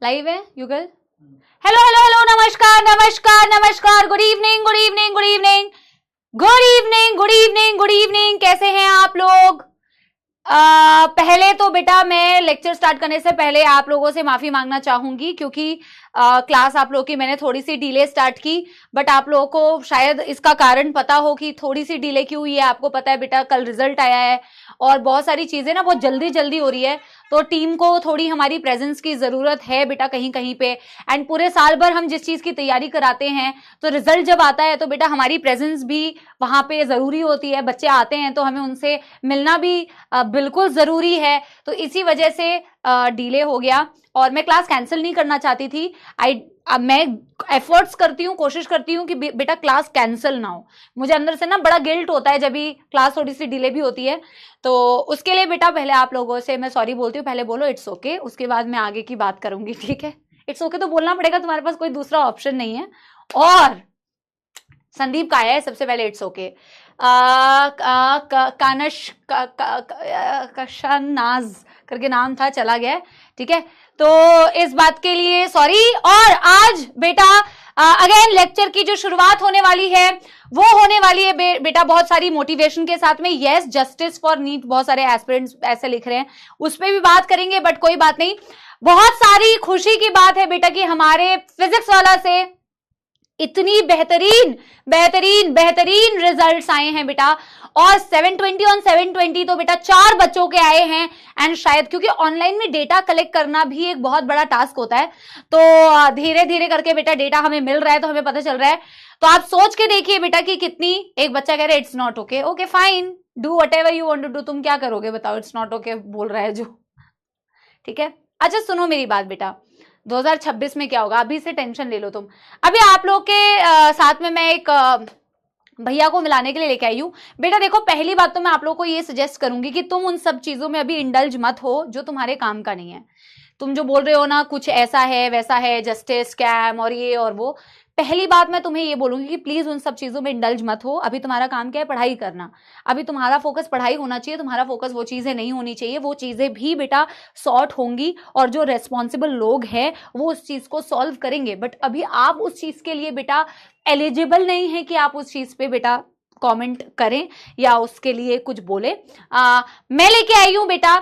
Live है युगल? Hello hello hello, नमस्कार नमस्कार नमस्कार, good evening good evening good evening good evening good evening good evening. कैसे हैं आप लोग? पहले तो बेटा मैं लेक्चर स्टार्ट करने से पहले आप लोगों से माफी मांगना चाहूंगी, क्योंकि क्लास आप लोगों की मैंने थोड़ी सी डिले स्टार्ट की, बट आप लोगों को शायद इसका कारण पता हो कि थोड़ी सी डिले क्यों हुई है। आपको पता है बेटा, कल रिजल्ट आया है और बहुत सारी चीजें ना बहुत जल्दी जल्दी हो रही है, तो टीम को थोड़ी हमारी प्रेजेंस की जरूरत है बेटा कहीं कहीं पे। एंड पूरे साल भर हम जिस चीज की तैयारी कराते हैं, तो रिजल्ट जब आता है तो बेटा हमारी प्रेजेंस भी वहां पे जरूरी होती है। बच्चे आते हैं तो हमें उनसे मिलना भी बिल्कुल जरूरी है, तो इसी वजह से डिले हो गया और मैं क्लास कैंसिल नहीं करना चाहती थी। मैं एफर्ट्स करती हूँ, कोशिश करती हूँ कि बेटा क्लास कैंसिल ना हो। मुझे अंदर से ना बड़ा गिल्ट होता है जब भी क्लास थोड़ी सी डिले भी होती है, तो उसके लिए बेटा पहले आप लोगों से मैं सॉरी बोलती हूँ। पहले बोलो इट्स ओके, उसके बाद मैं आगे की बात करूंगी, ठीक है? इट्स ओके तो बोलना पड़ेगा, तुम्हारे पास कोई दूसरा ऑप्शन नहीं है। और संदीप का आया है सबसे पहले इट्स ओके। कानश कशनाज करके नाम था, चला गया, ठीक है? तो इस बात के लिए सॉरी। और आज बेटा अगेन लेक्चर की जो शुरुआत होने वाली है वो होने वाली है बेटा बहुत सारी मोटिवेशन के साथ में। यस, जस्टिस फॉर नीट, बहुत सारे एस्पिरेंट्स ऐसे लिख रहे हैं, उस पर भी बात करेंगे, बट कोई बात नहीं। बहुत सारी खुशी की बात है बेटा कि हमारे फिजिक्स वाला से इतनी बेहतरीन बेहतरीन बेहतरीन रिजल्ट्स आए हैं बेटा। और 720 ऑन 720 तो बेटा 4 बच्चों के आए हैं। एंड शायद क्योंकि ऑनलाइन में डेटा कलेक्ट करना भी एक बहुत बड़ा टास्क होता है, तो धीरे धीरे करके बेटा डेटा हमें मिल रहा है, तो हमें पता चल रहा है। तो आप सोच के देखिए बेटा कि कितनी, एक बच्चा कह रहा है it's not okay, okay fine, do whatever you want to do. तुम क्या करोगे बताओ? इट्स नॉट ओके बोल रहा है जो, ठीक है? अच्छा सुनो मेरी बात बेटा, 2026 में क्या होगा, अभी से टेंशन ले लो तुम। अभी आप लोग के साथ में मैं एक भैया को मिलाने के लिए लेके आई हूँ बेटा। देखो, पहली बात तो मैं आप लोगों को ये सजेस्ट करूंगी कि तुम उन सब चीजों में अभी इंडल्ज मत हो जो तुम्हारे काम का नहीं है। तुम जो बोल रहे हो ना कुछ ऐसा है वैसा है, जस्टिस स्कैम और ये और वो, पहली बात मैं तुम्हें ये बोलूंगी कि प्लीज उन सब चीजों में इंडल्ज मत हो। अभी तुम्हारा काम क्या है? पढ़ाई करना। अभी तुम्हारा फोकस पढ़ाई होना चाहिए, तुम्हारा फोकस वो चीजें नहीं होनी चाहिए। वो चीजें भी बेटा सॉर्ट होंगी और जो रेस्पॉन्सिबल लोग हैं वो उस चीज को सॉल्व करेंगे, बट अभी आप उस चीज के लिए बेटा एलिजिबल नहीं है कि आप उस चीज पे बेटा कमेंट करें या उसके लिए कुछ बोले। मैं लेके आई हूं बेटा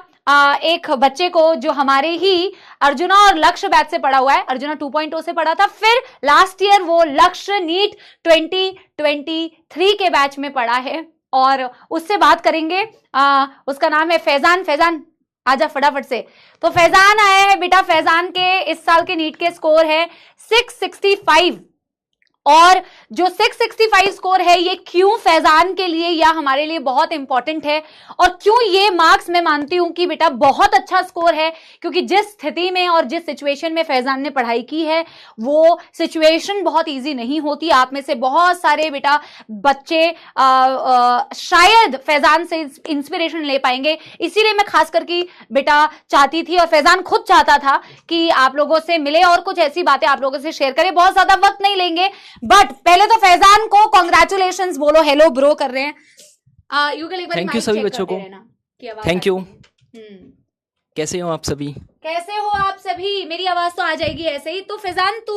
एक बच्चे को जो हमारे ही अर्जुना और लक्ष्य बैच से पढ़ा हुआ है। अर्जुना 2.0 से पढ़ा था, फिर लास्ट ईयर वो लक्ष्य नीट 2023 के बैच में पढ़ा है, और उससे बात करेंगे। उसका नाम है फैजान। फैजान आजा फटाफट से। तो फैजान आया है बेटा, फैजान के इस साल के नीट के स्कोर है 665, और जो 665 स्कोर है ये क्यों फैजान के लिए या हमारे लिए बहुत इंपॉर्टेंट है, और क्यों ये मार्क्स मैं मानती हूं कि बेटा बहुत अच्छा स्कोर है, क्योंकि जिस स्थिति में और जिस सिचुएशन में फैजान ने पढ़ाई की है वो सिचुएशन बहुत इजी नहीं होती। आप में से बहुत सारे बेटा बच्चे शायद फैजान से इंस्पिरेशन ले पाएंगे, इसीलिए मैं खास करके बेटा चाहती थी और फैजान खुद चाहता था कि आप लोगों से मिले और कुछ ऐसी बातें आप लोगों से शेयर करें। बहुत ज्यादा वक्त नहीं लेंगे, बट पहले तो फैजान को कांग्रेचुलेशंस बोलो, हेलो ब्रो कर रहे हैं। युगल एक बार थैंक यू सभी बच्चों को, थैंक यू। कैसे हो आप सभी? कैसे हो आप सभी? मेरी आवाज तो आ जाएगी ऐसे ही। तो फैजान तू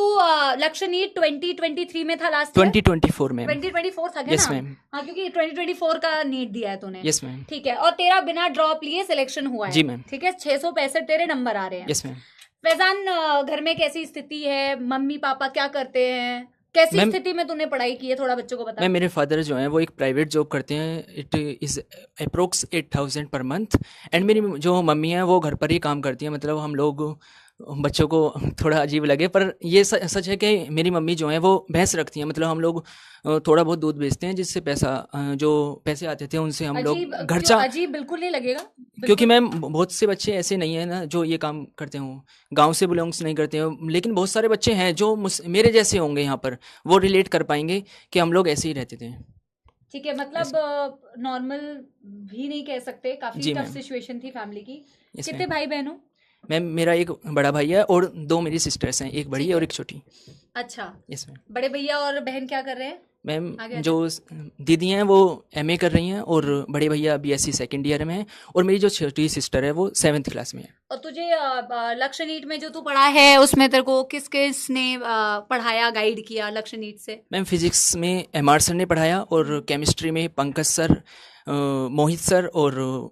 लक्ष्य नीट 2023 में था, लास्ट 2024 में 2024 था क्या? Yes ma'am. हाँ, क्योंकि 2024 का नीट दिया है तूने। Yes ma'am. ठीक है, और तेरा बिना ड्रॉप लिए सिलेक्शन हुआ है? जी मैम। ठीक है, 665 तेरे नंबर आ रहे हैं। Yes ma'am. फैजान घर में कैसी स्थिति है? मम्मी पापा क्या करते हैं? कैसी स्थिति में तूने पढ़ाई की है, थोड़ा बच्चों को बता। मैं, मेरे फादर जो हैं वो एक प्राइवेट जॉब करते हैं, it is approx 8000 per month, and मेरी जो मम्मी है वो घर पर ही काम करती हैं। मतलब हम लोग बच्चों को थोड़ा अजीब लगे पर ये सच है कि मेरी मम्मी जो है वो भैंस रखती हैं। मतलब हम लोग थोड़ा बहुत दूध बेचते हैं, जिससे जो पैसे आते थे उनसे हम लोग खर्चा। अजीब बिल्कुल नहीं लगेगा, क्योंकि मैम बहुत से बच्चे ऐसे नहीं है ना जो ये काम करते हों, गांव से बिलोंग्स नहीं करते हो, लेकिन बहुत सारे बच्चे हैं जो मेरे जैसे होंगे यहाँ पर, वो रिलेट कर पाएंगे कि हम लोग ऐसे ही रहते थे। ठीक है, मतलब नॉर्मल भी नहीं कह सकते, काफी टफ सिचुएशन थी फैमिली की। कितने भाई बहन हो? मैम मेरा एक बड़ा भाई है और 2 मेरी सिस्टर्स हैं, एक बड़ी और एक छोटी। अच्छा, यस मैम। बड़े भैया और बहन क्या कर रहे हैं? मैम आगे जो दीदी हैं वो एमए कर रही हैं और बड़े भैया बीएससी सेकंड ईयर में हैं और मेरी जो छोटी सिस्टर है वो 7th क्लास में है। और तुझे लक्ष्य नीट में जो तू पढ़ा है उसमें तेरे को किस किस ने पढ़ाया, गाइड किया लक्ष्य नीट से? मैम फिजिक्स में एमआर सर ने पढ़ाया और केमिस्ट्री में पंकज सर, मोहित सर और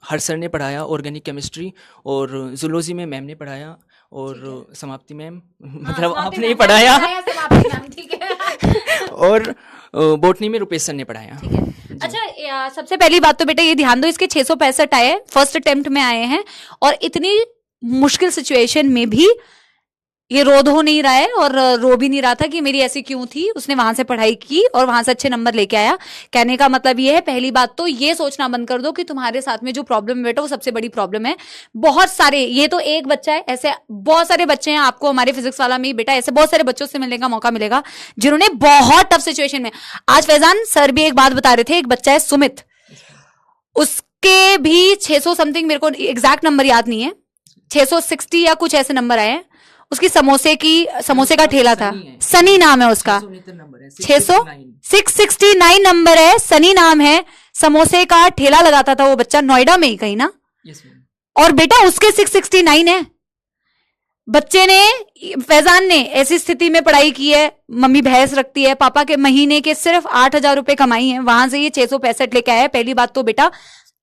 हर सर ने पढ़ाया ऑर्गेनिक केमिस्ट्री, और जूलॉजी में मैम ने पढ़ाया और समाप्ति मैम मतलब आपने ही पढ़ाया समाप्ति मैम, ठीक है। और बोटनी में रुपेश सर ने पढ़ाया। ठीक है। अच्छा, सबसे पहली बात तो बेटा ये ध्यान दो, इसके 665 आए, फर्स्ट अटेम्प्ट में आए हैं और इतनी मुश्किल सिचुएशन में भी ये रो धो नहीं रहा है और रो भी नहीं रहा था कि मेरी ऐसी क्यों थी। उसने वहां से पढ़ाई की और वहां से अच्छे नंबर लेके आया। कहने का मतलब ये है, पहली बात तो ये सोचना बंद कर दो कि तुम्हारे साथ में जो प्रॉब्लम है बेटा वो सबसे बड़ी प्रॉब्लम है। बहुत सारे, ये तो एक बच्चा है, ऐसे बहुत सारे बच्चे हैं। आपको हमारे फिजिक्स वाला में बेटा ऐसे बहुत सारे बच्चों से मिलने का मौका मिलेगा जिन्होंने बहुत टफ सिचुएशन में। आज फैजान सर भी एक बात बता रहे थे, एक बच्चा है सुमित, उसके भी 600 समथिंग, मेरे को एग्जैक्ट नंबर याद नहीं है, 660 या कुछ ऐसे नंबर आए हैं। उसकी समोसे का ठेला था, सनी नाम है उसका, 669 नंबर है, सनी नाम है, समोसे का ठेला लगाता था वो बच्चा, नोएडा में ही कहीं ना। और बेटा उसके 669 है। बच्चे ने, फैजान ने ऐसी स्थिति में पढ़ाई की है, मम्मी भैंस रखती है, पापा के महीने के सिर्फ 8,000 रुपए कमाई है, वहां से ये 665 लेके आया है। पहली बात तो बेटा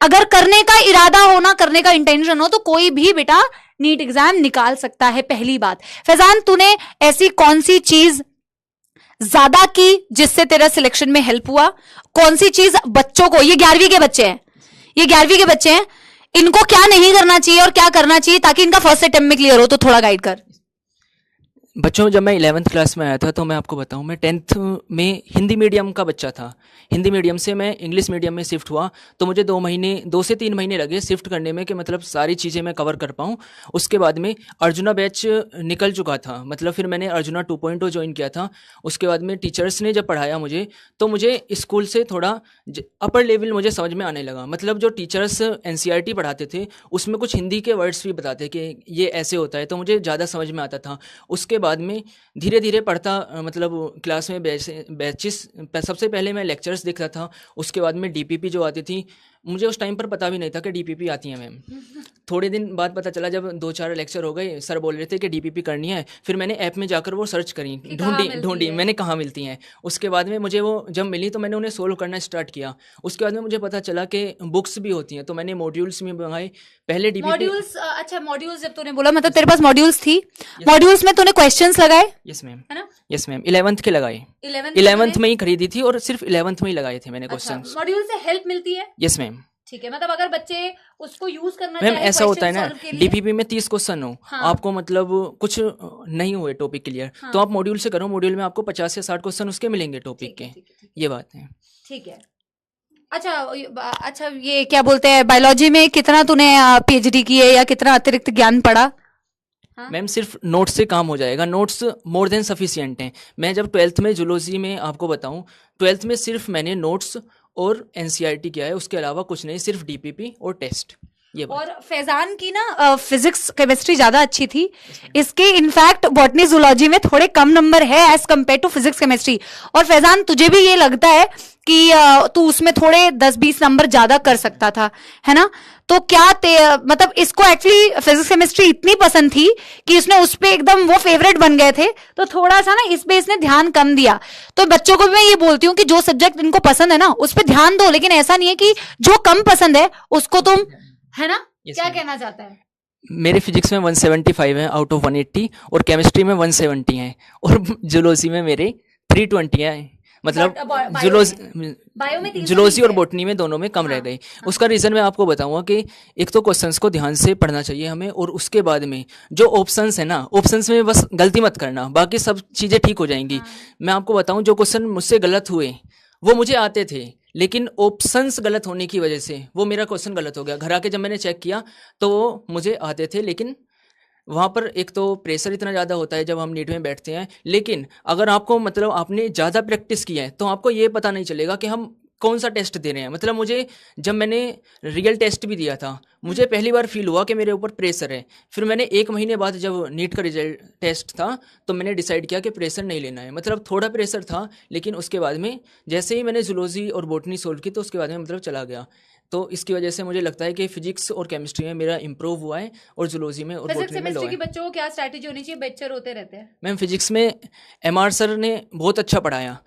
अगर करने का इरादा हो ना, करने का इंटेंशन हो, तो कोई भी बेटा नीट एग्जाम निकाल सकता है। पहली बात, फैजान तूने ऐसी कौन सी चीज ज्यादा की जिससे तेरा सिलेक्शन में हेल्प हुआ? कौन सी चीज बच्चों को, ये 11वीं के बच्चे हैं, ये 11वीं के बच्चे हैं, इनको क्या नहीं करना चाहिए और क्या करना चाहिए ताकि इनका फर्स्ट अटेम्प्ट में क्लियर हो, तो थोड़ा गाइड कर। बच्चों, जब मैं 11th क्लास में आया था तो मैं आपको बताऊं, मैं 10th में हिंदी मीडियम का बच्चा था। हिंदी मीडियम से मैं इंग्लिश मीडियम में शिफ्ट हुआ तो मुझे 2 से 3 महीने लगे शिफ्ट करने में कि मतलब सारी चीज़ें मैं कवर कर पाऊँ। उसके बाद में अर्जुना बैच निकल चुका था, मतलब फिर मैंने अर्जुना 2.0 ज्वाइन किया था। उसके बाद में टीचर्स ने जब पढ़ाया मुझे तो मुझे स्कूल से थोड़ा अपर लेवल मुझे समझ में आने लगा। मतलब जो टीचर्स NCERT पढ़ाते थे उसमें कुछ हिंदी के वर्ड्स भी बताते कि ये ऐसे होता है, तो मुझे ज़्यादा समझ में आता था। उसके बाद में धीरे धीरे पढ़ता, मतलब क्लास में बैचेस, सबसे पहले मैं लेक्चर्स देखता था, उसके बाद में DPP जो आती थी, मुझे उस टाइम पर पता भी नहीं था कि DPP आती है मैम। थोड़े दिन बाद पता चला, जब 2-4 लेक्चर हो गए, सर बोल रहे थे कि DPP करनी है, फिर मैंने ऐप में जाकर वो सर्च करी, ढूंढी मैंने कहाँ मिलती हैं। उसके बाद में मुझे वो जब मिली तो मैंने उन्हें सोल्व करना स्टार्ट किया। उसके बाद में मुझे पता चला कि बुक्स भी होती हैं, तो मैंने मॉड्यूल्स में मंगाए। पहले DPP मॉड्यूल्स, अच्छा मॉड्यूल्स जब तूने बोला मतलब तेरे पास मॉड्यूल्स थी, मॉड्यूल्स में तूने क्वेश्चंस लगाए? यस मैम, है ना? यस मैम, 11th के लगाए, 11th में ही खरीदी थी और सिर्फ 11th में ही लगाए थे मैंने क्वेश्चंस। मॉड्यूल से हेल्प मिलती है? Yes ma'am. ठीक है, मतलब अगर बच्चे उसको यूज करना मैम चाहे, ऐसा होता है ना, DPP DPP में 30 क्वेश्चन हो, आपको मतलब कुछ नहीं हुए टॉपिक क्लियर, तो आप मॉड्यूल से करो, मॉड्यूल में आपको 50 या 60 क्वेश्चन उसके मिलेंगे टॉपिक के। ये बात है। ठीक है। अच्छा ये क्या बोलते हैं, बायोलॉजी में कितना तूने PhD की है या कितना अतिरिक्त ज्ञान पढ़ा? मैम सिर्फ नोट्स से काम हो जाएगा, नोट्स मोर देन सफिशिएंट हैं। मैं जब 12th में जूलॉजी में आपको बताऊं, 12th में सिर्फ मैंने नोट्स और NCERT किया है, उसके अलावा कुछ नहीं, सिर्फ DPP और टेस्ट। ये और फैजान की ना फिजिक्स केमिस्ट्री ज्यादा अच्छी थी, इसके इनफैक्ट बॉटनी जूलॉजी में थोड़े कम नंबर है as compare to physics chemistry. और फैजान तुझे भी ये लगता है कि तू उसमें थोड़े 10-20 नंबर ज्यादा कर सकता था, है ना? तो क्या मतलब इसको एक्चुअली फिजिक्स केमिस्ट्री इतनी पसंद थी कि उसने उस पे एकदम वो फेवरेट बन गए थे, तो थोड़ा सा ना इस पे इसने ध्यान कम दिया। तो बच्चों को भी मैं ये बोलती हूँ कि जो सब्जेक्ट इनको पसंद है ना उस पे ध्यान दो, लेकिन ऐसा नहीं है कि जो कम पसंद है उसको तुम, है ना? क्या कहना चाहता है? मेरे फिजिक्स में 175 है आउट ऑफ 180 और केमिस्ट्री में 170 है और जूलॉजी में मेरे 320 है। मतलब जूलॉजी और बॉटनी में दोनों में कम रह गई। उसका रीज़न मैं आपको बताऊंगा कि एक तो क्वेश्चंस को ध्यान से पढ़ना चाहिए हमें, और उसके बाद में जो ऑप्शंस है ना, ऑप्शंस में बस गलती मत करना, बाकी सब चीज़ें ठीक हो जाएंगी। मैं आपको बताऊं, जो क्वेश्चन मुझसे गलत हुए वो मुझे आते थे, लेकिन ऑप्शंस गलत होने की वजह से वो मेरा क्वेश्चन गलत हो गया। घर आके जब मैंने चेक किया तो वो मुझे आते थे, लेकिन वहाँ पर एक तो प्रेशर इतना ज़्यादा होता है जब हम नीट में बैठते हैं। लेकिन अगर आपको मतलब आपने ज़्यादा प्रैक्टिस की है तो आपको ये पता नहीं चलेगा कि हम कौन सा टेस्ट दे रहे हैं। मतलब मुझे जब मैंने रियल टेस्ट भी दिया था, मुझे पहली बार फील हुआ कि मेरे ऊपर प्रेशर है। फिर मैंने 1 महीने बाद जब नीट का रिजल्ट टेस्ट था तो मैंने डिसाइड किया कि प्रेशर नहीं लेना है। मतलब थोड़ा प्रेशर था, लेकिन उसके बाद में जैसे ही मैंने जूलॉजी और बॉटनी सोल्व की तो उसके बाद में मतलब चला गया। तो इसकी वजह से मुझे लगता है कि फिजिक्स और केमिस्ट्री में मेरा इंप्रूव हुआ है और जूलॉजी में और बॉटनी में लो है। के बच्चों को क्या स्ट्रैटेजी होनी चाहिए? बेचर होते रहते हैं मैम। फिजिक्स में MR सर ने बहुत अच्छा पढ़ाया।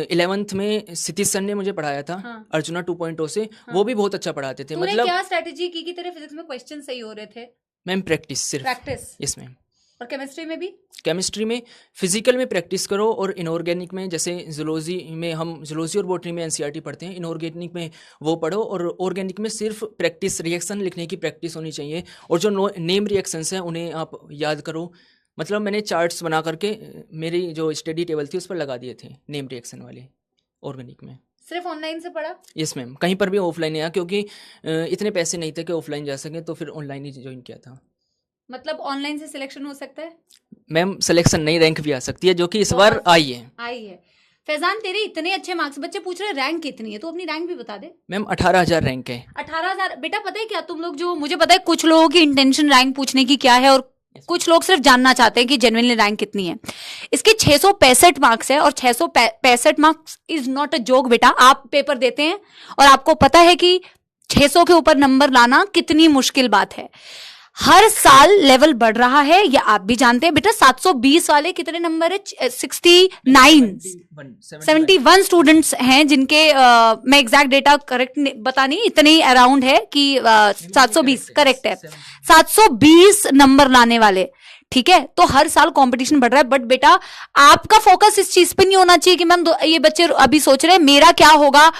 11th में सितीश सर ने मुझे पढ़ाया था। हाँ। अर्जुना 2.0 से। वो भी बहुत अच्छा पढ़ाते थे। तूने मतलब क्या स्ट्रैटेजी की तेरे फिजिक्स में क्वेश्चन सही हो रहे थे? मैम प्रैक्टिस, सिर्फ प्रैक्टिस। Yes ma'am. और केमिस्ट्री में भी? केमिस्ट्री में फिजिकल में प्रैक्टिस करो और इनऑर्गेनिक में, जैसे जूलॉजी में हम जूलॉजी और बॉटनी में NCERT पढ़ते हैं, इनऑर्गेनिक में वो पढ़ो और ऑर्गेनिक में सिर्फ प्रैक्टिस, रिएक्शन लिखने की प्रैक्टिस होनी चाहिए। और जो नेम रिएक्शंस हैं उन्हें आप याद करो। मतलब मैंने चार्ट्स बना करके मेरी जो स्टडी टेबल थी उस पर लगा दिए थे नेम रिएक्शन वाले ऑर्गेनिक में। सिर्फ ऑनलाइन से पढ़ा? Yes ma'am. कहीं पर भी ऑफलाइन नहीं आया क्योंकि इतने पैसे नहीं थे कि ऑफलाइन जा सकें, तो फिर ऑनलाइन ही ज्वाइन किया था। मतलब ऑनलाइन से सिलेक्शन हो सकता है? मैम सिलेक्शन नहीं, रैंक भी आ सकती है, जो कि इस बार आई है। फैजान तेरे इतने अच्छे मार्क्स, बच्चे पूछ रहे रैंक कितनी है, तो अपनी रैंक भी बता दे। मैम 18,000 रैंक है। 18,000? बेटा पता है क्या, तुम लोग जो, मुझे पता है कुछ लोगों की इंटेंशन रैंक पूछने की क्या है और कुछ लोग सिर्फ जानना चाहते हैं कि जेन्युइनली रैंक कितनी है। इसके 665 मार्क्स है और 665 marks is not a joke बेटा। आप पेपर देते हैं और आपको पता है कि 600 के ऊपर नंबर लाना कितनी मुश्किल बात है। हर साल लेवल बढ़ रहा है, ये आप भी जानते हैं बेटा। 720 वाले कितने नंबर है? 71 स्टूडेंट्स हैं जिनके मैं एग्जैक्ट डेटा करेक्ट बता नहीं, इतने ही अराउंड है कि 720 करेक्ट है। 720 नंबर लाने वाले, ठीक है। तो हर साल कंपटीशन बढ़ रहा है, बट बेटा आपका फोकस इस चीज पे नहीं होना चाहिए कि मैम ये बच्चे अभी सोच रहे हैं मेरा क्या होगा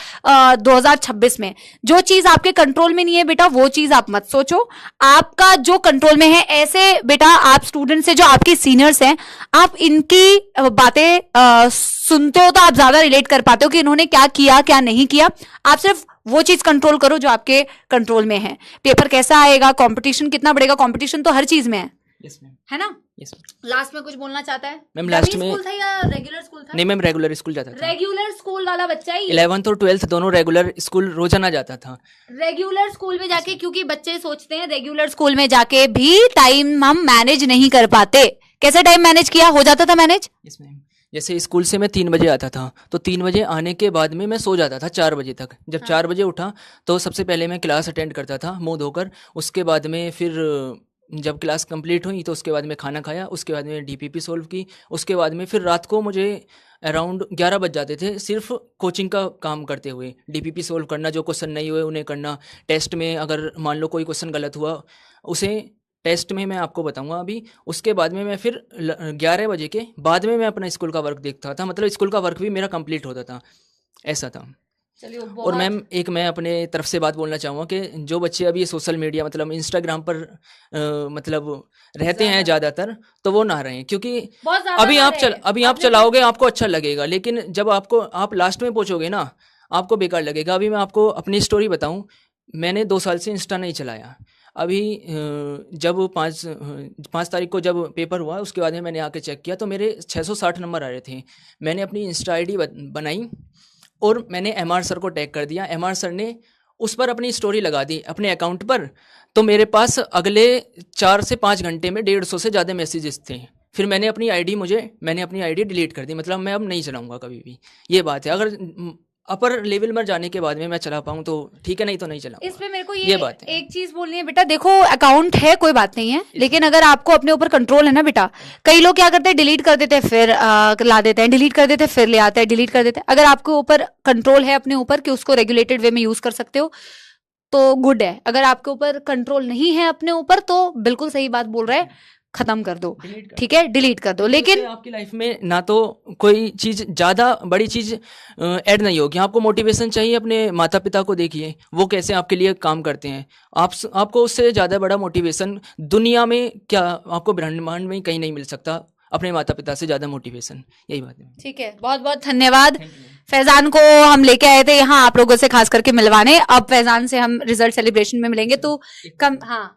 2026 में। जो चीज आपके कंट्रोल में नहीं है बेटा वो चीज आप मत सोचो। आपका जो कंट्रोल में है, ऐसे बेटा आप स्टूडेंट से जो आपके सीनियर्स हैं, आप इनकी बातें सुनते हो तो आप ज्यादा रिलेट कर पाते हो कि इन्होंने क्या किया क्या नहीं किया। आप सिर्फ वो चीज कंट्रोल करो जो आपके कंट्रोल में है। पेपर कैसा आएगा, कंपटीशन कितना बढ़ेगा, कंपटीशन तो हर चीज में है। Yes ma'am. है ना? Yes ma'am. लास्ट में कुछ बोलना चाहता है? मैम लास्ट में स्कूल था या रेगुलर स्कूल था? नहीं मैम, रेगुलर स्कूल जाता था। रेगुलर स्कूल वाला बच्चा ही 11th और 12th दोनों रेगुलर स्कूल रोजाना जाता था। रेगुलर स्कूल में जाके, क्योंकि बच्चे सोचते हैं रेगुलर स्कूल में जाके भी टाइम हम मैनेज नहीं कर पाते। कैसे टाइम मैनेज किया? हो जाता था मैनेज? Yes ma'am. जैसे स्कूल से मैं 3 बजे आता था, तो 3 बजे आने के बाद में मैं सो जाता था 4 बजे तक। जब 4 बजे उठा तो सबसे पहले मैं क्लास अटेंड करता था मुंह धोकर। उसके बाद में फिर जब क्लास कंप्लीट हुई तो उसके बाद में खाना खाया, उसके बाद में DPP सोल्व की। उसके बाद में फिर रात को मुझे अराउंड 11 बज जाते थे सिर्फ कोचिंग का काम करते हुए। DPP सोल्व करना, जो क्वेश्चन नहीं हुए उन्हें करना। टेस्ट में अगर मान लो कोई क्वेश्चन गलत हुआ उसे टेस्ट में मैं आपको बताऊंगा अभी। उसके बाद में मैं फिर 11 बजे के बाद में मैं अपना स्कूल का वर्क देखता था। मतलब स्कूल का वर्क भी मेरा कंप्लीट होता था, ऐसा था। चलिए और मैम एक मैं अपने तरफ से बात बोलना चाहूँगा कि जो बच्चे अभी सोशल मीडिया मतलब इंस्टाग्राम पर मतलब रहते हैं ज़्यादातर, तो वो ना रहें। क्योंकि अभी आप चलाओगे आपको अच्छा लगेगा, लेकिन जब आप लास्ट में पहुँचोगे ना आपको बेकार लगेगा। अभी मैं आपको अपनी स्टोरी बताऊँ, मैंने 2 साल से इंस्टा नहीं चलाया। अभी जब 5 तारीख को जब पेपर हुआ उसके बाद में मैंने आके चेक किया तो मेरे 660 नंबर आ रहे थे। मैंने अपनी इंस्टा ID बनाई और मैंने MR सर को टैग कर दिया। MR सर ने उस पर अपनी स्टोरी लगा दी अपने अकाउंट पर। तो मेरे पास अगले 4 से 5 घंटे में 150 से ज़्यादा मैसेजेस थे। फिर मैंने अपनी आईडी डिलीट कर दी। मतलब मैं अब नहीं चलाऊंगा कभी भी, ये बात है। अगर अपर लेवल में जाने के बाद में मैं चला पाऊँ तो ठीक है, नहीं तो नहीं चलाऊंगा। इसमें मेरे को ये बात है। एक चीज बोलनी है बेटा, देखो अकाउंट है कोई बात नहीं है, लेकिन अगर आपको अपने ऊपर कंट्रोल है ना बेटा। कई लोग क्या करते हैं, डिलीट कर देते हैं फिर ला देते हैं, डिलीट कर देते हैं फिर ले आते हैं, डिलीट कर देते हैं। अगर आपके ऊपर कंट्रोल है अपने ऊपर कि उसको रेगुलेटेड वे में यूज कर सकते हो तो गुड है। अगर आपके ऊपर कंट्रोल नहीं है अपने ऊपर तो बिल्कुल सही बात बोल रहा है, खत्म कर दो, ठीक है, डिलीट कर दो। लेकिन आपकी लाइफ में ना तो कोई चीज ज्यादा बड़ी चीज ऐड नहीं होगी। आपको मोटिवेशन चाहिए, अपने माता पिता को देखिए वो कैसे आपके लिए काम करते हैं। आपको उससे ज्यादा बड़ा मोटिवेशन दुनिया में क्या, आपको ब्रह्मांड में कहीं नहीं मिल सकता अपने माता पिता से ज्यादा मोटिवेशन। यही बात है। ठीक है, बहुत बहुत धन्यवाद। फैजान को हम लेके आए थे यहाँ आप लोगों से खास करके मिलवाने। अब फैजान से हम रिजल्ट सेलिब्रेशन में मिलेंगे तो कम। हाँ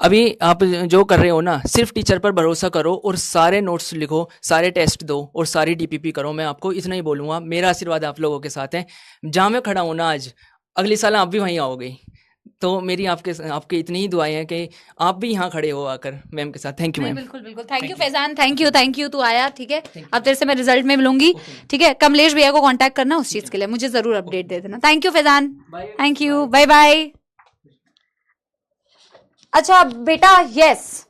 अभी आप जो कर रहे हो ना, सिर्फ टीचर पर भरोसा करो और सारे नोट्स लिखो, सारे टेस्ट दो और सारी डीपीपी करो। मैं आपको इतना ही बोलूँगा, मेरा आशीर्वाद आप लोगों के साथ है। जहाँ मैं खड़ा हूँ ना आज, अगले साल आप भी वहीं आओगे, तो मेरी आपके इतनी ही दुआएं हैं कि आप भी यहाँ खड़े हो आकर मैम के साथ। Thank you ma'am. बिल्कुल बिल्कुल, thank you Faizan, thank you तू आया। ठीक है, अब तेरे से मैं रिजल्ट में मिलूंगी। ठीक है, कमलेश भैया को कांटेक्ट करना उस चीज के लिए, मुझे जरूर अपडेट दे देना। Thank you Faizan, thank you, bye bye. अच्छा बेटा, यस,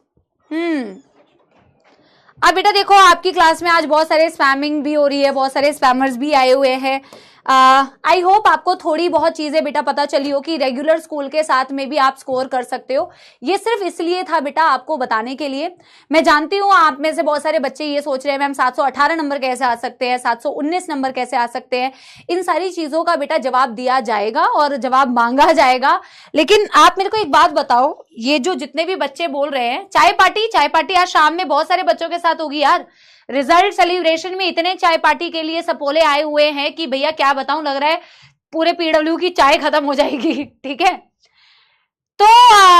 अब बेटा देखो, आपकी क्लास में आज बहुत सारे स्पैमिंग भी हो रही है, बहुत सारे स्पैमर्स भी आए हुए हैं। आई होप आपको थोड़ी बहुत चीजें बेटा पता चली हो कि रेगुलर स्कूल के साथ में भी आप स्कोर कर सकते हो। ये सिर्फ इसलिए था बेटा आपको बताने के लिए। मैं जानती हूँ आप में से बहुत सारे बच्चे ये सोच रहे हैं मैम 718 नंबर कैसे आ सकते हैं, 719 नंबर कैसे आ सकते हैं। इन सारी चीजों का बेटा जवाब दिया जाएगा और जवाब मांगा जाएगा। लेकिन आप मेरे को एक बात बताओ, ये जो जितने भी बच्चे बोल रहे हैं चाय पार्टी आज शाम में बहुत सारे बच्चों के साथ होगी यार। रिजल्ट सेलिब्रेशन में इतने चाय पार्टी के लिए सपोले आए हुए हैं कि भैया क्या बताऊं, लग रहा है पूरे पीडब्ल्यू की चाय खत्म हो जाएगी। ठीक है, तो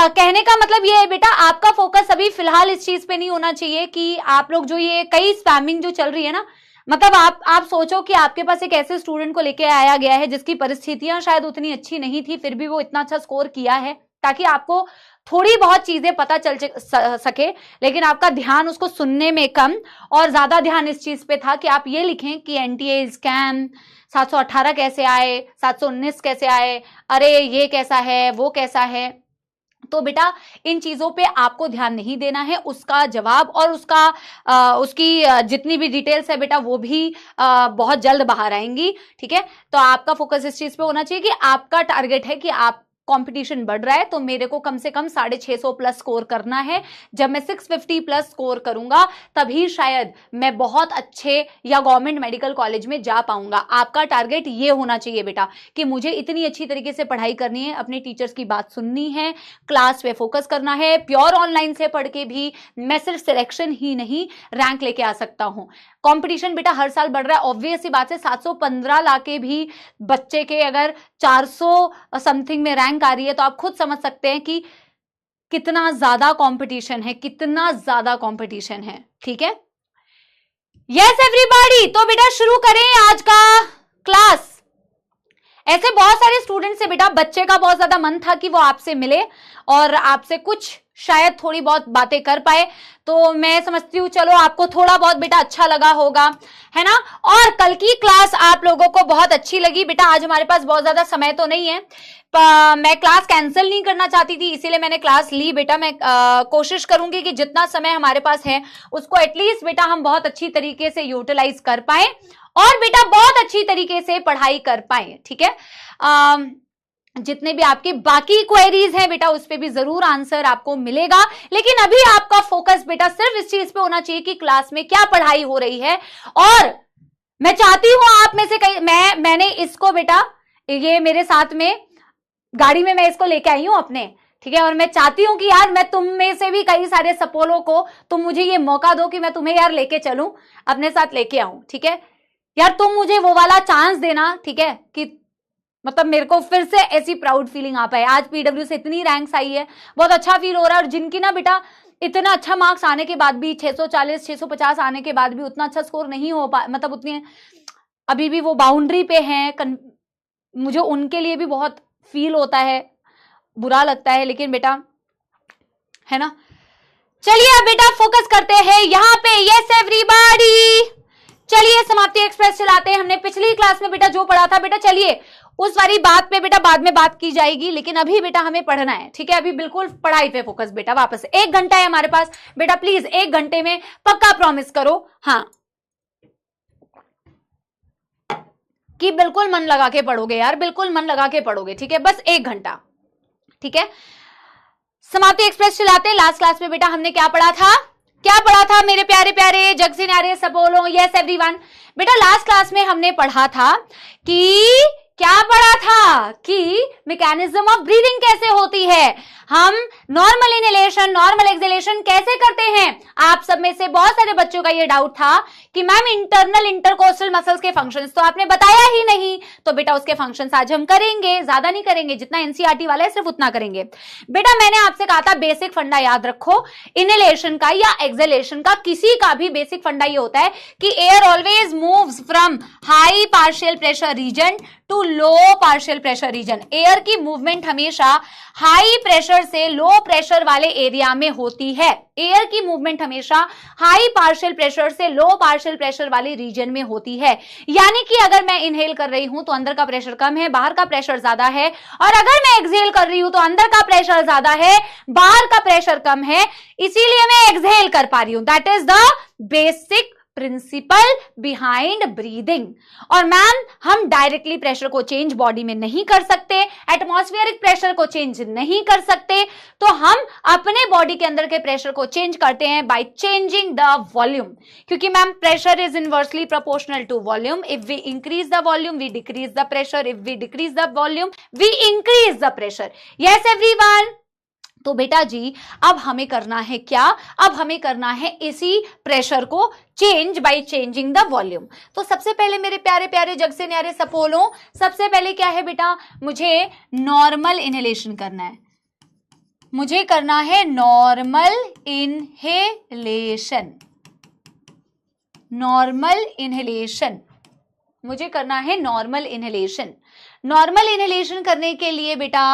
कहने का मतलब ये है बेटा, आपका फोकस अभी फिलहाल इस चीज पे नहीं होना चाहिए कि आप लोग जो ये कई स्पैमिंग जो चल रही है ना, मतलब आप सोचो कि आपके पास एक ऐसे स्टूडेंट को लेके आया गया है जिसकी परिस्थितियां शायद उतनी अच्छी नहीं थी, फिर भी वो इतना अच्छा स्कोर किया है, ताकि आपको थोड़ी बहुत चीजें पता चल सके। लेकिन आपका ध्यान उसको सुनने में कम और ज्यादा ध्यान इस चीज पे था कि आप ये लिखें कि एनटीए स्कैम, 718 कैसे आए, 719 कैसे आए, अरे ये कैसा है, वो कैसा है। तो बेटा इन चीजों पे आपको ध्यान नहीं देना है, उसका जवाब और उसकी जितनी भी डिटेल्स है बेटा वो भी बहुत जल्द बाहर आएंगी। ठीक है, तो आपका फोकस इस चीज पे होना चाहिए कि आपका टारगेट है कि आप कंपटीशन बढ़ रहा है तो मेरे को कम से कम 650 प्लस स्कोर करना है। जब मैं 650 प्लस स्कोर करूंगा तभी शायद मैं बहुत अच्छे या गवर्नमेंट मेडिकल कॉलेज में जा पाऊंगा। आपका टारगेट ये होना चाहिए बेटा कि मुझे इतनी अच्छी तरीके से पढ़ाई करनी है, अपने टीचर्स की बात सुननी है, क्लास पे फोकस करना है। प्योर ऑनलाइन से पढ़ के भी मैं सिर्फ सिलेक्शन ही नहीं रैंक लेके आ सकता हूं। कंपटीशन बेटा हर साल बढ़ रहा है, ऑब्वियस सी बात है। 715 लाके भी बच्चे के अगर 400 समथिंग में रैंक आ रही है तो आप खुद समझ सकते हैं कि कितना ज्यादा कंपटीशन है, कितना ज्यादा कंपटीशन है। ठीक है, यस एवरीबॉडी, तो बेटा शुरू करें आज का क्लास। ऐसे बहुत सारे स्टूडेंट से बेटा बच्चे का बहुत ज्यादा मन था कि वो आपसे मिले और आपसे कुछ शायद थोड़ी बहुत बातें कर पाए, तो मैं समझती हूँ चलो आपको थोड़ा बहुत बेटा अच्छा लगा होगा, है ना। और कल की क्लास आप लोगों को बहुत अच्छी लगी बेटा। आज हमारे पास बहुत ज्यादा समय तो नहीं है, मैं क्लास कैंसिल नहीं करना चाहती थी इसीलिए मैंने क्लास ली बेटा। मैं कोशिश करूंगी कि जितना समय हमारे पास है उसको एटलीस्ट बेटा हम बहुत अच्छी तरीके से यूटिलाइज कर पाए और बेटा बहुत अच्छी तरीके से पढ़ाई कर पाए। ठीक है, जितने भी आपके बाकी क्वेरीज हैं बेटा उस पे भी जरूर आंसर आपको मिलेगा, लेकिन अभी आपका फोकस बेटा सिर्फ इस चीज पे होना चाहिए कि क्लास में क्या पढ़ाई हो रही है। और मैं चाहती हूं आप में से कई, मैंने इसको बेटा, ये मेरे साथ में गाड़ी में मैं इसको लेके आई हूं अपने, ठीक है, और मैं चाहती हूं कि यार मैं तुम में से भी कई सारे सपोलों को तुम मुझे ये मौका दो कि मैं तुम्हें यार लेके चलूं, अपने साथ लेके आऊं। ठीक है यार, तुम मुझे वो वाला चांस देना, ठीक है, कि मतलब मेरे को फिर से ऐसी प्राउड फीलिंग आ पाए। आज पीडब्ल्यू से इतनी रैंक्स आई है, बहुत अच्छा फील हो रहा है। और जिनकी ना बेटा इतना अच्छा मार्क्स आने के बाद भी 640 650 आने के बाद भी उतना अच्छा स्कोर नहीं हो पा, मतलब उतने अभी भी वो बाउंड्री पे हैं, मुझे उनके लिए भी बहुत फील होता है, बुरा लगता है, लेकिन बेटा है ना। चलिए अब बेटा फोकस करते हैं यहाँ पे। यस एवरीबॉडी, चलिए समाप्ति एक्सप्रेस चलाते हैं। हमने पिछली क्लास में बेटा जो पढ़ा था बेटा, चलिए उस वाली बात पे बेटा बाद में बात की जाएगी, लेकिन अभी बेटा हमें पढ़ना है। ठीक है, अभी बिल्कुल पढ़ाई पे फोकस बेटा। वापस 1 घंटा है हमारे पास बेटा, प्लीज 1 घंटे में पक्का प्रॉमिस करो हाँ कि बिल्कुल मन लगा के पढ़ोगे यार, बिल्कुल मन लगा के पढ़ोगे। ठीक है, बस 1 घंटा। ठीक है, समाप्ति एक्सप्रेस चलाते हैं। लास्ट क्लास में बेटा हमने क्या पढ़ा था मेरे प्यारे प्यारे जग से न्यारे सबोलो। यस एवरीवन, बेटा लास्ट क्लास में हमने पढ़ा था कि क्या पढ़ा था कि मैकेनिज्म ऑफ ब्रीदिंग कैसे होती है। हम नॉर्मल इनहेलेशन, नॉर्मल एक्सहेलेशन कैसे करते हैं? आप सब में से बहुत सारे बच्चों का ये डाउट था कि मैम इंटरनल इंटरकोस्टल मसल्स के फंक्शंस तो आपने बताया ही नहीं। तो बेटा उसके फंक्शंस आज हम करेंगे, ज्यादा नहीं करेंगे, जितना एनसीईआरटी वाला है सिर्फ उतना करेंगे। बेटा मैंने आपसे कहा था बेसिक फंडा याद रखो, इनहेलेशन का या एक्सहेलेशन का, किसी का भी बेसिक फंडा ये होता है कि air always moves from high partial pressure region to low partial pressure region. Air की मूवमेंट हमेशा हाई प्रेशर से लो प्रेशर वाले एरिया में होती है। एयर की मूवमेंट हमेशा हाई पार्शियल प्रेशर से लो पार्शियल प्रेशर वाले रीजन में होती है। यानी कि अगर मैं इनहेल कर रही हूं तो अंदर का प्रेशर कम है, बाहर का प्रेशर ज्यादा है, और अगर मैं एक्सहेल कर रही हूं तो अंदर का प्रेशर ज्यादा है, बाहर का प्रेशर कम है, इसीलिए मैं एक्सहेल कर पा रही हूं। That is the basic principle behind breathing. और मैम हम डायरेक्टली प्रेशर को चेंज बॉडी में नहीं कर सकते, एटमॉस्फेरिक प्रेशर को चेंज नहीं कर सकते, तो हम अपने बॉडी के अंदर के प्रेशर को चेंज करते हैं बाय चेंजिंग द वॉल्यूम। क्योंकि ma'am pressure is inversely proportional to volume. If we increase the volume we decrease the pressure, if we decrease the volume we increase the pressure. Yes everyone. तो बेटा जी अब हमें करना है क्या? अब हमें करना है इसी प्रेशर को change bye changing the volume. तो सबसे पहले मेरे प्यारे प्यारे जग से न्यारे सपोलो, सबसे पहले क्या है बेटा? मुझे नॉर्मल इनहेलेशन करना है। मुझे करना है नॉर्मल इनहेलेशन। नॉर्मल इनहेलेशन मुझे करना है नॉर्मल इनहेलेशन। नॉर्मल इनहेलेशन करने के लिए बेटा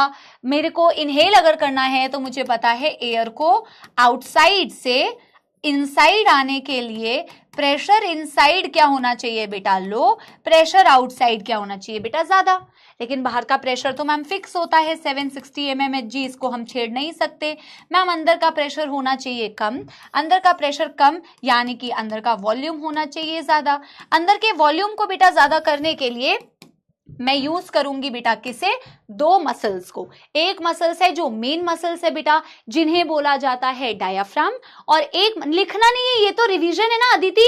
मेरे को इनहेल अगर करना है तो मुझे पता है एयर को आउटसाइड से इनसाइड आने के लिए प्रेशर इनसाइड क्या होना चाहिए बेटा? लो। प्रेशर आउटसाइड क्या होना चाहिए बेटा? ज्यादा। लेकिन बाहर का प्रेशर तो मैम फिक्स होता है 760 mmHg, इसको हम छेड़ नहीं सकते। मैम अंदर का प्रेशर होना चाहिए कम। अंदर का प्रेशर कम यानी कि अंदर का वॉल्यूम होना चाहिए ज्यादा। अंदर के वॉल्यूम को बेटा ज्यादा करने के लिए मैं यूज करूंगी बेटा किसे? दो मसल्स को। एक मसल्स है जो मेन मसल्स है बेटा, जिन्हें बोला जाता है डायाफ्राम, और एक लिखना नहीं है, ये तो रिवीजन है ना अदिति।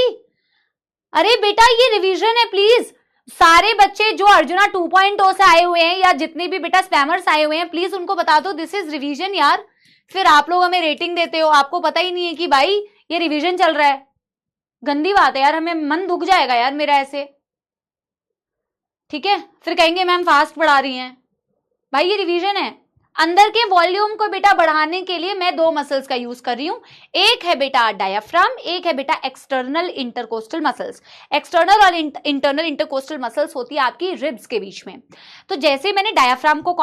अरे बेटा ये रिवीजन है, प्लीज सारे बच्चे जो अर्जुना 2.0 से आए हुए हैं या जितने भी बेटा स्पैमर्स आए हुए हैं प्लीज उनको बता दो दिस इज रिवीजन यार। फिर आप लोग हमें रेटिंग देते हो, आपको पता ही नहीं है कि भाई ये रिवीजन चल रहा है। गंदी बात है यार, हमें मन दुख जाएगा यार मेरा ऐसे, ठीक है? फिर कहेंगे मैम फास्ट पढ़ा रही हैं। भाई ये रिवीजन है। अंदर के वॉल्यूम को बेटा बढ़ाने के लिए मैं दो मसल्स का यूज कर रही हूं। एक है बेटा डायाफ्राम, एक है बेटा एक्सटर्नल इंटरकोस्टल मसल्स। एक्सटर्नल और इंटरनल इंटरकोस्टल मसल्स होती है आपकी रिब्स के बीच में। तो जैसे मैंने डायाफ्राम को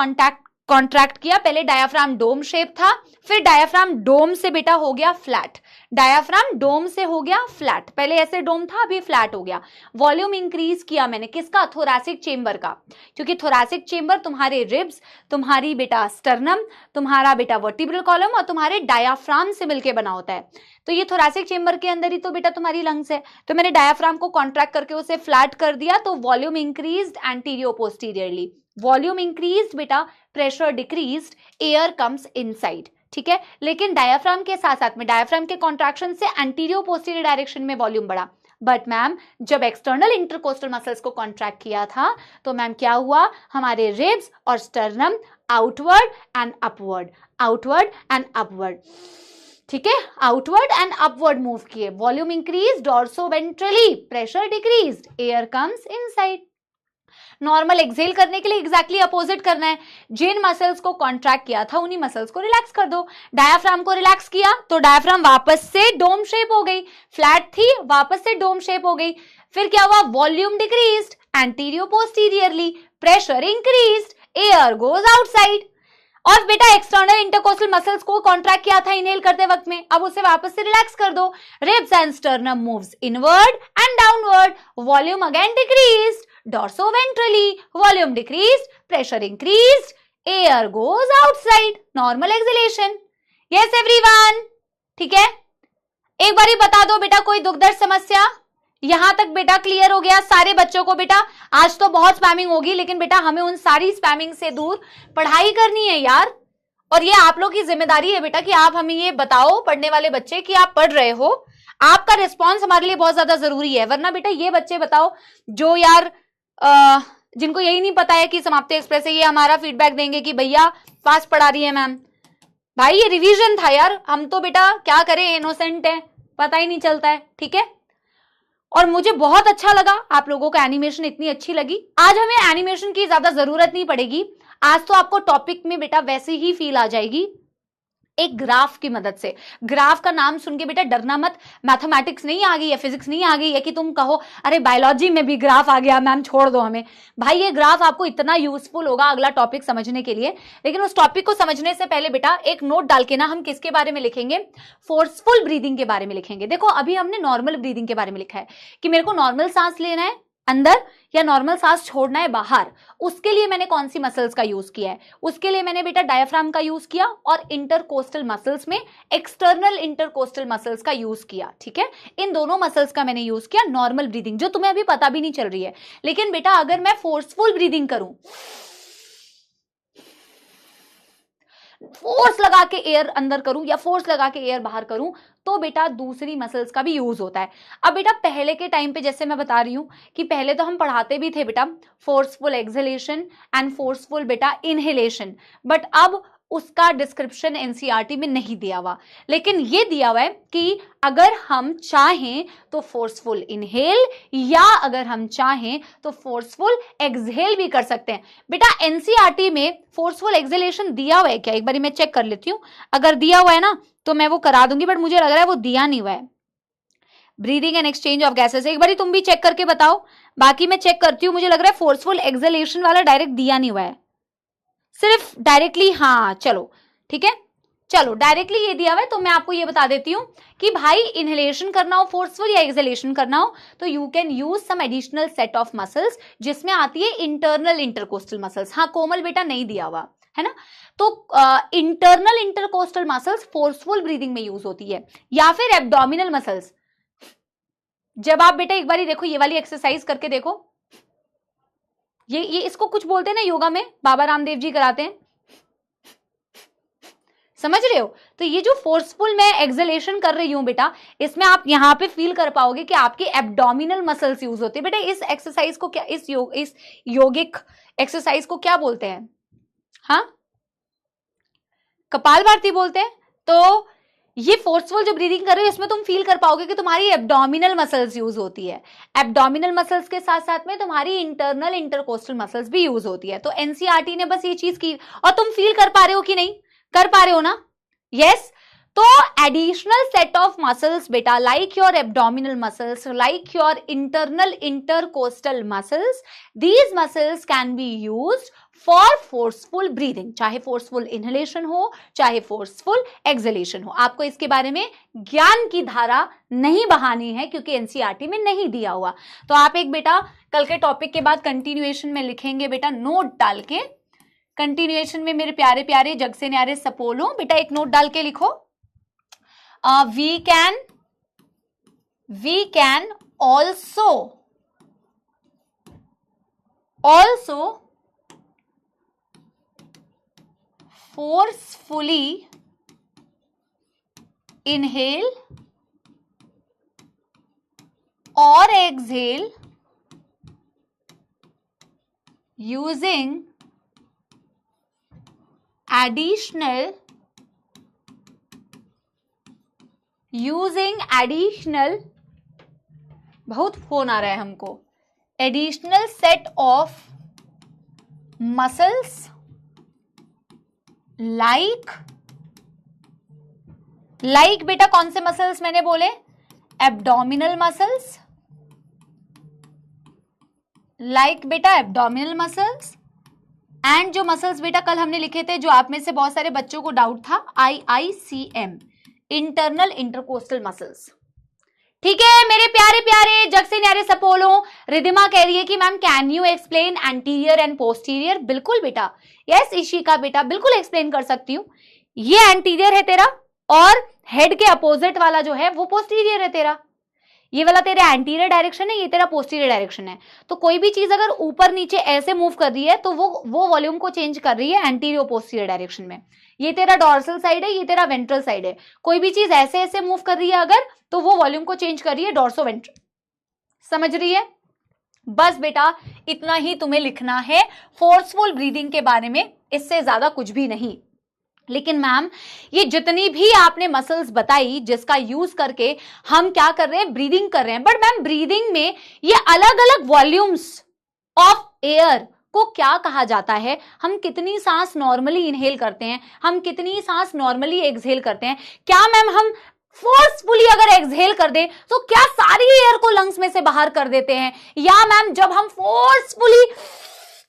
कॉन्ट्रैक्ट किया, पहले डायाफ्राम डोम शेप था, फिर डायाफ्राम डोम से बेटा हो गया फ्लैट। डायाफ्राम डोम से हो गया फ्लैट, पहले ऐसे डोम था अभी फ्लैट हो गया। वॉल्यूम इंक्रीज किया मैंने किसका? थोरैसिक चेंबर का, क्योंकि थोरैसिक चेंबर तुम्हारे रिब्स, तुम्हारी बेटा स्टर्नम, तुम्हारा बेटा वर्टिब्रल कॉलम और तुम्हारे डायाफ्राम से मिलकर बना होता है। तो ये थोरैसिक चेंबर के अंदर ही तो बेटा तुम्हारी लंग्स है। तो मैंने डायाफ्राम को कॉन्ट्रैक्ट करके उसे फ्लैट कर दिया, तो volume increased anterior posteriorly. Volume increased बेटा, pressure decreased, air comes inside, ठीक है? लेकिन डायाफ्राम के साथ साथ में डायाफ्राम के कॉन्ट्रैक्शन से एंटीरियर पोस्टीरियर डायरेक्शन में वॉल्यूम बढ़ा। बट मैम जब एक्सटर्नल इंटरकोस्टल मसल्स को कॉन्ट्रैक्ट किया था तो मैम क्या हुआ? हमारे रिब्स और sternum outward and upward, outward and upward, ठीक है? आउटवर्ड एंड अपवर्ड मूव किए। Volume increase dorsoventrally, pressure decreased, air comes inside. Normal exhale करने के लिए एग्जैक्टली अपोजिट करना है। जिन मसल्स को कॉन्ट्रैक्ट किया था उन्हीं मसल्स को रिलैक्स कर दो। डायाफ्राम को रिलैक्स किया तो डायाफ्राम वापस से डोम शेप हो गई, फ्लैट थी वापस से डोम शेप हो गई। फिर क्या हुआ? Volume decreased anterior posteriorly, pressure increased, air goes outside. और बेटा एक्सटर्नल इंटरकोस्टल मसल्स को कॉन्ट्रैक्ट किया था इनहेल करते वक्त में, अब उसे वापस से रिलैक्स कर दो। Ribs and sternum moves inward and downward, volume again decreased, dorsoventrally, volume decreased, pressure increased, air goes outside, normal exhalation. Yes everyone, ठीक है? एक बार ही बता दो बेटा कोई दुख दर्द समस्या? यहां तक बेटा क्लियर हो गया सारे बच्चों को? बेटा आज तो बहुत स्पैमिंग होगी, लेकिन बेटा हमें उन सारी स्पैमिंग से दूर पढ़ाई करनी है यार। और ये आप लोग की जिम्मेदारी है बेटा कि आप हमें ये बताओ, पढ़ने वाले बच्चे, कि आप पढ़ रहे हो। आपका रिस्पॉन्स हमारे लिए बहुत ज्यादा जरूरी है। वरना बेटा ये बच्चे बताओ जो यार जिनको यही नहीं पता है कि समाप्ति एक्सप्रेस है, ये हमारा फीडबैक देंगे कि भैया फास्ट पढ़ा रही है मैम, भाई ये रिवीजन था यार, हम तो बेटा क्या करें, इनोसेंट है, पता ही नहीं चलता है, ठीक है। और मुझे बहुत अच्छा लगा, आप लोगों को एनिमेशन इतनी अच्छी लगी। आज हमें एनिमेशन की ज्यादा जरूरत नहीं पड़ेगी, आज तो आपको टॉपिक में बेटा वैसे ही फील आ जाएगी एक ग्राफ की मदद से। ग्राफ का नाम सुन के बेटा डरना मत, मैथमेटिक्स नहीं आ गई है, फिजिक्स नहीं आ गई है कि तुम कहो अरे बायोलॉजी में भी ग्राफ आ गया मैम छोड़ दो हमें। भाई ये ग्राफ आपको इतना यूजफुल होगा अगला टॉपिक समझने के लिए, लेकिन उस टॉपिक को समझने से पहले बेटा एक नोट डाल के ना हम किसके बारे में लिखेंगे, फोर्सफुल ब्रीदिंग के बारे में लिखेंगे। देखो अभी हमने नॉर्मल ब्रीदिंग के बारे में लिखा है कि मेरे को नॉर्मल सांस लेना है अंदर या नॉर्मल सांस छोड़ना है बाहर, उसके लिए मैंने कौन सी मसल्स का यूज किया है, उसके लिए मैंने बेटा डायफ्राम का यूज किया और इंटरकोस्टल मसल्स में एक्सटर्नल इंटरकोस्टल मसल्स का यूज किया, ठीक है। इन दोनों मसल्स का मैंने यूज किया नॉर्मल ब्रीदिंग, जो तुम्हें अभी पता भी नहीं चल रही है। लेकिन बेटा अगर मैं फोर्सफुल ब्रीदिंग करूं, फोर्स लगा के एयर अंदर करूं या फोर्स लगा के एयर बाहर करूं, तो बेटा दूसरी मसल्स का भी यूज होता है। अब बेटा पहले के टाइम पे जैसे मैं बता रही हूं कि पहले तो हम पढ़ाते भी थे बेटा फोर्सफुल एक्सहेलेशन एंड फोर्सफुल बेटा इनहेलेशन, बट अब उसका डिस्क्रिप्शन एनसीईआरटी में नहीं दिया हुआ, लेकिन ये दिया हुआ है कि अगर हम चाहें तो फोर्सफुल इनहेल या अगर हम चाहें तो फोर्सफुल एक्सहेल भी कर सकते हैं। बेटा एनसीईआरटी में फोर्सफुल एक्सहेलेशन दिया हुआ है क्या, एक बार मैं चेक कर लेती हूं, अगर दिया हुआ है ना तो मैं वो करा दूंगी, बट मुझे लग रहा है वो दिया नहीं हुआ है। Breathing and exchange of gases एक बार तुम भी चेक करके बताओ, बाकी मैं चेक करती हूँ। मुझे लग रहा है फोर्सफुल एक्सहेलेशन वाला डायरेक्ट दिया नहीं हुआ है, सिर्फ डायरेक्टली, हाँ चलो ठीक है, चलो डायरेक्टली ये दिया हुआ है। तो मैं आपको ये बता देती हूं कि भाई इनहेलेशन करना हो फोर्सफुल या एक्सहेलेशन करना हो तो you can use some additional set of muscles, जिसमें आती है इंटरनल इंटरकोस्टल मसल्स। हाँ कोमल बेटा नहीं दिया हुआ है ना, तो internal intercostal muscles forceful breathing में यूज होती है, या फिर एब्डोमिनल मसल्स। जब आप बेटा एक बार देखो ये वाली एक्सरसाइज करके देखो, ये इसको कुछ बोलते हैं ना योगा में, बाबा रामदेव जी कराते हैं, समझ रहे हो। तो ये जो फोर्सफुल मैं एक्सहेलेशन कर रही हूं बेटा, इसमें आप यहां पे फील कर पाओगे कि आपकी एब्डोमिनल मसल्स यूज होती है। बेटा इस एक्सरसाइज को क्या, इस योगिक एक्सरसाइज को क्या बोलते हैं, हाँ कपालभाति बोलते हैं। तो ये फोर्सफुल जो ब्रीदिंग कर रहे हो इसमें तुम फील कर पाओगे कि तुम्हारी एब्डोमिनल मसल्स यूज होती है, एब्डोमिनल मसल्स के साथ साथ में तुम्हारी इंटरनल इंटरकोस्टल मसल्स भी यूज होती है। तो एनसीईआरटी ने बस ये चीज की, और तुम फील कर पा रहे हो कि नहीं, कर पा रहे हो ना, यस। तो एडिशनल सेट ऑफ मसल्स बेटा like your abdominal muscles, like your internal intercostal muscles, these muscles can be used for forceful breathing, चाहे फोर्सफुल इनहेलेशन हो चाहे फोर्सफुल एक्सहेलेशन हो। आपको इसके बारे में ज्ञान की धारा नहीं बहानी है क्योंकि एनसीईआरटी में नहीं दिया हुआ। तो आप एक बेटा कल के टॉपिक के बाद कंटिन्यूएशन में लिखेंगे बेटा नोट डाल के, कंटिन्यूएशन में मेरे प्यारे प्यारे जग से न्यारे सपोलो बेटा एक नोट डाल के लिखो, we can also forcefully inhale or exhale using additional बहुत फोन आ रहा है हमको, additional set of muscles like बेटा कौन से मसल्स मैंने बोले, एब्डोमिनल मसल्स, लाइक बेटा एब्डोमिनल मसल्स, एंड जो मसल्स बेटा कल हमने लिखे थे, जो आप में से बहुत सारे बच्चों को डाउट था, IICM, इंटरनल इंटरकोस्टल मसल्स। ठीक है मेरे प्यारे प्यारे जग से न्यारे सपोलो। रिधिमा कह रही है कि ma'am can you explain anterior and posterior. बिल्कुल बेटा, यस इशिका बेटा बिल्कुल एक्सप्लेन कर सकती हूँ। ये एंटीरियर है तेरा और हेड के अपोजिट वाला जो है वो पोस्टीरियर है तेरा। ये वाला तेरा एंटीरियर डायरेक्शन है, ये तेरा पोस्टीरियर डायरेक्शन है। तो कोई भी चीज अगर ऊपर नीचे ऐसे मूव कर रही है तो वो वॉल्यूम को चेंज कर रही है एंटीरियर पोस्टीरियर डायरेक्शन में। ये तेरा डॉर्सल साइड है, ये तेरा वेंट्रल साइड है। कोई भी चीज ऐसे ऐसे मूव कर रही है अगर, तो वो वॉल्यूम को चेंज कर रही है डॉर्सो वेंट्रल। समझ रही है? बस बेटा इतना ही तुम्हें लिखना है फोर्सफुल ब्रीदिंग के बारे में, इससे ज्यादा कुछ भी नहीं। लेकिन मैम ये जितनी भी आपने मसल्स बताई जिसका यूज करके हम क्या कर रहे हैं, ब्रीदिंग कर रहे हैं, बट मैम ब्रीदिंग में ये अलग अलग वॉल्यूम्स ऑफ एयर को क्या कहा जाता है? हम कितनी सांस नॉर्मली इनहेल करते हैं, हम कितनी सांस नॉर्मली एक्सहेल करते हैं? क्या मैम हम फोर्सफुली अगर एक्सहेल कर दे तो क्या सारी एयर को लंग्स में से बाहर कर देते हैं? या मैम जब हम फोर्सफुली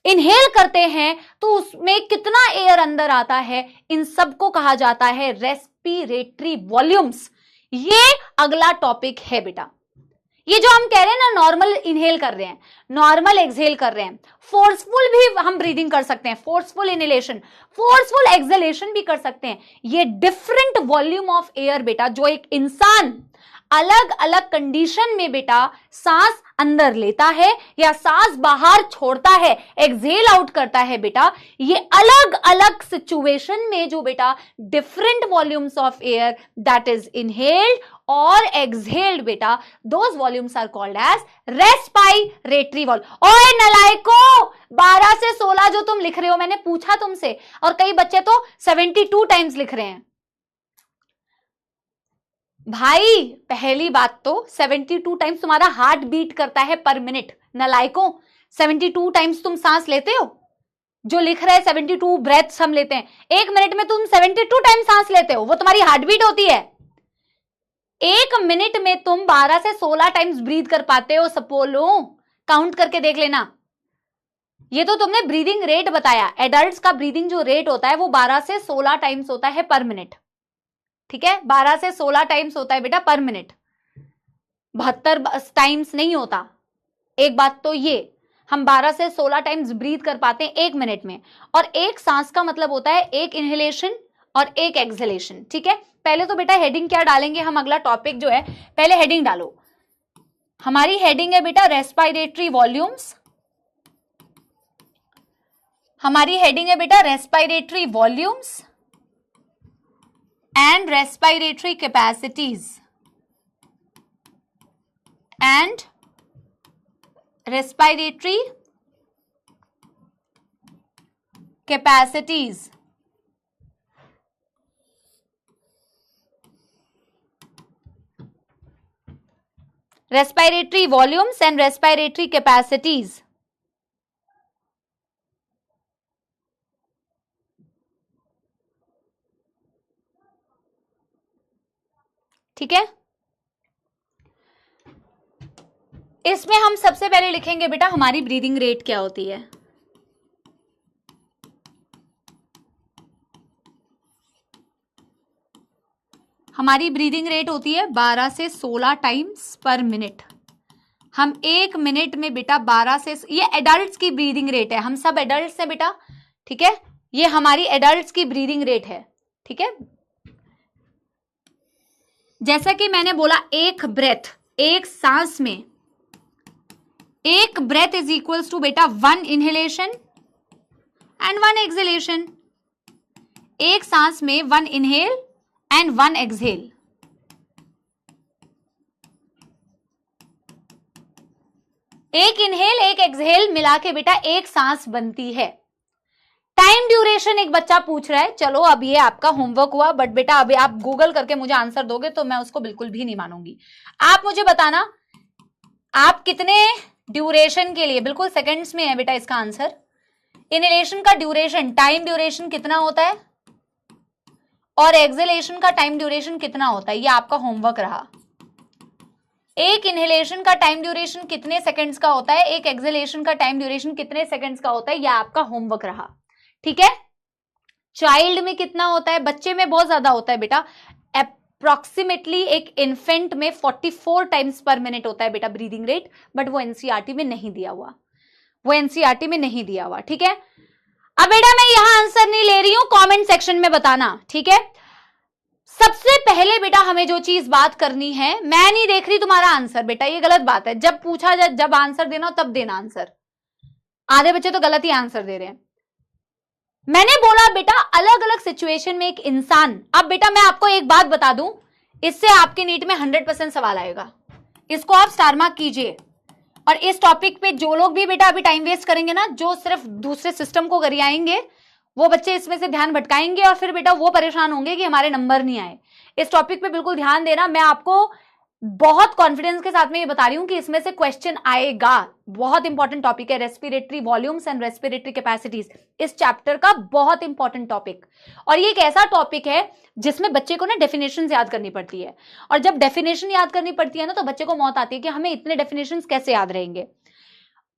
इनहेल करते हैं तो उसमें कितना एयर अंदर आता है? इन सबको कहा जाता है रेस्पिरेटरी वॉल्यूम्स। ये अगला टॉपिक है बेटा। ये जो हम कह रहे हैं ना, नॉर्मल इनहेल कर रहे हैं, नॉर्मल एक्सहेल कर रहे हैं, फोर्सफुल भी हम ब्रीदिंग कर सकते हैं, फोर्सफुल इनहेलेशन, फोर्सफुल एक्सहेलेशन भी कर सकते हैं। ये डिफरेंट वॉल्यूम ऑफ एयर बेटा, जो एक इंसान अलग अलग कंडीशन में बेटा सांस अंदर लेता है या सांस बाहर छोड़ता है, एक्सहेल आउट करता है बेटा, ये अलग अलग सिचुएशन में जो बेटा different volumes of air that is inhaled और एक्सहेल्ड बेटा, those volumes are called as respiratory volume. ओए नलायको, 12 से 16 जो तुम लिख रहे हो, मैंने पूछा तुमसे, और कई बच्चे तो 72 टाइम्स लिख रहे हैं। भाई पहली बात तो 72 टाइम्स तुम्हारा हार्ट बीट करता है पर मिनट। नलायकों, 72 टाइम्स तुम सांस लेते हो? जो लिख रहा है 72 ब्रेथ्स हम लेते हैं, 1 मिनट में तुम 72 टाइम्स सांस लेते हो, वो तुम्हारी हार्ट बीट होती है। 1 मिनट में तुम 12 से 16 टाइम्स ब्रीथ कर पाते हो। सपोलो काउंट करके देख लेना। ये तो तुमने ब्रीदिंग रेट बताया, एडल्ट्स का ब्रीदिंग जो रेट होता है वो 12 से 16 टाइम्स होता है पर मिनट। ठीक है, 12 से 16 टाइम्स होता है बेटा पर मिनट, 72 टाइम्स नहीं होता। एक बात तो ये, हम 12 से 16 टाइम्स ब्रीथ कर पाते हैं 1 मिनट में, और एक सांस का मतलब होता है एक इनहेलेशन और एक एक्सहेलेशन। ठीक है, पहले तो बेटा हेडिंग क्या डालेंगे हम, अगला टॉपिक जो है, पहले हेडिंग डालो। हमारी हेडिंग है बेटा रेस्पिरेटरी वॉल्यूम्स। हमारी हेडिंग है बेटा respiratory volumes and respiratory capacities and respiratory capacities। respiratory volumes and respiratory capacities। ठीक है, इसमें हम सबसे पहले लिखेंगे बेटा हमारी ब्रीदिंग रेट क्या होती है। हमारी ब्रीदिंग रेट होती है 12 से 16 टाइम्स पर मिनट। हम 1 मिनट में बेटा 12 से, ये एडल्ट्स की ब्रीदिंग रेट है, हम सब एडल्ट्स हैं बेटा। ठीक है, ये हमारी एडल्ट्स की ब्रीदिंग रेट है। ठीक है, जैसा कि मैंने बोला, एक ब्रेथ, एक सांस में, एक ब्रेथ इज इक्वल्स टू बेटा 1 इनहेलेशन एंड 1 एक्सहेलेशन। एक सांस में 1 इनहेल एंड 1 एक्सहेल। एक इनहेल एक एक्सहेल मिला के बेटा एक सांस बनती है। टाइम ड्यूरेशन एक बच्चा पूछ रहा है, चलो अब ये आपका होमवर्क हुआ, बट बेटा अभी आप गूगल करके मुझे आंसर दोगे तो मैं उसको बिल्कुल भी नहीं मानूंगी। आप मुझे बताना आप कितने ड्यूरेशन के लिए, बिल्कुल सेकंड्स में है बेटा इसका आंसर, इनहेलेशन का ड्यूरेशन, टाइम ड्यूरेशन कितना होता है और एक्सहेलेशन का टाइम ड्यूरेशन कितना होता है, ये आपका होमवर्क रहा। एक इनहेलेशन का टाइम ड्यूरेशन कितने सेकंड्स का होता है, एक एक्सहेलेशन का टाइम ड्यूरेशन कितने सेकंड्स का होता है, यह आपका होमवर्क रहा। ठीक है, चाइल्ड में कितना होता है, बच्चे में बहुत ज्यादा होता है बेटा, अप्रोक्सीमेटली एक इन्फेंट में 44 टाइम्स पर मिनट होता है बेटा ब्रीदिंग रेट, बट वो एनसीईआरटी में नहीं दिया हुआ, वो एनसीईआरटी में नहीं दिया हुआ। ठीक है, अब बेटा मैं यहां आंसर नहीं ले रही हूं, कमेंट सेक्शन में बताना। ठीक है, सबसे पहले बेटा हमें जो चीज बात करनी है, मैं नहीं देख रही तुम्हारा आंसर बेटा, ये गलत बात है। जब पूछा जाए, जब आंसर देना हो तब देना आंसर। आधे बच्चे तो गलत ही आंसर दे रहे हैं। मैंने बोला बेटा अलग अलग सिचुएशन में एक इंसान, अब बेटा मैं आपको एक बात बता दूं, इससे आपके नीट में 100% सवाल आएगा, इसको आप स्टार मार्क कीजिए। और इस टॉपिक पे जो लोग भी बेटा अभी टाइम वेस्ट करेंगे ना, जो सिर्फ दूसरे सिस्टम को गरियाएंगे, वो बच्चे इसमें से ध्यान भटकाएंगे और फिर बेटा वो परेशान होंगे कि हमारे नंबर नहीं आए। इस टॉपिक पे बिल्कुल ध्यान देना, मैं आपको बहुत कॉन्फिडेंस के साथ में ये बता रही हूं कि इसमें से क्वेश्चन आएगा। बहुत इंपॉर्टेंट टॉपिक है respiratory volumes and respiratory capacities, इस चैप्टर का बहुत इंपॉर्टेंट टॉपिक। और ये एक ऐसा टॉपिक है जिसमें बच्चे को ना डेफिनेशन याद करनी पड़ती है, और जब डेफिनेशन याद करनी पड़ती है ना तो बच्चे को मौत आती है कि हमें इतने डेफिनेशन कैसे याद रहेंगे।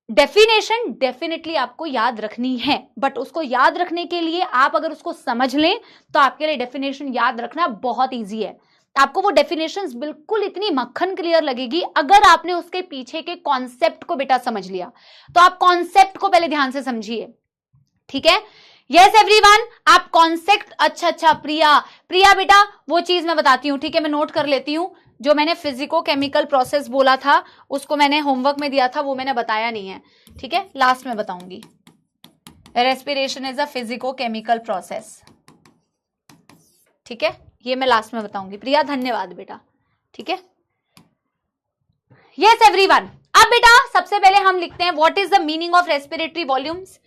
डेफिनेशन डेफिनेटली आपको याद रखनी है, बट उसको याद रखने के लिए आप अगर उसको समझ लें तो आपके लिए डेफिनेशन याद रखना बहुत ईजी है। आपको वो डेफिनेशंस बिल्कुल इतनी मक्खन क्लियर लगेगी अगर आपने उसके पीछे के कॉन्सेप्ट को बेटा समझ लिया। तो आप कॉन्सेप्ट को पहले ध्यान से समझिए, ठीक है। यस एवरीवन, आप कॉन्सेप्ट, अच्छा प्रिया बेटा वो चीज मैं बताती हूँ, ठीक है, मैं नोट कर लेती हूँ। जो मैंने फिजिको केमिकल प्रोसेस बोला था उसको मैंने होमवर्क में दिया था, वो मैंने बताया नहीं है, ठीक है, लास्ट में बताऊंगी। Respiration is a physico chemical process, ठीक है, ये मैं लास्ट में बताऊंगी। प्रिया धन्यवाद बेटा, ठीक है। यस एवरीवन, अब बेटा सबसे पहले हम लिखते हैं what is the meaning of respiratory volumes.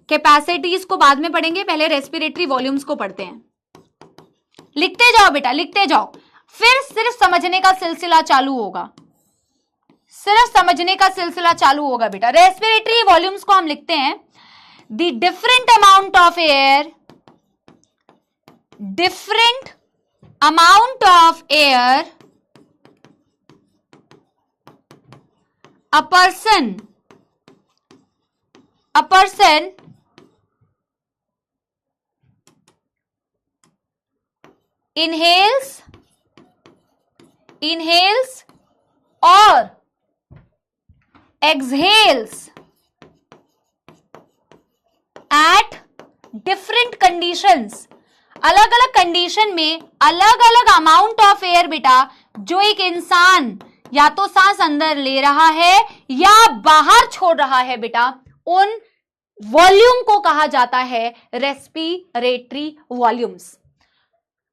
Capacities को बाद में पढ़ेंगे, पहले रेस्पिरेटरी वॉल्यूम्स को पढ़ते हैं। लिखते जाओ बेटा, लिखते जाओ, फिर सिर्फ समझने का सिलसिला चालू होगा, सिर्फ समझने का सिलसिला चालू होगा बेटा। रेस्पिरेटरी वॉल्यूम्स को हम लिखते हैं the different amount of air, different amount of air a person inhales or exhales at different conditions, अलग अलग कंडीशन में अलग अलग अमाउंट ऑफ एयर बेटा जो एक इंसान या तो सांस अंदर ले रहा है या बाहर छोड़ रहा है बेटा, उन वॉल्यूम को कहा जाता है रेस्पिरेटरी वॉल्यूम्स।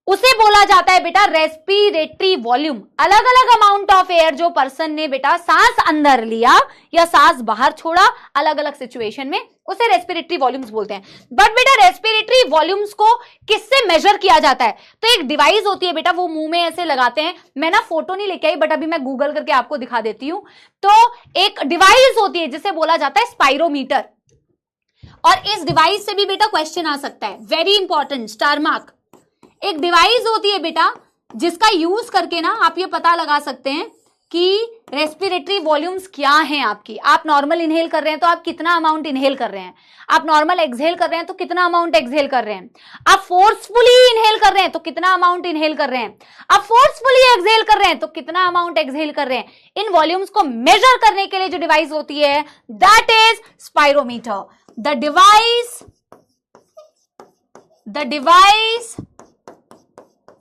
उसे बोला जाता है बेटा रेस्पिरेटरी वॉल्यूम। अलग अलग अमाउंट ऑफ एयर जो पर्सन ने बेटा सांस अंदर लिया या सांस बाहर छोड़ा अलग अलग सिचुएशन में, उसे रेस्पिरेटरी वॉल्यूम्स बोलते हैं। बट बेटा रेस्पिरेटरी वॉल्यूम्स को किससे मेजर किया जाता है? तो एक डिवाइस होती है बेटा, वो मुंह में ऐसे लगाते हैं। मैं ना फोटो नहीं लेके आई, बट अभी मैं गूगल करके आपको दिखा देती हूं। तो एक डिवाइस होती है जिसे बोला जाता है स्पाइरोमीटर, और इस डिवाइस से भी बेटा क्वेश्चन आ सकता है, वेरी इंपॉर्टेंट, स्टार मार्क। एक डिवाइस होती है बेटा जिसका यूज करके ना आप ये पता लगा सकते हैं कि रेस्पिरेटरी वॉल्यूम्स क्या हैं आपकी। आप नॉर्मल इनहेल कर रहे हैं तो आप कितना अमाउंट इनहेल कर रहे हैं, आप नॉर्मल एक्सहेल कर रहे हैं तो कितना अमाउंट एक्सहेल कर रहे हैं, आप फोर्सफुली इनहेल कर रहे हैं तो कितना अमाउंट इनहेल कर रहे हैं, आप फोर्सफुली एक्सहेल कर रहे हैं तो कितना अमाउंट एक्सहेल कर रहे हैं। इन वॉल्यूम्स को मेजर करने के लिए जो डिवाइस होती है that is spirometer. The device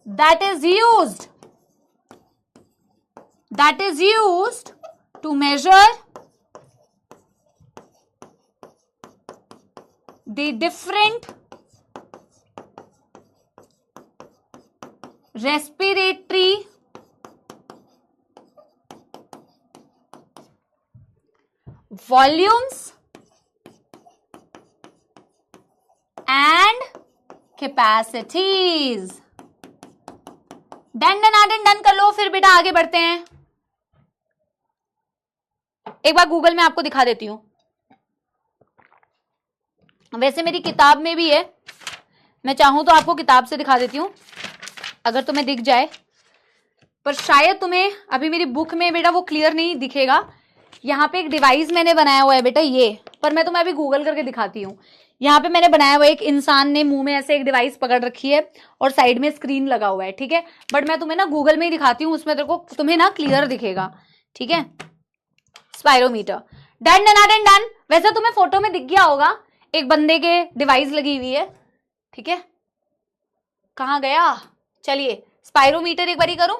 that is used to measure the different respiratory volumes and capacities। Done कर लो, फिर बेटा आगे बढ़ते हैं। एक बार गूगल में आपको दिखा देती हूं, वैसे मेरी किताब में भी है, मैं चाहूं तो आपको किताब से दिखा देती हूं अगर तुम्हें दिख जाए, पर शायद तुम्हें अभी मेरी बुक में बेटा वो क्लियर नहीं दिखेगा। यहाँ पे एक डिवाइस मैंने बनाया हुआ है बेटा ये, पर मैं तुम्हें अभी गूगल करके दिखाती हूँ। यहाँ पे मैंने बनाया हुआ एक इंसान ने मुंह में ऐसे एक डिवाइस पकड़ रखी है और साइड में स्क्रीन लगा हुआ है, ठीक है, बट मैं तुम्हें ना गूगल में ही दिखाती हूँ, उसमें तुम्हें ना क्लियर दिखेगा, ठीक है। Spirometer, done. वैसे तुम्हें फोटो में दिख गया होगा, एक बंदे के डिवाइस लगी हुई है, ठीक है। कहाँ गया? चलिए स्पाइरोमीटर एक बारी करूं,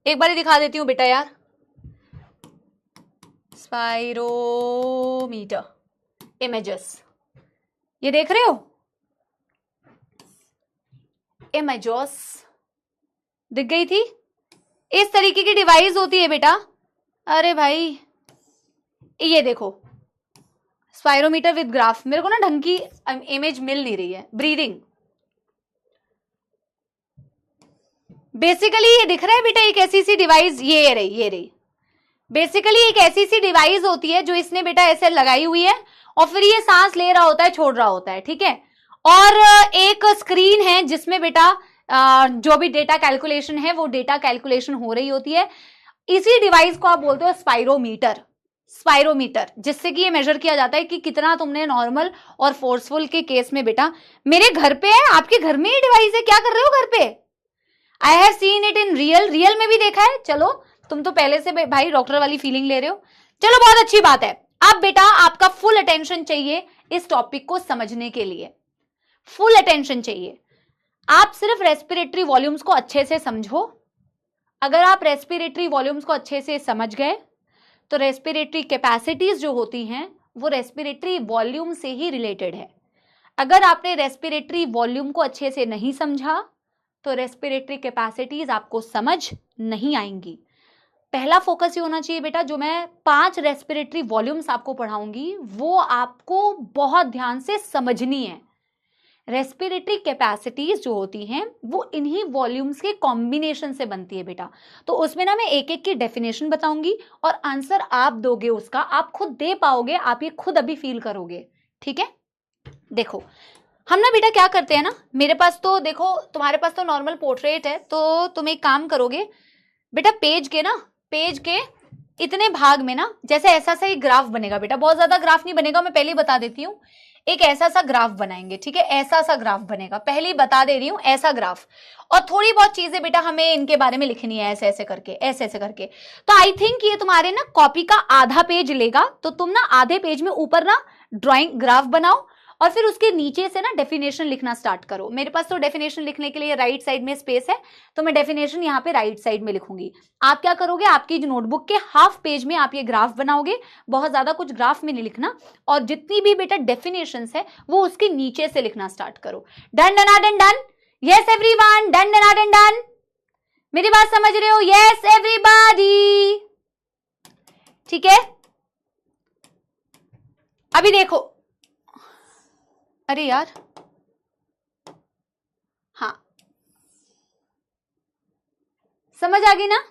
एक बारी दिखा देती हूँ बेटा यार। स्पाइरोमीटर इमेजेस, ये देख रहे हो, इमेजेस दिख गई थी। इस तरीके की डिवाइस होती है बेटा। अरे भाई ये देखो स्पायरोमीटर विद ग्राफ, मेरे को ना ढंग की इमेज मिल नहीं रही है। ब्रीदिंग, बेसिकली ये दिख रहा है बेटा एक ऐसी सी डिवाइस, ये रही बेसिकली एक ऐसी सी डिवाइस होती है जो इसने बेटा ऐसे लगाई हुई है और फिर ये सांस ले रहा होता है, छोड़ रहा होता है, ठीक है। और एक स्क्रीन है जिसमें बेटा जो भी डेटा कैलकुलेशन है वो डेटा कैलकुलेशन हो रही होती है। इसी डिवाइस को आप बोलते हो स्पायरोमीटर, जिससे कि ये मेजर किया जाता है कि कितना तुमने नॉर्मल और फोर्सफुल के केस में बेटा, मेरे घर पे है, आपके घर में ये डिवाइस है, क्या कर रहे हो घर पे? I have seen it in real में भी देखा है। चलो तुम तो पहले से भाई डॉक्टर वाली फीलिंग ले रहे हो, चलो बहुत अच्छी बात है। अब बेटा आपका फुल अटेंशन चाहिए इस टॉपिक को समझने के लिए, फुल अटेंशन चाहिए। आप सिर्फ रेस्पिरेटरी वॉल्यूम्स को अच्छे से समझो। अगर आप रेस्पिरेटरी वॉल्यूम्स को अच्छे से समझ गए तो रेस्पिरेटरी कैपेसिटीज जो होती हैं वो रेस्पिरेटरी वॉल्यूम से ही रिलेटेड है। अगर आपने रेस्पिरेटरी वॉल्यूम को अच्छे से नहीं समझा तो रेस्पिरेटरी कैपेसिटीज आपको समझ नहीं आएंगी। पहला फोकस ये होना चाहिए बेटा, जो मैं 5 रेस्पिरेटरी वॉल्यूम्स आपको पढ़ाऊंगी वो आपको बहुत ध्यान से समझनी है। रेस्पिरेटरी कैपेसिटीज जो होती हैं वो इन्हीं वॉल्यूम्स के कॉम्बिनेशन से बनती है बेटा। तो उसमें ना मैं एक एक की डेफिनेशन बताऊंगी और आंसर आप दोगे उसका, आप खुद दे पाओगे, आप ये खुद अभी फील करोगे, ठीक है। देखो हम ना बेटा क्या करते हैं ना, मेरे पास तो देखो तुम्हारे पास तो नॉर्मल पोर्ट्रेट है, तो तुम एक काम करोगे बेटा, पेज के इतने भाग में ना जैसे ऐसा सा एक ग्राफ बनेगा बेटा, बहुत ज्यादा ग्राफ नहीं बनेगा, मैं पहले ही बता देती हूँ। एक ऐसा सा ग्राफ बनाएंगे, ठीक है, ऐसा सा ग्राफ बनेगा, पहले ही बता दे रही हूं, ऐसा ग्राफ। और थोड़ी बहुत चीजें बेटा हमें इनके बारे में लिखनी है, ऐसे ऐसे करके। तो आई थिंक ये तुम्हारे ना कॉपी का आधा पेज लेगा, तो तुम ना आधे पेज में ऊपर ना ड्राइंग ग्राफ बनाओ और फिर उसके नीचे से ना डेफिनेशन लिखना स्टार्ट करो। मेरे पास तो डेफिनेशन लिखने के लिए राइट साइड में स्पेस है, तो मैं डेफिनेशन यहाँ पे राइट साइड में लिखूंगी। आप क्या करोगे, आपकी नोटबुक के हाफ पेज में आप ये ग्राफ बनाओगे, बहुत ज्यादा कुछ ग्राफ में नहीं लिखना, और जितनी भी बेटा डेफिनेशंस है वो उसके नीचे से लिखना स्टार्ट करो। Done done done, yes everyone, done done done, मेरी बात समझ रहे हो? यस एवरीबॉडी, ठीक है। अभी देखो, अरे यार, हाँ समझ आ गई ना।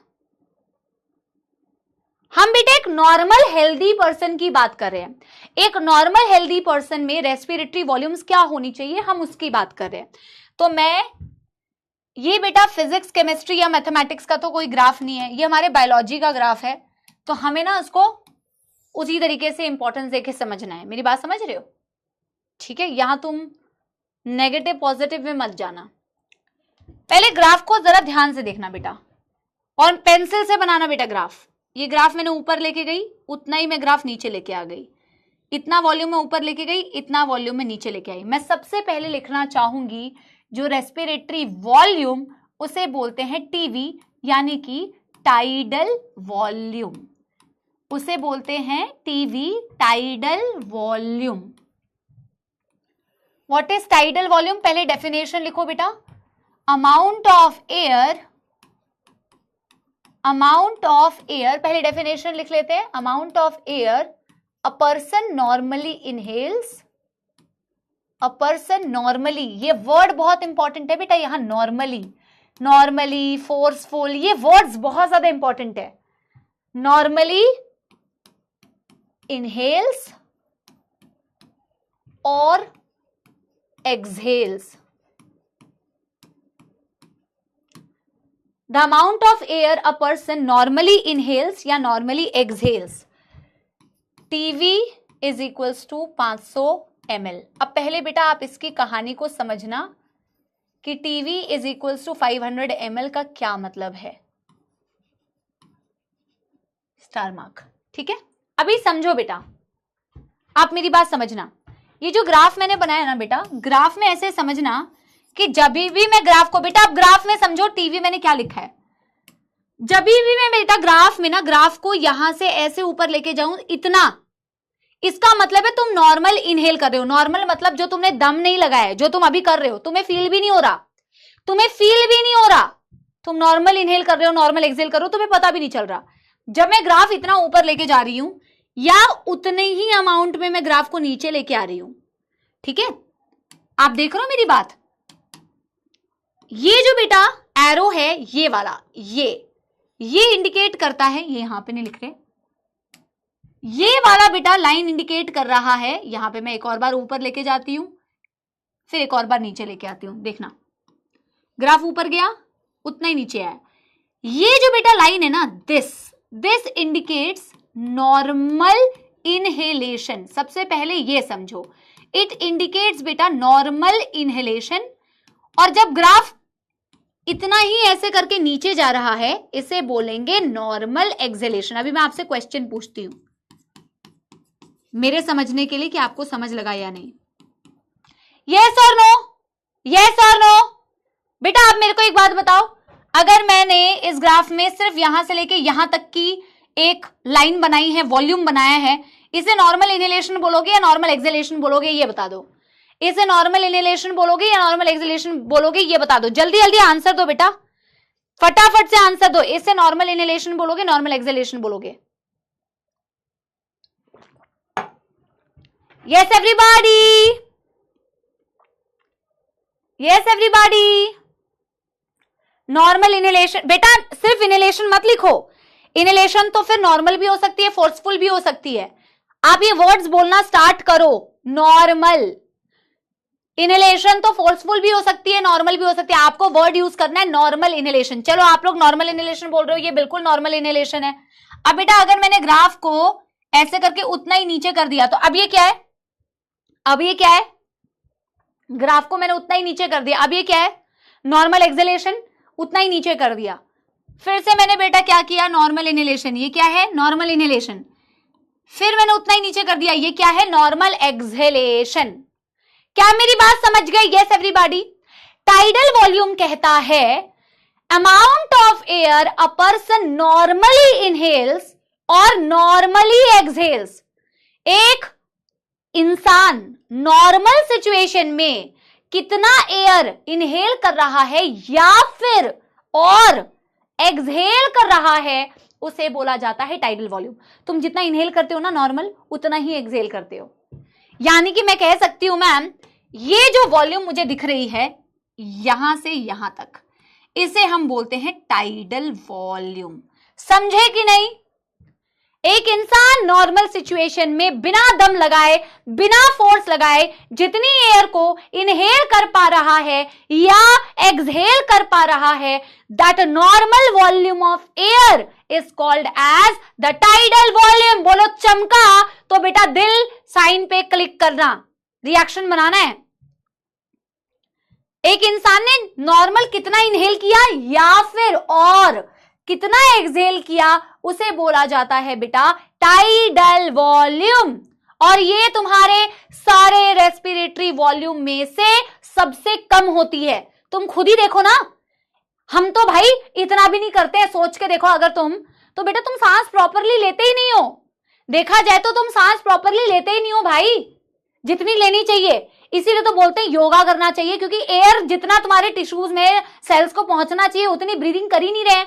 हम बेटा एक नॉर्मल हेल्दी पर्सन की बात कर रहे हैं। एक नॉर्मल हेल्दी पर्सन में रेस्पिरेटरी वॉल्यूम्स क्या होनी चाहिए, हम उसकी बात कर रहे हैं। तो मैं ये बेटा फिजिक्स केमिस्ट्री या मैथमेटिक्स का तो कोई ग्राफ नहीं है, ये हमारे बायोलॉजी का ग्राफ है, तो हमें ना उसको उसी तरीके से इंपॉर्टेंस देके समझना है। मेरी बात समझ रहे हो? ठीक है, यहां तुम नेगेटिव पॉजिटिव में मत जाना। पहले ग्राफ को जरा ध्यान से देखना बेटा, और पेंसिल से बनाना बेटा ग्राफ। ये ग्राफ मैंने ऊपर लेके गई, उतना ही मैं ग्राफ नीचे लेके आ गई, इतना वॉल्यूम में ऊपर लेके गई, इतना वॉल्यूम में नीचे लेके आई। मैं सबसे पहले लिखना चाहूंगी जो रेस्पिरेटरी वॉल्यूम, उसे बोलते हैं टीवी, यानी कि टाइडल वॉल्यूम, उसे बोलते हैं TV, tidal volume. What is tidal volume? पहले डेफिनेशन लिखो बेटा, अमाउंट ऑफ एयर, पहले डेफिनेशन लिख लेते हैं। Amount of air a person normally inhales, a person normally, ये वर्ड बहुत इंपॉर्टेंट है बेटा यहां, नॉर्मली, फोर्सफुल, ये वर्ड्स बहुत ज्यादा इंपॉर्टेंट है। नॉर्मली इनहेल्स और exhales, the amount of air a person normally inhales या normally exhales, TB is equals to 500 ml। अब पहले बेटा आप इसकी कहानी को समझना कि TB is equals to 500 ml का क्या मतलब है, स्टार मार्क, ठीक है। अभी समझो बेटा, आप मेरी बात समझना। ये जो ग्राफ मैंने बनाया ना बेटा, ग्राफ में ऐसे समझना कि जब भी मैं ग्राफ को, बेटा आप ग्राफ में समझो टीवी मैंने क्या लिखा है, जब भी मैं बेटा ग्राफ में ना ग्राफ को यहां से ऐसे ऊपर लेके जाऊं इतना, इसका मतलब है तुम नॉर्मल इनहेल कर रहे हो। नॉर्मल मतलब जो तुमने दम नहीं लगाया है, जो तुम अभी कर रहे हो, तुम्हें फील भी नहीं हो रहा, तुम नॉर्मल इनहेल कर रहे हो, नॉर्मल एक्सहेल कर रहे हो, तुम्हें पता भी नहीं चल रहा। जब मैं ग्राफ इतना ऊपर लेके जा रही हूं, या उतने ही अमाउंट में मैं ग्राफ को नीचे लेके आ रही हूं। ठीक है, आप देख रहे हो मेरी बात? ये जो बेटा एरो है ये वाला, ये इंडिकेट करता है, ये यहां पे नहीं लिख रहे, ये वाला बेटा लाइन इंडिकेट कर रहा है, यहां पे मैं एक और बार ऊपर लेके जाती हूं, फिर एक और बार नीचे लेके आती हूं। देखना, ग्राफ ऊपर गया, उतना ही नीचे आया। ये जो बेटा लाइन है ना, दिस इंडिकेट्स नॉर्मल इनहेलेशन। सबसे पहले ये समझो, इट इंडिकेट्स बेटा नॉर्मल इनहेलेशन। और जब ग्राफ इतना ही ऐसे करके नीचे जा रहा है, इसे बोलेंगे नॉर्मल एक्सहेलेशन। अभी मैं आपसे क्वेश्चन पूछती हूं मेरे समझने के लिए कि आपको समझ लगा या नहीं। यस और नो, यस और नो। बेटा आप मेरे को एक बात बताओ, अगर मैंने इस ग्राफ में सिर्फ यहां से लेके यहां तक की एक लाइन बनाई है, वॉल्यूम बनाया है, इसे नॉर्मल इनहेलेशन बोलोगे या नॉर्मल एक्सहेलेशन बोलोगे, ये बता दो। इसे नॉर्मल इनहेलेशन बोलोगे या नॉर्मल एक्सहेलेशन बोलोगे, ये बता दो। जल्दी जल्दी आंसर दो बेटा, फटाफट से आंसर दो। इसे नॉर्मल इनहेलेशन बोलोगे, नॉर्मल एक्सहेलेशन बोलोगे? Yes everybody, yes everybody. Normal inhalation बेटा, सिर्फ इनहेलेशन मत लिखो, इनहेलेशन तो फिर नॉर्मल भी हो सकती है, फोर्सफुल भी हो सकती है। आप ये वर्ड्स बोलना स्टार्ट करो। नॉर्मल इनहेलेशन तो फोर्सफुल भी हो सकती है, नॉर्मल भी हो सकती है। आपको वर्ड यूज करना है नॉर्मल इनहेलेशन। चलो आप लोग नॉर्मल इनहेलेशन बोल रहे हो, ये बिल्कुल नॉर्मल इनहेलेशन है। अब बेटा अगर मैंने ग्राफ को ऐसे करके उतना ही नीचे कर दिया, तो अब ये क्या है? अब ये क्या है? ग्राफ को मैंने उतना ही नीचे कर दिया, अब ये क्या है? नॉर्मल एक्सहेलेशन, उतना ही नीचे कर दिया। फिर से मैंने बेटा क्या किया? Normal inhalation. ये क्या है? Normal inhalation. फिर मैंने उतना ही नीचे कर दिया, ये क्या है? Normal exhalation. क्या मेरी बात समझ गई? Yes everybody. टाइडल वॉल्यूम कहता है amount of air a person normally inhales और नॉर्मली एक्सहेल्स। एक इंसान नॉर्मल सिचुएशन में कितना एयर इनहेल कर रहा है या फिर और एक्सहेल कर रहा है, उसे बोला जाता है टाइडल वॉल्यूम। तुम जितना इनहेल करते हो ना नॉर्मल, उतना ही एक्सहेल करते हो। यानी कि मैं कह सकती हूं मैम, ये जो वॉल्यूम मुझे दिख रही है यहां से यहां तक, इसे हम बोलते हैं टाइडल वॉल्यूम। समझे कि नहीं? एक इंसान नॉर्मल सिचुएशन में बिना दम लगाए, बिना फोर्स लगाए जितनी एयर को इनहेल कर पा रहा है या एक्सहेल कर पा रहा है, that normal volume of air is called as the tidal volume. बोलो चमका तो बेटा दिल साइन पे क्लिक करना, रिएक्शन बनाना है। एक इंसान ने नॉर्मल कितना इनहेल किया या फिर और कितना एक्सहेल किया, उसे बोला जाता है बेटा टाइडल वॉल्यूम। और ये तुम्हारे सारे रेस्पिरेटरी वॉल्यूम में से सबसे कम होती है। तुम खुद ही देखो ना, हम तो भाई इतना भी नहीं करते हैं। सोच के देखो, अगर तुम तो बेटा तुम सांस प्रॉपरली लेते ही नहीं हो। देखा जाए तो तुम सांस प्रॉपरली लेते ही नहीं हो भाई, जितनी लेनी चाहिए। इसीलिए तो बोलते हैं योगा करना चाहिए, क्योंकि एयर जितना तुम्हारे टिश्यूज में, सेल्स को पहुंचना चाहिए, उतनी ब्रीदिंग कर ही नहीं रहे।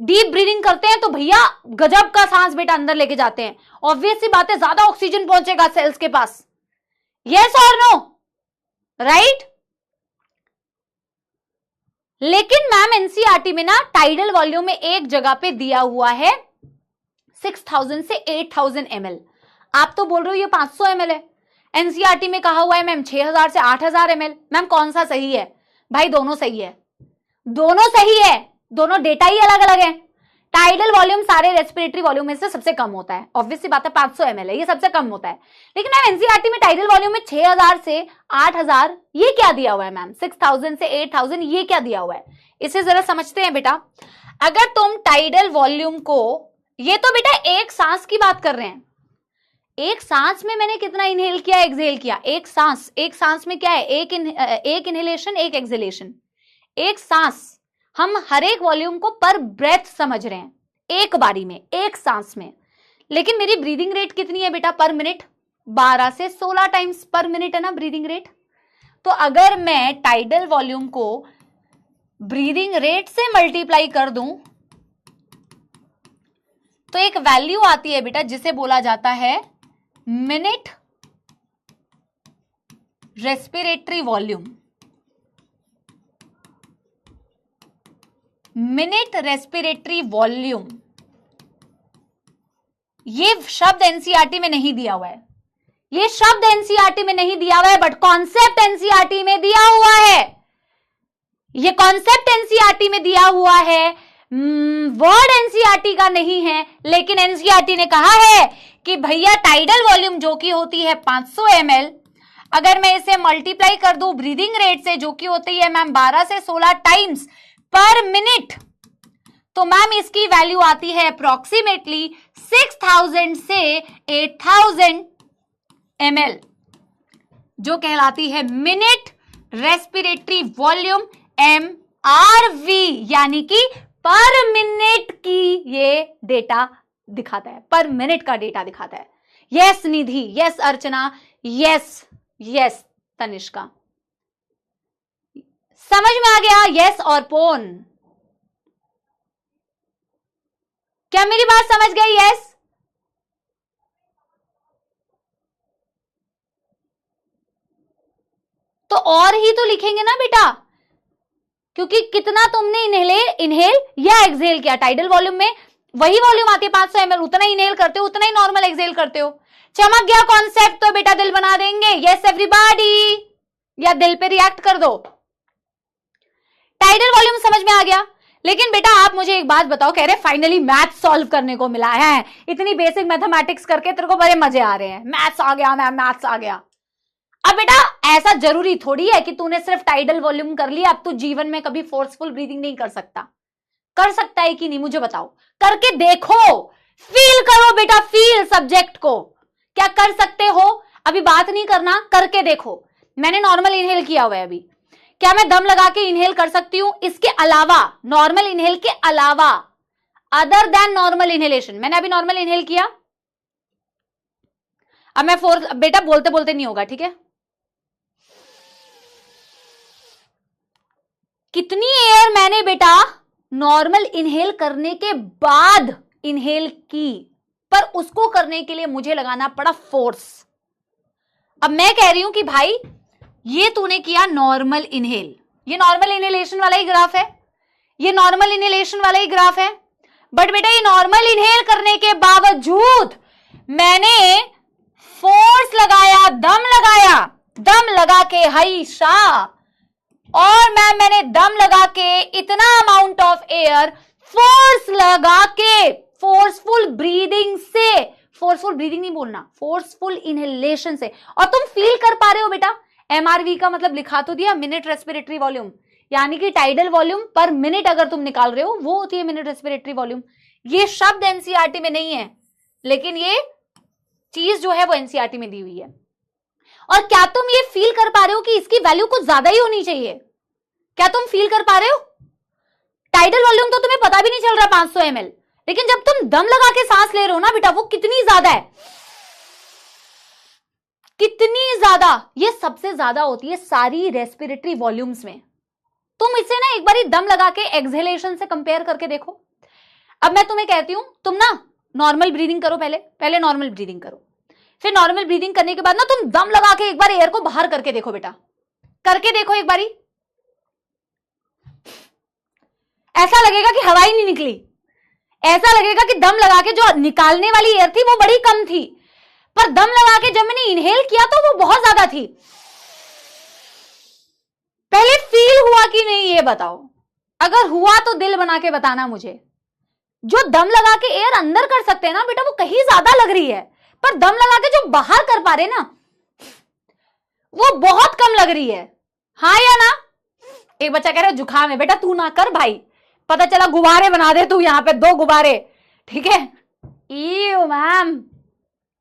डीप ब्रीदिंग करते हैं तो भैया गजब का सांस बेटा अंदर लेके जाते हैं। ऑब्वियस सी बात है, ज्यादा ऑक्सीजन पहुंचेगा सेल्स के पास। यस और नो? राइट। लेकिन मैम एनसीईआरटी में ना टाइडल वॉल्यूम में एक जगह पे दिया हुआ है 6000 से 8000 ml। आप तो बोल रहे हो ये 500 ml है। एनसीईआरटी में कहा हुआ है मैम 6000 से 8000 ml। मैम कौन सा सही है? भाई दोनों सही है, दोनों सही है, दोनों डेटा ही अलग अलग है। टाइडल वॉल्यूम सारे रेस्पिरेटरी वॉल्यूम में से सबसे कम होता है। ऑब्वियस सी बात है 500 ml है, ये सबसे कम होता है। लेकिन मैम एनसीईआरटी में टाइडल वॉल्यूम में 6000 से 8000 ये क्या दिया हुआ है मैम? 6000 से 8000 ये क्या दिया हुआ है? इसे जरा समझते हैं बेटा। अगर तुम टाइडल वॉल्यूम को, ये तो बेटा एक सांस की बात कर रहे हैं, एक सांस में मैंने कितना इनहेल किया, एक्सहेल किया। एक सांस में क्या है? एक इनहेलेशन, एक एक्सहेलेशन। एक सांस, हम हर एक वॉल्यूम को पर ब्रेथ समझ रहे हैं, एक बारी में, एक सांस में। लेकिन मेरी ब्रीदिंग रेट कितनी है बेटा पर मिनट? 12 से 16 टाइम्स पर मिनट है ना ब्रीदिंग रेट। तो अगर मैं टाइडल वॉल्यूम को ब्रीदिंग रेट से मल्टीप्लाई कर दूं तो एक वैल्यू आती है बेटा जिसे बोला जाता है minute respiratory volume. Minute respiratory volume, ये शब्द एनसीईआरटी में नहीं दिया हुआ है, ये शब्द एनसीईआरटी में नहीं दिया हुआ है, बट कॉन्सेप्ट एनसीईआरटी में दिया हुआ है। ये कॉन्सेप्ट एनसीईआरटी में दिया हुआ है, वर्ड एनसीईआरटी का नहीं है, लेकिन एनसीईआरटी ने कहा है कि भैया टाइडल वॉल्यूम जो कि होती है 500 ml, अगर मैं इसे मल्टीप्लाई कर दूं ब्रीदिंग रेट से जो कि होती है मैम 12 से 16 टाइम्स पर मिनट, तो मैम इसकी वैल्यू आती है अप्रोक्सीमेटली 6000 से 8000 ml, जो कहलाती है मिनट रेस्पिरेटरी वॉल्यूम MRV, यानी कि पर मिनट की ये डेटा दिखाता है, पर मिनट का डेटा दिखाता है। यस निधि, यस अर्चना, यस तनिष्का, समझ में आ गया? यस और पोन, क्या मेरी बात समझ गई? यस। तो और ही तो लिखेंगे ना बेटा, क्योंकि कितना तुमने इनहेल या एक्सहेल किया टाइडल वॉल्यूम में, वही वॉल्यूम आती है 500 ml, उतना ही इनहेल करते हो, उतना ही नॉर्मल एक्सहेल करते हो। चमक गया कॉन्सेप्ट तो बेटा दिल बना देंगे। यस एवरीबॉडी, या दिल पे रिएक्ट कर दो। टाइडल वॉल्यूम समझ में आ गया। लेकिन बेटा आप मुझे एक बात बताओ, कह रहे फाइनली मैथ सॉल्व करने को मिला है, इतनी बेसिक मैथमेटिक्स करके तेरे को बड़े मजे आ रहे हैं, मैथ्स आ गया मैम, मैथ्स आ गया। अब बेटा ऐसा जरूरी थोड़ी है कि तूने सिर्फ टाइडल वॉल्यूम कर लिया, अब तू जीवन में कभी फोर्सफुल ब्रीदिंग नहीं कर सकता। कर सकता है कि नहीं मुझे बताओ, करके देखो, फील करो बेटा, फील सब्जेक्ट को। क्या कर सकते हो? अभी बात नहीं करना, करके देखो। मैंने नॉर्मल इनहेल किया हुआ है अभी, क्या मैं दम लगा के इनहेल कर सकती हूं? इसके अलावा, नॉर्मल इनहेल के अलावा, अदर देन नॉर्मल इनहेलेशन। मैंने अभी नॉर्मल इनहेल किया, अब मैं बेटा बोलते बोलते नहीं होगा, ठीक है? कितनी एयर मैंने बेटा नॉर्मल इनहेल करने के बाद इनहेल की, पर उसको करने के लिए मुझे लगाना पड़ा फोर्स। अब मैं कह रही हूं कि भाई ये तूने किया नॉर्मल इनहेल, ये नॉर्मल इनहेलेशन वाला ही ग्राफ है, ये नॉर्मल इनहेलेशन वाला ही ग्राफ है, बट बेटा ये नॉर्मल इनहेल करने के बावजूद मैंने फोर्स लगाया, दम लगा के हाई शाह, और मैंने दम लगा के इतना अमाउंट ऑफ एयर फोर्स लगा के, फोर्सफुल ब्रीदिंग से, फोर्सफुल ब्रीदिंग नहीं बोलना, फोर्सफुल इनहेलेशन से। और तुम फील कर पा रहे हो बेटा, एमआरवी का मतलब लिखा तो दिया, मिनट रेस्पिरेटरी वॉल्यूम, यानी कि टाइडल वॉल्यूम पर मिनट अगर तुम निकाल रहे हो वो होती है मिनट रेस्पिरेटरी वॉल्यूम। ये शब्द एनसीईआरटी में नहीं है, लेकिन ये चीज जो है वो एनसीईआरटी में दी हुई है। और क्या तुम ये फील कर पा रहे हो कि इसकी वैल्यू कुछ ज्यादा ही होनी चाहिए? क्या तुम फील कर पा रहे हो? टाइडल वॉल्यूम तो तुम्हें पता भी नहीं चल रहा 500 ml, लेकिन जब तुम दम लगा के सांस ले रहे हो ना बेटा, वो कितनी ज्यादा है, कितनी ज्यादा, ये सबसे ज्यादा होती है सारी रेस्पिरेटरी वॉल्यूम्स में। तुम इसे ना एक बार दम लगा के एक्सहेलेशन से कंपेयर करके देखो। अब मैं तुम्हें कहती हूं, तुम ना नॉर्मल ब्रीदिंग करो, पहले नॉर्मल ब्रीदिंग करो, फिर नॉर्मल ब्रीदिंग करने के बाद ना तुम दम लगा के एक बार एयर को बाहर करके देखो बेटा, करके देखो एक बारी। ऐसा लगेगा कि हवा ही नहीं निकली, ऐसा लगेगा कि दम लगा के जो निकालने वाली एयर थी वो बड़ी कम थी, पर दम लगा के जब मैंने इनहेल किया तो वो बहुत ज्यादा थी। पहले फील हुआ कि नहीं ये बताओ, अगर हुआ तो दिल बना के बताना मुझे। जो दम लगा के एयर अंदर कर सकते हैं ना बेटा, वो कहीं ज्यादा लग रही है, पर दम लगा के जो बाहर कर पा रहे ना वो बहुत कम लग रही है। हाँ या ना? एक बच्चा कह रहा है जुकाम है, बेटा तू ना कर भाई, पता चला गुब्बारे बना दे तू, यहां पे 2 गुब्बारे, ठीक है? यू मैम,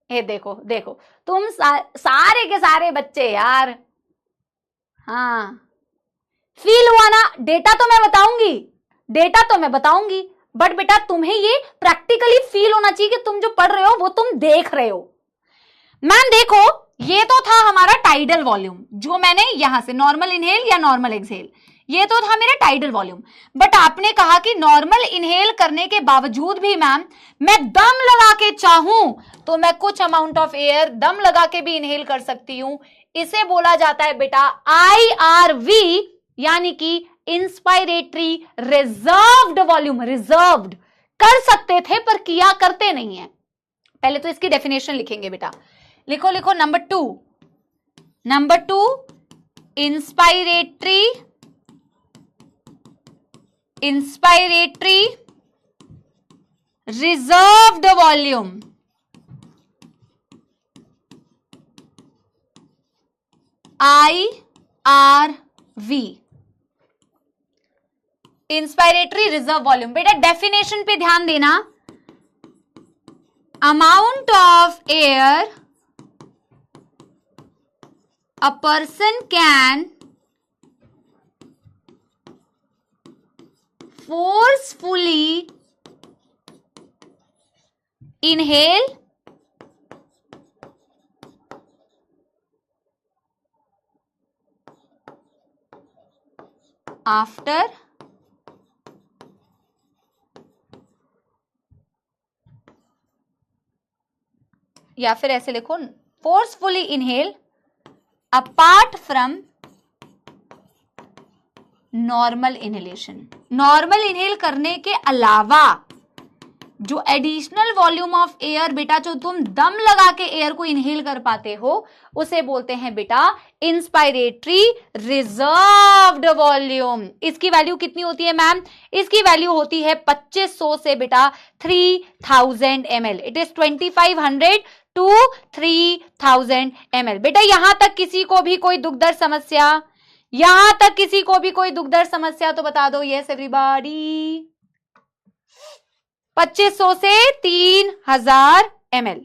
ये देखो देखो तुम सारे के सारे बच्चे यार, हाँ फील हुआ ना? डेटा तो मैं बताऊंगी, बट बेटा तुम्हें ये प्रैक्टिकली फील होना चाहिए कि तुम जो पढ़ रहे हो वो तुम देख रहे हो। मैम देखो, ये तो था हमारा टाइडल वॉल्यूम, जो मैंने यहां से नॉर्मल इनहेल या नॉर्मल एक्सहेल, ये तो था मेरा टाइडल वॉल्यूम। बट आपने कहा कि नॉर्मल इनहेल करने के बावजूद भी मैम मैं दम लगा के चाहूं तो मैं कुछ अमाउंट ऑफ एयर दम लगा के भी इनहेल कर सकती हूं। इसे बोला जाता है बेटा IRV, यानी कि इंस्पायरेटरी रिजर्व्ड वॉल्यूम। रिजर्व्ड कर सकते थे पर किया करते नहीं है। पहले तो इसकी डेफिनेशन लिखेंगे बेटा, लिखो लिखो। Number two inspiratory reserved volume. IRV, inspiratory reserve volume. बेटा डेफिनेशन पे ध्यान देना, amount of air a person can forcefully inhale after या फिर ऐसे लिखो, forcefully inhale apart from normal inhalation. Normal inhale करने के अलावा जो एडिशनल वॉल्यूम ऑफ एयर बेटा जो तुम दम लगा के एयर को इनहेल कर पाते हो उसे बोलते हैं बेटा इंस्पायरेटरी रिजर्व्ड वॉल्यूम। इसकी वैल्यू कितनी होती है मैम? इसकी वैल्यू होती है 2500 से बेटा 3000 ml। It is 2500 to 3000 ml। बेटा यहां तक किसी को भी कोई दुख दर्द समस्या, यहां तक किसी को भी कोई दुख दर्द समस्या तो बता दो यस एवरीबॉडी। 2500 से 3000 ml।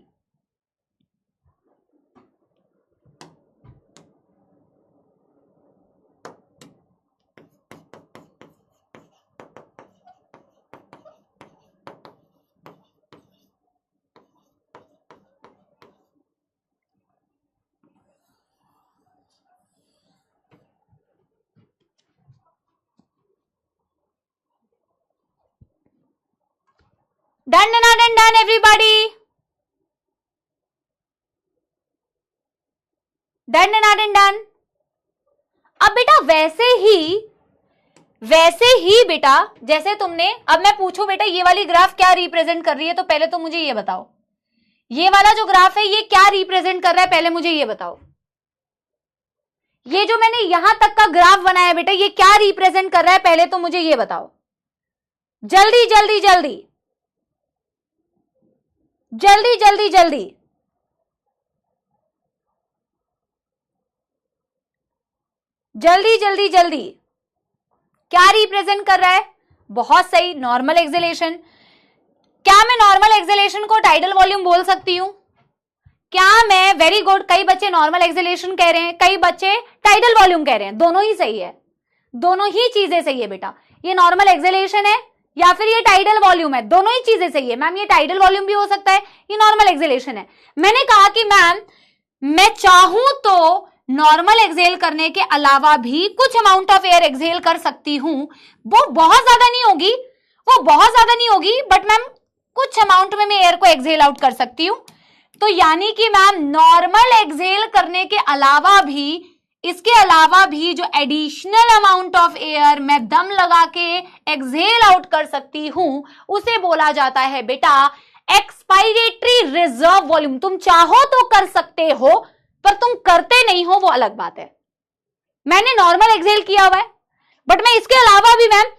Done done done everybody, done done done. अब बेटा वैसे ही बेटा जैसे तुमने, अब मैं पूछूं बेटा ये वाली ग्राफ क्या रिप्रेजेंट कर रही है, तो पहले तो मुझे ये बताओ ये वाला जो ग्राफ है ये क्या रिप्रेजेंट कर रहा है, पहले मुझे ये बताओ। ये जो मैंने यहां तक का ग्राफ बनाया बेटा ये क्या रिप्रेजेंट कर रहा है, पहले तो मुझे ये बताओ। जल्दी जल्दी जल्दी जल्दी जल्दी जल्दी जल्दी जल्दी जल्दी क्या रिप्रेजेंट कर रहा है? बहुत सही, नॉर्मल एक्सेलेरेशन। क्या मैं नॉर्मल एक्सेलेरेशन को टाइडल वॉल्यूम बोल सकती हूं? क्या मैं, वेरी गुड, कई बच्चे नॉर्मल एक्सेलेरेशन कह रहे हैं, कई बच्चे टाइडल वॉल्यूम कह रहे हैं। दोनों ही सही है, दोनों ही चीजें सही है बेटा। ये नॉर्मल एक्सेलेरेशन है या फिर ये टाइडल वॉल्यूम है, दोनों ही चीजें सही है। मैम ये टाइडल वॉल्यूम भी हो सकता है, ये नॉर्मल एक्सेलेरेशन है। मैंने कहा कि मैम मैं चाहूं तो नॉर्मल एक्सेल करने के अलावा भी कुछ अमाउंट ऑफ एयर एक्सेल कर सकती हूं। वो बहुत ज्यादा नहीं होगी, बट मैम कुछ अमाउंट में मैं एयर को एक्सेल आउट कर सकती हूं। तो यानी कि मैम नॉर्मल एक्सेल करने के अलावा भी, इसके अलावा भी जो एडिशनल अमाउंट ऑफ एयर मैं दम लगा के एक्सेल आउट कर सकती हूं उसे बोला जाता है बेटा एक्सपायरेटरी रिजर्व वॉल्यूम। तुम चाहो तो कर सकते हो पर तुम करते नहीं हो, वो अलग बात है। मैंने नॉर्मल एक्सेल किया हुआ है बट मैं इसके अलावा भी मैम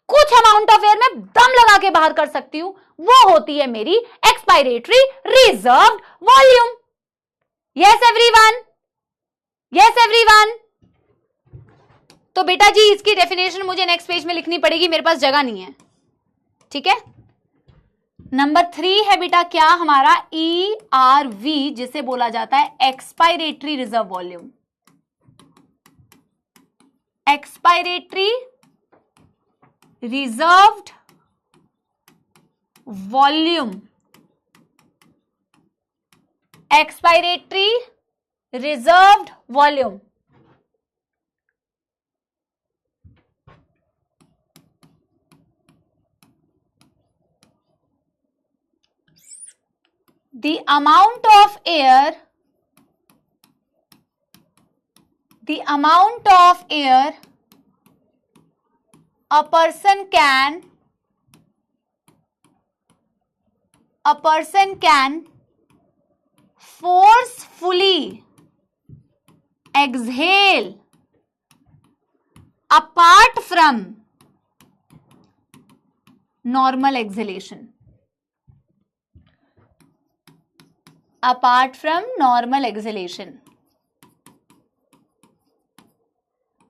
कुछ अमाउंट ऑफ एयर में दम लगा के बाहर कर सकती हूं, वो होती है मेरी expiratory reserved volume. Yes everyone, yes everyone. तो बेटा जी इसकी डेफिनेशन मुझे नेक्स्ट पेज में लिखनी पड़ेगी, मेरे पास जगह नहीं है, ठीक है। नंबर 3 है बेटा क्या हमारा ERV, जिसे बोला जाता है expiratory reserve volume. Expiratory reserved volume, expiratory reserved volume. the amount of air a person can forcefully exhale apart from normal exhalation. Apart from normal exhalation.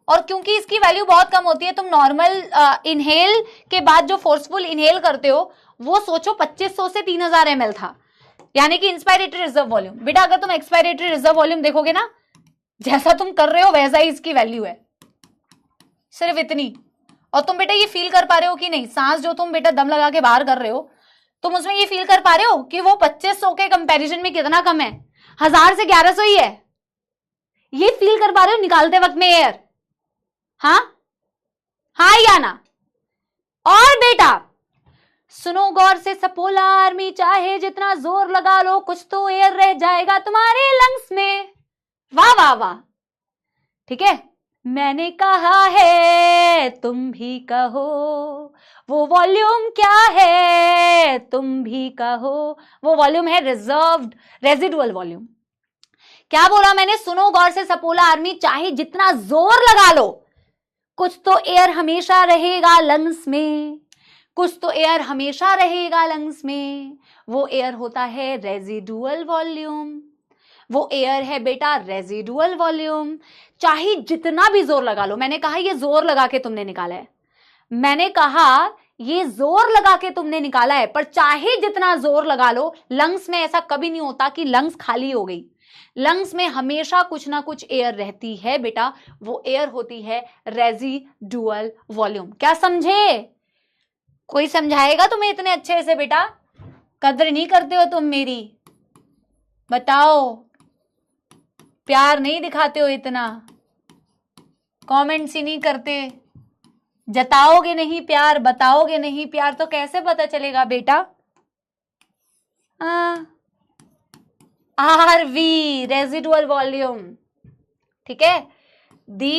और क्योंकि इसकी वैल्यू बहुत कम होती है, तुम नॉर्मल इनहेल के बाद जो फोर्सफुल इनहेल करते हो वो सोचो 2500 से 3000 ml था, यानी कि इंस्पायरेटरी रिजर्व वॉल्यूम। बेटा अगर तुम एक्सपायरेटरी रिजर्व वॉल्यूम देखोगे ना, जैसा तुम कर रहे हो वैसा ही इसकी वैल्यू है, सिर्फ इतनी। और तुम बेटा ये फील कर पा रहे हो कि नहीं, सांस जो तुम बेटा दम लगा के बाहर कर रहे हो, तुम उसमें ये फील कर पा रहे हो कि वो 2500 के कंपैरिजन में कितना कम है, 1000 से 1100 ही है। ये फील कर पा रहे हो निकालते वक्त में एयर? हाँ या ना? और बेटा सुनो गौर से, सपोला आर्मी चाहे जितना जोर लगा लो, कुछ तो एयर रह जाएगा तुम्हारे लंग्स में। वाह वाह वाह, ठीक है। मैंने कहा है तुम भी कहो, वो वॉल्यूम क्या है तुम भी कहो, वो वॉल्यूम है रिजर्व्ड रेजिडुअल वॉल्यूम। क्या बोला मैंने? सुनो गौर से, सपोला आर्मी चाहे जितना जोर लगा लो, कुछ तो एयर हमेशा रहेगा लंग्स में, कुछ तो एयर हमेशा रहेगा लंग्स में। वो एयर होता है रेजिडुअल वॉल्यूम, वो एयर है बेटा रेजिडुअल वॉल्यूम। चाहे जितना भी जोर लगा लो, मैंने कहा ये जोर लगा के तुमने निकाला है, मैंने कहा ये जोर लगा के तुमने निकाला है, पर चाहे जितना जोर लगा लो, लंग्स में ऐसा कभी नहीं होता कि लंग्स खाली हो गई। लंग्स में हमेशा कुछ ना कुछ एयर रहती है बेटा, वो एयर होती है रेजिडुअल वॉल्यूम। क्या समझे? कोई समझाएगा तुम्हें इतने अच्छे से? बेटा कदर नहीं करते हो तुम मेरी, बताओ, प्यार नहीं दिखाते हो इतना, कमेंट्स ही नहीं करते, जताओगे नहीं प्यार, बताओगे नहीं प्यार, तो कैसे पता चलेगा बेटा? आरवी रेजिडुअल वॉल्यूम, ठीक है। The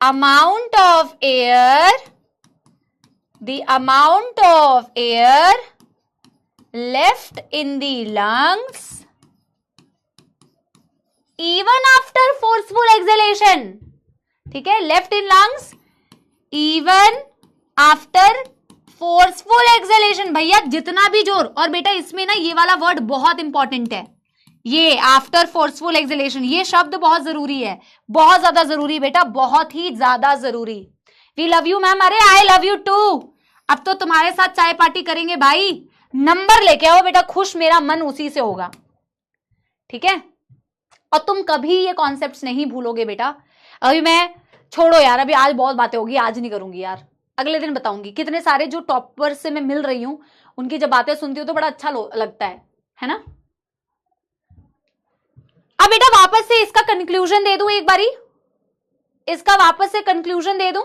amount of air left in the lungs even after forceful exhalation, ठीक है, left in lungs even after forceful exhalation। भैया जितना भी जोर, और बेटा इसमें ना ये वाला वर्ड बहुत इंपॉर्टेंट है, ये आफ्टर फोर्सफुल एक्सहेलेशन, ये शब्द बहुत जरूरी है, बहुत ज्यादा जरूरी बेटा, बहुत ही ज्यादा जरूरी। वी लव यू मैम, अरे आई लव यू टू। अब तो तुम्हारे साथ चाय पार्टी करेंगे भाई, नंबर लेके आओ बेटा, खुश मेरा मन उसी से होगा, ठीक है। और तुम कभी ये कॉन्सेप्ट्स नहीं भूलोगे बेटा। अभी मैं छोड़ो यार, अभी आज बहुत बातें होगी, आज नहीं करूंगी यार, अगले दिन बताऊंगी। कितने सारे जो टॉपर से मैं मिल रही हूं, उनकी जब बातें सुनती हूँ तो बड़ा अच्छा लगता है ना। अब बेटा वापस से इसका कंक्लूजन दे दूं, एक बारी इसका वापस से कंक्लूजन दे दूं,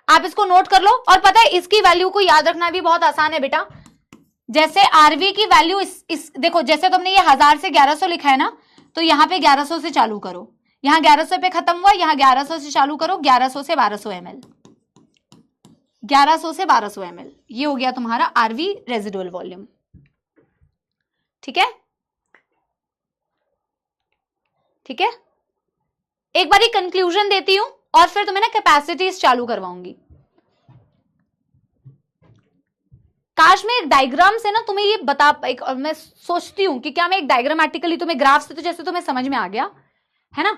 आप इसको नोट कर लो। और पता है इसकी वैल्यू को याद रखना भी बहुत आसान है बेटा। जैसे आरवी की वैल्यू इस देखो, जैसे तुमने ये 1000 से 1100 लिखा है ना, तो यहां पे 1100 से चालू करो, यहां 1100 पे खत्म हुआ, यहां 1100 से चालू करो, 1100 से 1200 ml, 1100 से 1200 ml, ये हो गया तुम्हारा आरवी रेजिडुअल वॉल्यूम, ठीक है, ठीक है। एक बारी कंक्लूजन देती हूं और फिर तुम्हें ना कैपेसिटीज चालू करवाऊंगी। काश मैं एक डायग्राम से ना तुम्हें ये बता, मैं सोचती हूं कि क्या मैं एक डायग्रामेटिकली तुम्हें ग्राफ से, तो जैसे तुम्हें समझ में आ गया है ना,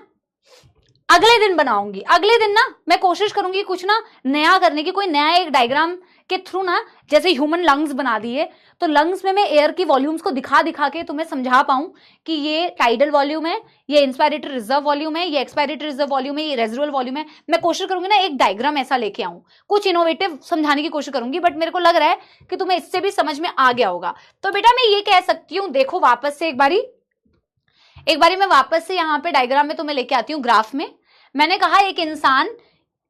अगले दिन बनाऊंगी। अगले दिन ना मैं कोशिश करूंगी कुछ ना नया करने की, कोई नया एक डायग्राम के थ्रू ना, जैसे ह्यूमन लंग्स बना दिए, तो लंग्स में मैं एयर की वॉल्यूम्स को दिखा दिखा के तुम्हें समझा पाऊं कि ये टाइडल वॉल्यूम है, ये इंस्पायरेटरी रिजर्व वॉल्यूम है, ये एक्सपायरेटरी रिजर्व वॉल्यूम है, ये रेजिडुअल वॉल्यूम है। मैं कोशिश करूंगी ना एक डायग्राम ऐसा लेके आऊं, कुछ इनोवेटिव समझाने की कोशिश करूंगी, बट मेरे को लग रहा है कि तुम्हें इससे भी समझ में आ गया होगा। तो बेटा मैं ये कह सकती हूँ, देखो वापस से एक बारी मैं वापस से यहाँ पे डायग्राम में तुम्हें लेके आती हूँ। ग्राफ में मैंने कहा एक इंसान,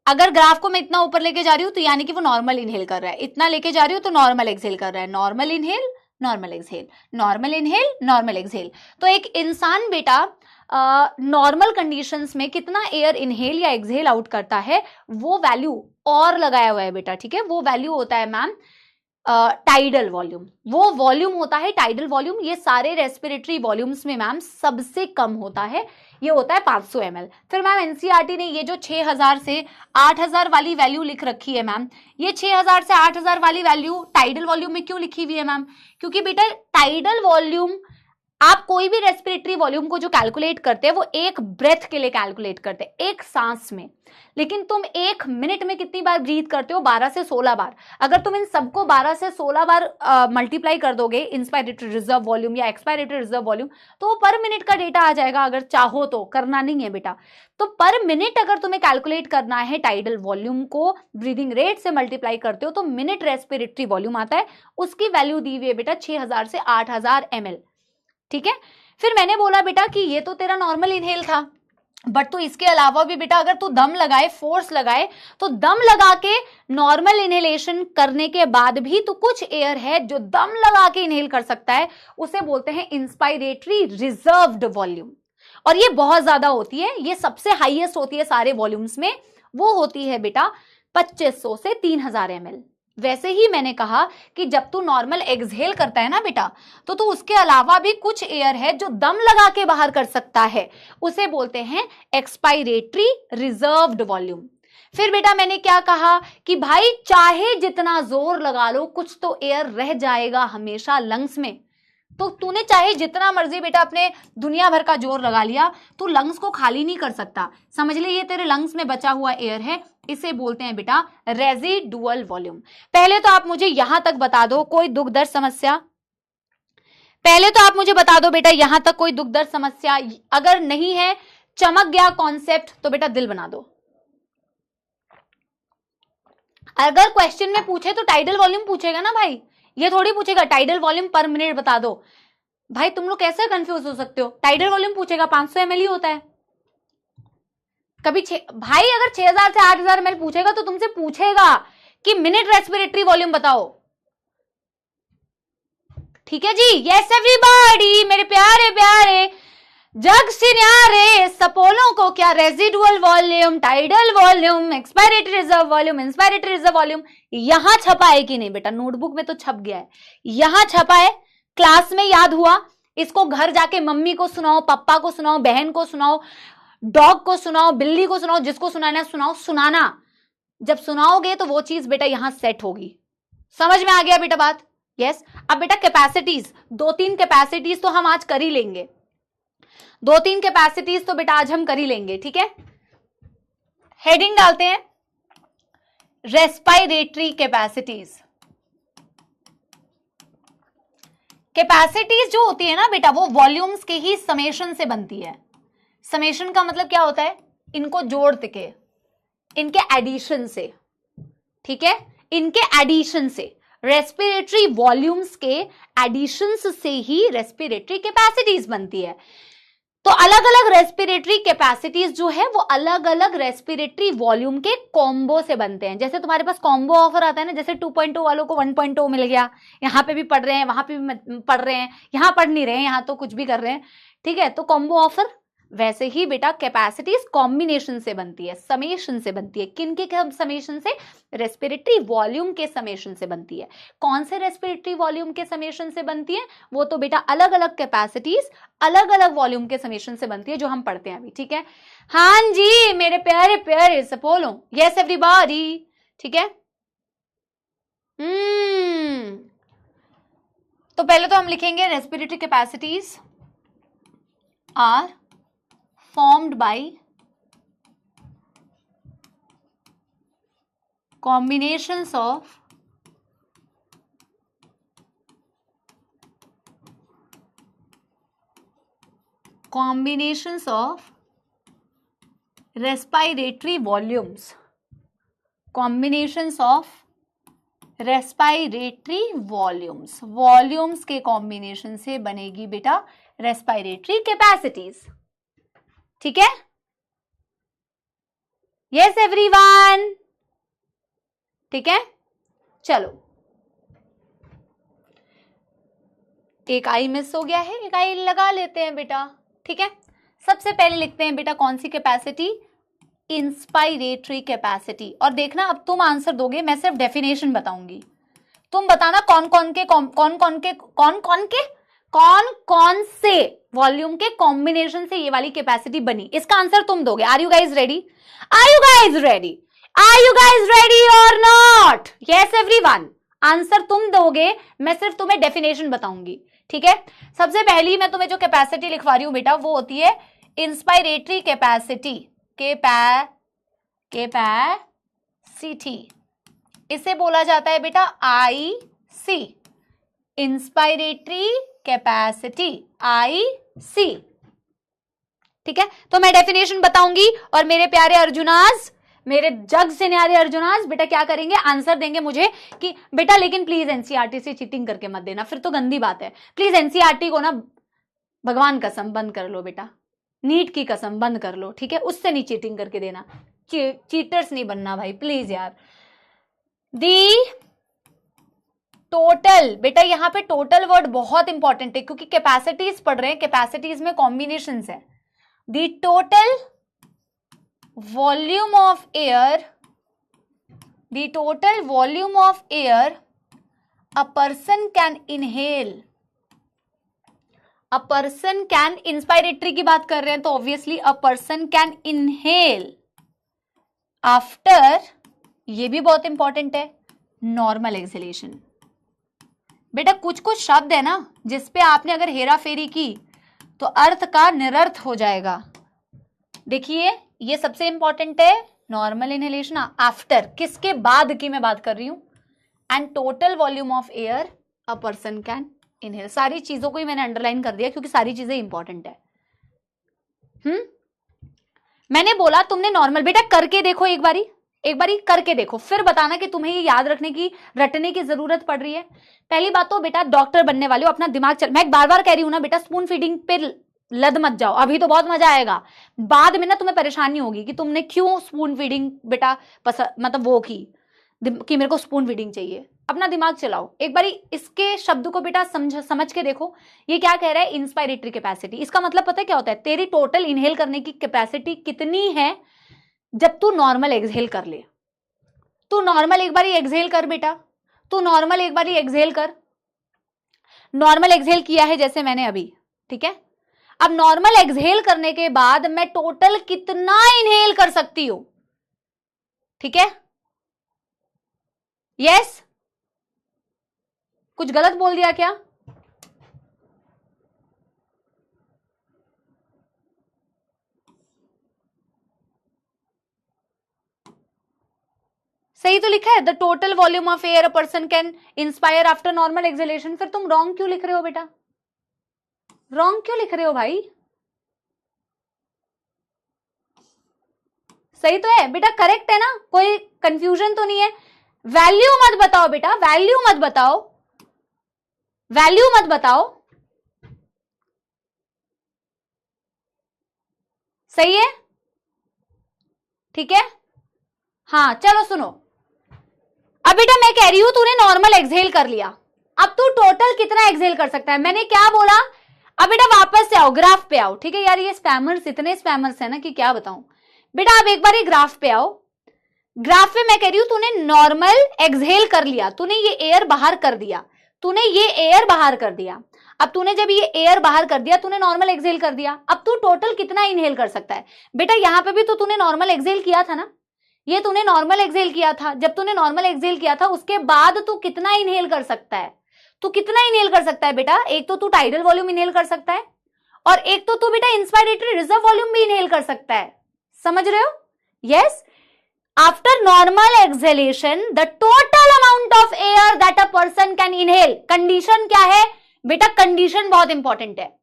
अगर ग्राफ को मैं इतना ऊपर लेके जा रही हूं तो यानी कि वो नॉर्मल इनहेल कर रहा है, इतना लेके जा रही हूं तो नॉर्मल एक्सहेल कर रहा है, normal inhale normal exhale, normal inhale, normal exhale. तो एक इंसान बेटा नॉर्मल कंडीशंस में कितना एयर इनहेल या एक्सहेल आउट करता है वो वैल्यू और लगाया हुआ है बेटा, ठीक है। वो वैल्यू होता है मैम टाइडल वॉल्यूम, वो वॉल्यूम होता है टाइडल वॉल्यूम। ये सारे रेस्पिरेटरी वॉल्यूम्स में मैम सबसे कम होता है, ये होता है 500 ml। फिर मैम एनसीईआरटी ने ये जो 6000 से 8000 वाली वैल्यू लिख रखी है मैम, ये 6000 से 8000 वाली वैल्यू टाइडल वॉल्यूम में क्यों लिखी हुई है मैम? क्योंकि बेटा टाइडल वॉल्यूम, आप कोई भी रेस्पिरेटरी वॉल्यूम को जो कैलकुलेट करते हैं वो एक ब्रेथ के लिए कैलकुलेट करते हैं, एक सांस में। लेकिन तुम एक मिनट में कितनी बार ब्रीथ करते हो? 12 से 16 बार। अगर तुम इन सबको 12 से 16 बार मल्टीप्लाई कर दोगे, इंस्पायरेटरी रिजर्व वॉल्यूम या एक्सपायरेटरी रिजर्व वॉल्यूम, तो वो पर मिनट का डेटा आ जाएगा। अगर चाहो तो, करना नहीं है बेटा। तो पर मिनट अगर तुम्हें कैलकुलेट करना है टाइडल वॉल्यूम को ब्रीदिंग रेट से मल्टीप्लाई करते हो तो मिनट रेस्पिरेटरी वॉल्यूम आता है, उसकी वैल्यू दी हुई है बेटा 6000 से 8000 ml, ठीक है। फिर मैंने बोला बेटा कि ये तो तेरा नॉर्मल इनहेल था, बट तो इसके अलावा भी बेटा अगर तू दम लगाए, फोर्स लगाए, तो दम लगा के नॉर्मल इनहेलेशन करने के बाद भी तो कुछ एयर है जो दम लगा के इनहेल कर सकता है, उसे बोलते हैं इंस्पायरेटरी रिजर्व्ड वॉल्यूम। और ये बहुत ज्यादा होती है, ये सबसे हाईएस्ट होती है सारे वॉल्यूम्स में, वो होती है बेटा 2500 से 3000 ml। वैसे ही मैंने कहा कि जब तू नॉर्मल एक्सहेल करता है ना बेटा, तो तू उसके अलावा भी कुछ एयर है जो दम लगा के बाहर कर सकता है, उसे बोलते हैं एक्सपायरेटरी रिजर्व्ड वॉल्यूम। फिर बेटा मैंने क्या कहा कि भाई चाहे जितना जोर लगा लो, कुछ तो एयर रह जाएगा हमेशा लंग्स में। तो तूने चाहे जितना मर्जी बेटा अपने दुनिया भर का जोर लगा लिया, तू लंग्स को खाली नहीं कर सकता। समझ ले ये तेरे लंग्स में बचा हुआ एयर है, इसे बोलते हैं बेटा रेजिडुअल वॉल्यूम। पहले तो आप मुझे यहां तक बता दो कोई दुख दर्द समस्या, पहले तो आप मुझे बता दो बेटा यहां तक कोई दुख दर्द समस्या। अगर नहीं है, चमक गया कॉन्सेप्ट, तो बेटा दिल बना दो। अगर क्वेश्चन में पूछे तो टाइडल वॉल्यूम पूछेगा ना भाई, ये थोड़ी पूछेगा टाइडल वॉल्यूम पर मिनट बता दो। भाई तुम लोग कैसे कंफ्यूज हो सकते हो? टाइडल वॉल्यूम पूछेगा 500 ml ही होता है। कभी भाई अगर 6000 से 8000 ml पूछेगा तो तुमसे पूछेगा कि मिनट रेस्पिरेटरी वॉल्यूम बताओ, ठीक है जी। यस एवरीबॉडी, मेरे प्यारे प्यारे जग से न्यारे सपोलों को क्या residual volume, tidal volume, expiratory reserve volume, inspiratory reserve volume यहां छपा है कि नहीं बेटा? नोटबुक में तो छप गया है, यहां छपा है, क्लास में याद हुआ। इसको घर जाके मम्मी को सुनाओ, पापा को सुनाओ, बहन को सुनाओ, डॉग को सुनाओ, बिल्ली को सुनाओ, जिसको सुनाना सुनाओ, सुनाना। जब सुनाओगे तो वो चीज बेटा यहां सेट होगी। समझ में आ गया बेटा बात? यस। अब बेटा कैपेसिटीज, 2-3 कैपेसिटीज तो हम आज कर ही लेंगे, 2-3 कैपेसिटीज तो बेटा आज हम कर ही लेंगे, ठीक है। हेडिंग डालते हैं रेस्पिरेटरी कैपेसिटीज। कैपेसिटीज जो होती है ना बेटा, वो वॉल्यूम्स के ही समेशन से बनती है। समेशन का मतलब क्या होता है? इनको जोड़ के, इनके एडिशन से, ठीक है, इनके एडिशन से, रेस्पिरेटरी वॉल्यूम्स के एडिशंस से ही रेस्पिरेटरी कैपेसिटीज बनती है। तो अलग अलग रेस्पिरेटरी कैपेसिटीज जो है वो अलग अलग रेस्पिरेटरी वॉल्यूम के कॉम्बो से बनते हैं। जैसे तुम्हारे पास कॉम्बो ऑफर आता है ना, जैसे 2.0 वालों को 1.0 मिल गया, यहाँ पे भी पढ़ रहे हैं, वहां पे भी पढ़ रहे हैं, यहाँ पढ़ नहीं रहे हैं, यहाँ तो कुछ भी कर रहे हैं, ठीक है। तो कॉम्बो ऑफर, वैसे ही बेटा कैपेसिटीज कॉम्बिनेशन से बनती है, समेशन से बनती है। किन के समेशन से? रेस्पिरेटरी वॉल्यूम के समेशन से बनती है। कौन से रेस्पिरेटरी वॉल्यूम के समेशन से बनती है? वो तो बेटा अलग अलग कैपेसिटीज अलग अलग वॉल्यूम के समेशन से बनती है, जो हम पढ़ते हैं अभी, ठीक है। हाँ जी मेरे प्यारे प्यारे सपोलो, यस एवरीबॉडी, ठीक है। तो पहले तो हम लिखेंगे respiratory capacities are formed by combinations of respiratory volumes, combinations of respiratory volumes, volumes के कॉम्बिनेशन से बनेगी बेटा रेस्पिरेटरी कैपेसिटीज, ठीक है। यस एवरीवन, ठीक है। चलो एक आई मिस हो गया है, एक आई लगा लेते हैं बेटा, ठीक है। सबसे पहले लिखते हैं बेटा कौन सी कैपेसिटी, इंस्पायरेटरी कैपेसिटी। और देखना अब तुम आंसर दोगे, मैं सिर्फ डेफिनेशन बताऊंगी, तुम बताना कौन कौन से वॉल्यूम के कॉम्बिनेशन से ये वाली कैपेसिटी बनी, इसका आंसर तुम दोगे। Are you guys ready? Are you guys ready? Are you guys ready or not? Yes everyone, answer तुम दोगे, मैं सिर्फ तुम्हें डेफिनेशन बताऊंगी, ठीक है। सबसे पहली मैं तुम्हें जो कैपेसिटी लिखवा रही हूं बेटा वो होती है इंस्पायरेटरी कैपेसिटी, कैपेसिटी इसे बोला जाता है बेटा IC, इंस्पायरेटरी कैपेसिटी IC, ठीक है। तो मैं डेफिनेशन बताऊंगी और मेरे प्यारे अर्जुनास, मेरे जग से न्यारे अर्जुनास बेटा क्या करेंगे, आंसर देंगे मुझे कि बेटा लेकिन प्लीज एनसीईआरटी से चीटिंग करके मत देना, फिर तो गंदी बात है। प्लीज एनसीईआरटी को ना भगवान कसम बंद कर लो बेटा, नीट की कसम बंद कर लो, ठीक है, उससे नहीं चीटिंग करके देना, चीटर्स नहीं बनना भाई प्लीज यार। दी टोटल, बेटा यहां पे टोटल वर्ड बहुत इंपॉर्टेंट है क्योंकि कैपेसिटीज पढ़ रहे हैं, कैपेसिटीज में कॉम्बिनेशंस है। दी total volume of air, the total volume of air a person can inhale, a person can, inspiratory की बात कर रहे हैं तो obviously a person can inhale after, ये भी बहुत इंपॉर्टेंट है, नॉर्मल एक्सहेलेशन। बेटा कुछ कुछ शब्द है ना जिसपे आपने अगर हेरा फेरी की तो अर्थ का निरर्थ हो जाएगा। देखिए ये सबसे इंपॉर्टेंट है, नॉर्मल इनहेलेशन आफ्टर, किसके बाद की मैं बात कर रही हूं, and total volume of air a person can inhale. सारी चीजों को ही मैंने अंडरलाइन कर दिया क्योंकि सारी चीजें इंपॉर्टेंट है। मैंने बोला तुमने नॉर्मल, बेटा करके देखो एक बारी करके देखो, फिर बताना कि तुम्हें ये याद रखने की, रटने की जरूरत पड़ रही है। पहली बात तो बेटा डॉक्टर बनने वाले हो, अपना दिमाग चल, मैं बार बार कह रही हूं ना बेटा स्पून फीडिंग पे लद मत जाओ, अभी तो बहुत मजा आएगा, बाद में ना तुम्हें परेशानी होगी कि तुमने क्यों स्पून फीडिंग बेटा मतलब वो की कि मेरे को स्पून फीडिंग चाहिए। अपना दिमाग चलाओ, एक बारी इसके शब्द को बेटा समझ के देखो, ये क्या कह रहा है, इंस्पायरेटरी कैपेसिटी। इसका मतलब पता है क्या होता है, तेरी टोटल इनहेल करने की कैपेसिटी कितनी है जब तू नॉर्मल एक्सहेल कर ले। तू नॉर्मल एक बारी एक्सहेल कर बेटा, तू नॉर्मल एक बारी एक्सहेल कर, नॉर्मल एक्सहेल किया है जैसे मैंने अभी, ठीक है। अब नॉर्मल एक्सहेल करने के बाद मैं टोटल कितना इनहेल कर सकती हूं, ठीक है। यस, कुछ गलत बोल दिया क्या? सही तो लिखा है, the total volume of air a person can inspire after normal exhalation. फिर तुम रॉन्ग क्यों लिख रहे हो बेटा, रॉन्ग क्यों लिख रहे हो भाई? सही तो है बेटा, करेक्ट है ना, कोई कंफ्यूजन तो नहीं है। वैल्यू मत बताओ बेटा, वैल्यू मत बताओ, वैल्यू मत बताओ, सही है, ठीक है। हाँ चलो सुनो, अब बेटा मैं कह रही हूं तूने नॉर्मल एक्सहेल कर लिया, अब तू टोटल कितना एक्सहेल कर सकता है, मैंने क्या बोला। अब बेटा वापस से आओ, ग्राफ पे आओ, ठीक है यार, ये स्पैमर्स इतने स्पैमर्स है ना कि क्या बताऊं। बेटा अब एक बार ये ग्राफ पे आओ, ग्राफ पे मैं कह रही हूं तूने नॉर्मल एक्सहेल कर लिया, तूने ये एयर बाहर कर दिया, तूने ये एयर बाहर कर दिया। अब तूने जब ये एयर बाहर कर दिया, तूने नॉर्मल एक्सहेल कर दिया, अब तू टोटल कितना इनहेल कर सकता है। बेटा यहां पे भी तो तूने नॉर्मल एक्सहेल किया था ना, ये तूने नॉर्मल एक्सहेल किया था, जब तूने नॉर्मल एक्सहेल किया था उसके बाद तू कितना इनहेल कर सकता है, तू कितना इनहेल कर सकता है बेटा। एक तो तू टाइडल वॉल्यूम इनहेल कर सकता है और एक तो तू बेटा इंस्पायरेटरी रिजर्व वॉल्यूम भी इनहेल कर सकता है, समझ रहे हो? Yes, after normal exhalation the total amount of air that a person can inhale. Condition क्या है बेटा, कंडीशन बहुत इंपॉर्टेंट है।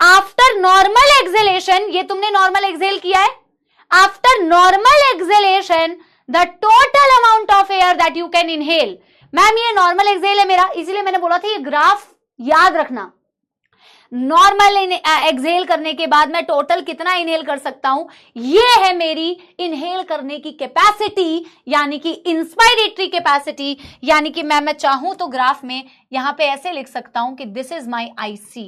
आफ्टर नॉर्मल एक्सहेलेशन, ये तुमने नॉर्मल एक्सहेल किया है, after normal exhalation the total amount of air that you can inhale. Ma'am ये नॉर्मल एक्सहेल है मेरा, इसीलिए मैंने बोला था ये ग्राफ याद रखना। नॉर्मल एक्सहेल करने के बाद मैं टोटल कितना इनहेल कर सकता हूं, ये है मेरी इनहेल करने की कैपेसिटी, यानी कि इंस्पायरेटरी कैपेसिटी। यानी कि मैं चाहूं तो ग्राफ में यहां पे ऐसे लिख सकता हूं कि this is my IC,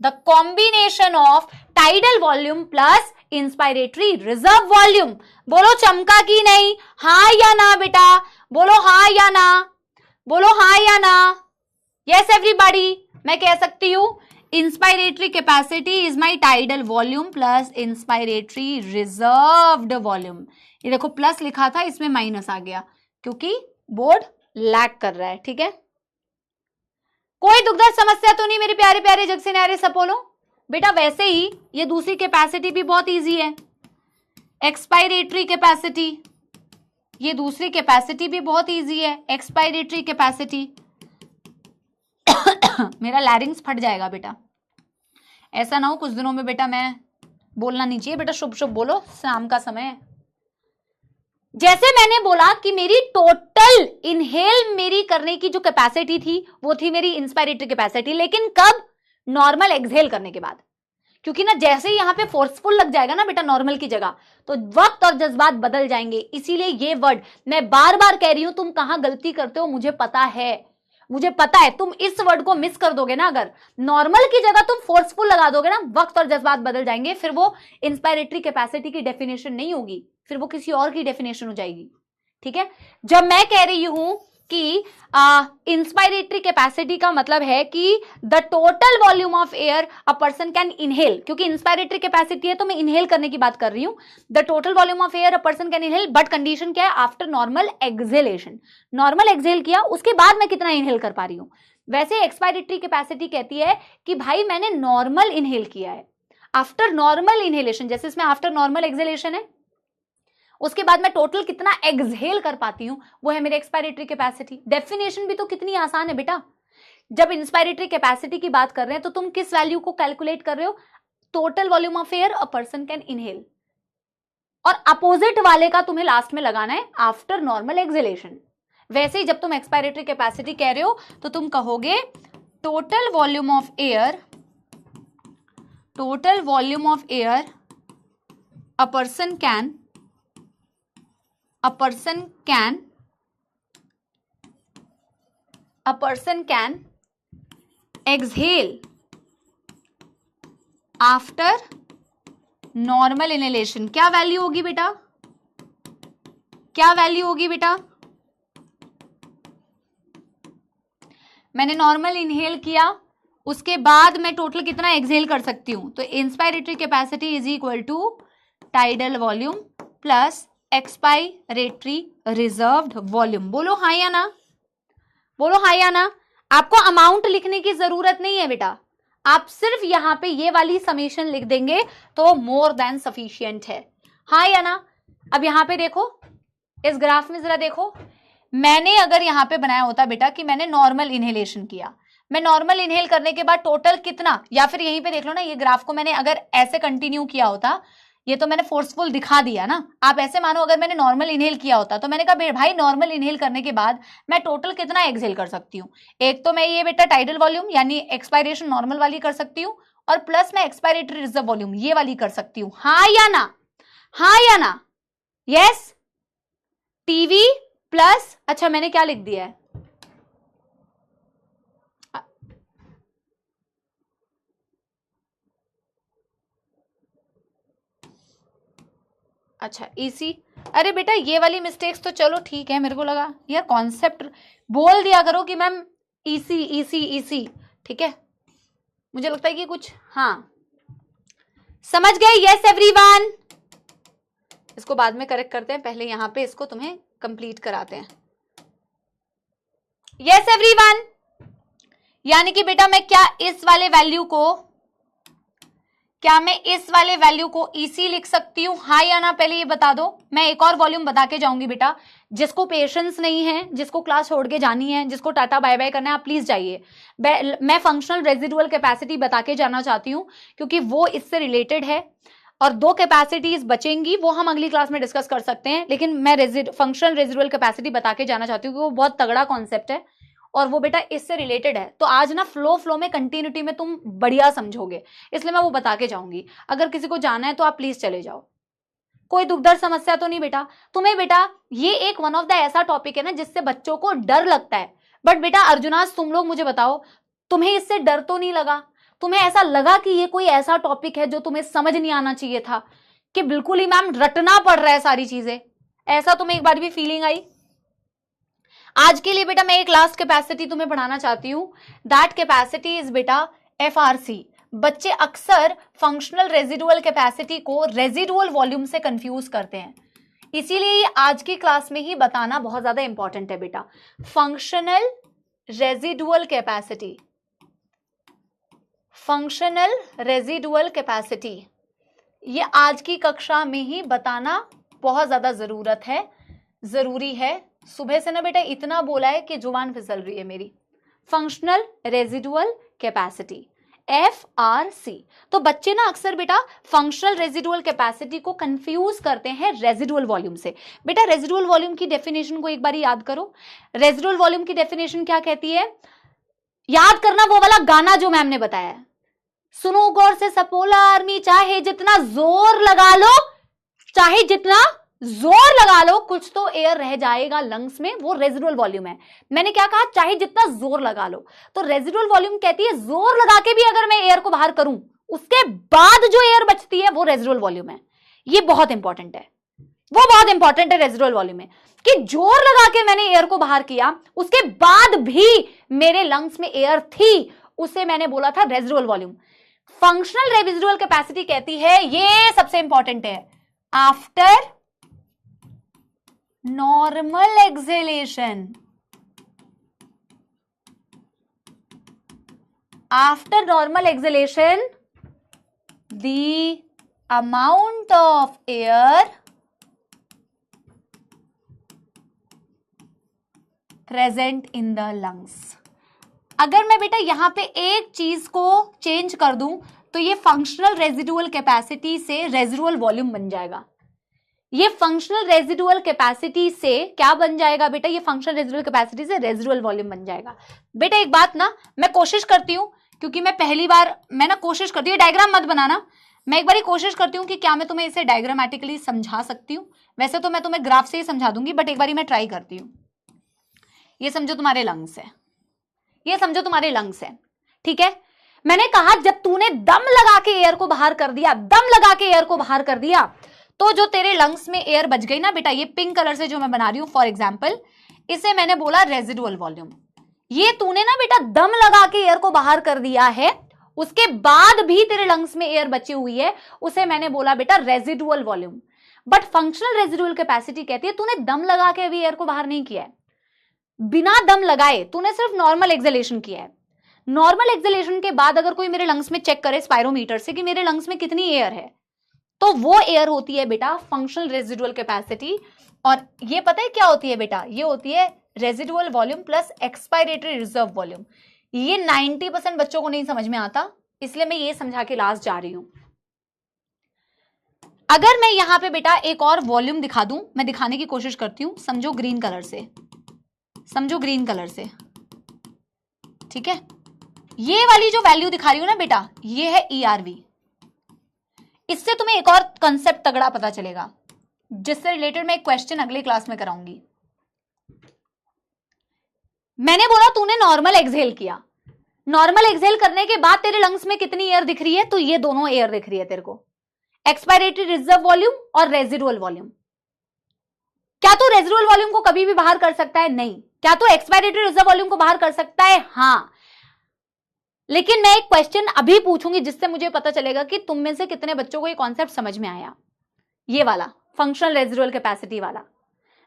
the combination of tidal volume plus inspiratory reserve volume. बोलो चमका की नहीं, हाँ या ना बेटा, बोलो हाँ या ना, बोलो हाँ या ना। यस एवरीबॉडी, मैं कह सकती हूं inspiratory capacity is my tidal volume plus inspiratory reserved volume. ये देखो प्लस लिखा था, इसमें माइनस आ गया क्योंकि बोर्ड लैग कर रहा है। ठीक है, कोई दुखद समस्या तो नहीं मेरे प्यारे प्यारे जग से न्यारे सपोलो। बेटा वैसे ही ये दूसरी कैपेसिटी भी बहुत इजी है, एक्सपायरेटरी कैपेसिटी। ये दूसरी कैपेसिटी भी बहुत इजी है, एक्सपायरेटरी कैपेसिटी। मेरा लैरिंग्स फट जाएगा बेटा, ऐसा ना हो कुछ दिनों में बेटा मैं बोलना नहीं चाहिए। बेटा शुभ शुभ बोलो, शाम का समय है। जैसे मैंने बोला कि मेरी टोटल इनहेल मेरी करने की जो कैपेसिटी थी वो थी मेरी इंस्पायरेटरी कैपेसिटी, लेकिन कब? नॉर्मल एक्सहेल करने के बाद। क्योंकि ना जैसे ही यहां पे फोर्सफुल लग जाएगा ना बेटा नॉर्मल की जगह, तो वक्त और जज्बात बदल जाएंगे। इसीलिए ये वर्ड मैं बार बार कह रही हूं, तुम कहां गलती करते हो मुझे पता है, मुझे पता है। तुम इस वर्ड को मिस कर दोगे ना, अगर नॉर्मल की जगह तुम फोर्सफुल लगा दोगे ना, वक्त और जज्बात बदल जाएंगे। फिर वो इंस्पायरेटरी कैपेसिटी की डेफिनेशन नहीं होगी, फिर वो किसी और की डेफिनेशन हो जाएगी। ठीक है, जब मैं कह रही हूं कि इंस्पायरेटरी कैपेसिटी का मतलब है कि the total volume of air a person can inhale, क्योंकि इंस्पायरेटरी कैपेसिटी है तो मैं इनहेल करने की बात कर रही हूं। The total volume of air a person can inhale, but condition क्या है? After normal exhalation. Normal exhale किया उसके बाद मैं कितना इनहेल कर पा रही हूं। वैसे एक्सपायरेटरी कैपेसिटी कहती है कि भाई मैंने नॉर्मल इनहेल किया है, आफ्टर नॉर्मल इनहेलेशन, जैसे इसमें आफ्टर नॉर्मल एक्सहेलेशन है, उसके बाद मैं टोटल कितना एक्सहेल कर पाती हूं, वो है मेरी एक्सपायरेटरी कैपेसिटी। डेफिनेशन भी तो कितनी आसान है बेटा। जब इंस्पायरेटरी कैपेसिटी की बात कर रहे हैं तो तुम किस वैल्यू को कैलकुलेट कर रहे हो? Total volume of air a person can inhale, और अपोजिट वाले का तुम्हें लास्ट में लगाना है आफ्टर नॉर्मल एक्सहेलेशन। वैसे ही जब तुम एक्सपायरेटरी कैपेसिटी कह रहे हो तो तुम कहोगे total volume of air, total volume of air a person can, a person can exhale after normal inhalation। क्या वैल्यू होगी बेटा? क्या वैल्यू होगी बेटा? मैंने नॉर्मल इनहेल किया, उसके बाद मैं टोटल कितना एक्सहेल कर सकती हूं, तो inspiratory capacity is equal to tidal volume plus expiratory reserved volume. बोलो हाँ या ना, बोलो हाँ या ना। आपको अमाउंट लिखने की जरूरत नहीं है बेटा, आप सिर्फ यहां पे ये वाली समेशन लिख देंगे तो मोर देन सफिशिएंट है। हाँ या ना। अब यहां पे देखो, इस ग्राफ में जरा देखो, मैंने अगर यहां पे बनाया होता बेटा कि मैंने नॉर्मल इनहेलेशन किया, मैं नॉर्मल इनहेल करने के बाद टोटल कितना, या फिर यहीं पे देख लो ना, ये ग्राफ को मैंने अगर ऐसे कंटिन्यू किया होता, ये तो मैंने फोर्सफुल दिखा दिया ना, आप ऐसे मानो अगर मैंने नॉर्मल इनहेल किया होता तो मैंने कहा भाई नॉर्मल इनहेल करने के बाद मैं टोटल कितना एक्सहेल कर सकती हूँ। एक तो मैं ये बेटा टाइडल वॉल्यूम यानी एक्सपायरेशन नॉर्मल वाली कर सकती हूँ, और प्लस मैं एक्सपायरेटरी रिजर्व वॉल्यूम ये वाली कर सकती हूँ। हाँ या ना, हाँ या ना। यस, टीवी प्लस, अच्छा मैंने क्या लिख दिया है, अच्छा ईसी। अरे बेटा ये वाली मिस्टेक्स तो चलो ठीक है, मेरे को लगा यार कॉन्सेप्ट बोल दिया करो कि मैम ईसी ईसी ईसी, ठीक है, मुझे लगता है कि कुछ हाँ समझ गए। यस एवरीवन, इसको बाद में करेक्ट करते हैं, पहले यहां पे इसको तुम्हें कंप्लीट कराते हैं। यस एवरीवन, यानी कि बेटा मैं क्या इस वाले वैल्यू को, क्या मैं इस वाले वैल्यू को इसी लिख सकती हूं? हाँ या ना, पहले ये बता दो। मैं एक और वॉल्यूम बता के जाऊंगी बेटा, जिसको पेशेंस नहीं है, जिसको क्लास छोड़ के जानी है, जिसको टाटा बाय बाय करना है, आप प्लीज जाइए। मैं फंक्शनल रेजिडुअल कैपेसिटी बता के जाना चाहती हूँ क्योंकि वो इससे रिलेटेड है, और दो कैपेसिटीज बचेंगी वो हम अगली क्लास में डिस्कस कर सकते हैं, लेकिन मैं फंक्शनल रेजिडुअल कैपेसिटी बता के जाना चाहती हूँ, वो बहुत तगड़ा कॉन्सेप्ट है और वो बेटा इससे रिलेटेड है, तो आज ना फ्लो में कंटिन्यूटी में तुम बढ़िया समझोगे, इसलिए मैं वो बता के जाऊंगी। अगर किसी को जाना है तो आप प्लीज चले जाओ, कोई दुख दर्द समस्या तो नहीं बेटा तुम्हें। बेटा ये एक वन ऑफ द ऐसा टॉपिक है ना जिससे बच्चों को डर लगता है, बट बेटा अर्जुनाज तुम लोग मुझे बताओ, तुम्हें इससे डर तो नहीं लगा? तुम्हें ऐसा लगा कि ये कोई ऐसा टॉपिक है जो तुम्हें समझ नहीं आना चाहिए था, कि बिल्कुल ही मैम रटना पड़ रहा है सारी चीजें, ऐसा तुम्हें एक बार भी फीलिंग आई? आज के लिए बेटा मैं एक लास्ट कैपेसिटी तुम्हें पढ़ाना चाहती हूं, दैट कैपेसिटी इज बेटा FRC। बच्चे अक्सर फंक्शनल रेजिडुअल कैपेसिटी को रेजिडुअल वॉल्यूम से कंफ्यूज करते हैं, इसीलिए आज की क्लास में ही बताना बहुत ज्यादा इंपॉर्टेंट है बेटा। Functional residual capacity, functional residual capacity, ये आज की कक्षा में ही बताना बहुत ज्यादा जरूरी है। सुबह से ना बेटा इतना बोला है कि जुबान फिसल रही है मेरी। Functional residual capacity FRC। तो बच्चे ना अक्सर बेटा फंक्शनल रेजिडुअल कैपेसिटी को कंफ्यूज करते हैं रेजिडुअल वॉल्यूम से। बेटा रेजिडुअल वॉल्यूम की डेफिनेशन को एक बार याद करो। रेजिडुअल वॉल्यूम की डेफिनेशन क्या कहती है? याद करना वो वाला गाना जो मैम ने बताया है, सुनो गौर से सपोला आर्मी, चाहे जितना जोर लगा लो, चाहे जितना जोर लगा लो, कुछ तो एयर रह जाएगा लंग्स में, वो रेजिडुअल वॉल्यूम है। मैंने क्या कहा? चाहे जितना जोर लगा लो। तो रेजिडुअल वॉल्यूम कहती है जोर लगा के भी अगर मैं एयर को बाहर करूं, उसके बाद जो एयर बचती है वो रेजिडुअल वॉल्यूम है। ये बहुत इंपॉर्टेंट है, वो बहुत इंपॉर्टेंट है रेजिडुअल वॉल्यूम में, कि जोर लगा के मैंने एयर को बाहर किया, उसके बाद भी मेरे लंग्स में एयर थी, उसे मैंने बोला था residual volume. Functional residual capacity कहती है, ये सबसे इंपॉर्टेंट है, after normal acceleration, after normal acceleration the amount of air present in the lungs. अगर मैं बेटा यहां पे एक चीज को चेंज कर दूं तो ये फंक्शनल रेजिडुअल कैपेसिटी से रेजिडुअल वॉल्यूम बन जाएगा। ये फंक्शनल रेजिडुअल कैपेसिटी से क्या बन जाएगा बेटा? ये फंक्शनल रेजिडुअल कैपेसिटी से रेजिडुअल वॉल्यूम बन जाएगा। बेटा एक बात ना मैं कोशिश करती हूं, क्योंकि मैं पहली बार मैं ना कोशिश करती हूँ, डायग्राम मत बनाना, मैं एक बार कोशिश करती हूँ कि क्या मैं तुम्हें इसे डायग्रामेटिकली समझा सकती हूँ। वैसे तो मैं तुम्हें ग्राफ से ही समझा दूंगी, बट एक बार मैं ट्राई करती हूँ। ये समझो तुम्हारे लंग्स है, ये समझो तुम्हारे लंग्स है, ठीक है। मैंने कहा जब तूने दम लगा के एयर को बाहर कर दिया, दम लगा के एयर को बाहर कर दिया, तो जो तेरे लंग्स में एयर बच गई ना बेटा, ये पिंक कलर से जो मैं बना रही हूं फॉर एग्जाम्पल, इसे मैंने बोला रेजिडुअल वॉल्यूम। ये तूने ना बेटा दम लगा के एयर को बाहर कर दिया है, उसके बाद भी तेरे लंग्स में एयर बची हुई है, उसे मैंने बोला बेटा residual volume. But functional residual capacity कहती है तूने दम लगा के अभी एयर को बाहर नहीं किया है, बिना दम लगाए तूने सिर्फ नॉर्मल एक्सेलेशन किया है। नॉर्मल एक्सेलेशन के बाद अगर कोई मेरे लंग्स में चेक करे स्पायरोमीटर से कि मेरे लंग्स में कितनी एयर है, तो वो एयर होती है बेटा फंक्शनल रेजिडुअल कैपेसिटी। और ये पता है क्या होती है बेटा? ये होती है residual volume plus expiratory reserve volume. ये 90% बच्चों को नहीं समझ में आता, इसलिए मैं ये समझा के लास्ट जा रही हूं। अगर मैं यहां पे बेटा एक और वॉल्यूम दिखा दूं, मैं दिखाने की कोशिश करती हूं, समझो ग्रीन कलर से, समझो ग्रीन कलर से, ठीक है। ये वाली जो वैल्यू दिखा रही हूं ना बेटा, ये है ERV। इससे तुम्हें एक और कंसेप्ट तगड़ा पता चलेगा, जिससे रिलेटेड मैं एक क्वेश्चन अगले क्लास में कराऊंगी। मैंने बोला तूने नॉर्मल एक्सहेल किया, नॉर्मल एक्सहेल करने के बाद तेरे लंग्स में कितनी एयर दिख रही है? तो ये दोनों एयर दिख रही है तेरे को, एक्सपायरेटरी रिजर्व वॉल्यूम और रेजिडुअल वॉल्यूम। क्या तू रेजिडुअल वॉल्यूम को कभी भी बाहर कर सकता है? नहीं। क्या तू एक्सपायरेटरी रिजर्व वॉल्यूम को बाहर कर सकता है? हाँ। लेकिन मैं एक क्वेश्चन अभी पूछूंगी जिससे मुझे पता चलेगा कि तुम में से कितने बच्चों को ये कॉन्सेप्ट समझ में आया। ये वाला फंक्शनल रेजिडुअल कैपेसिटी वाला,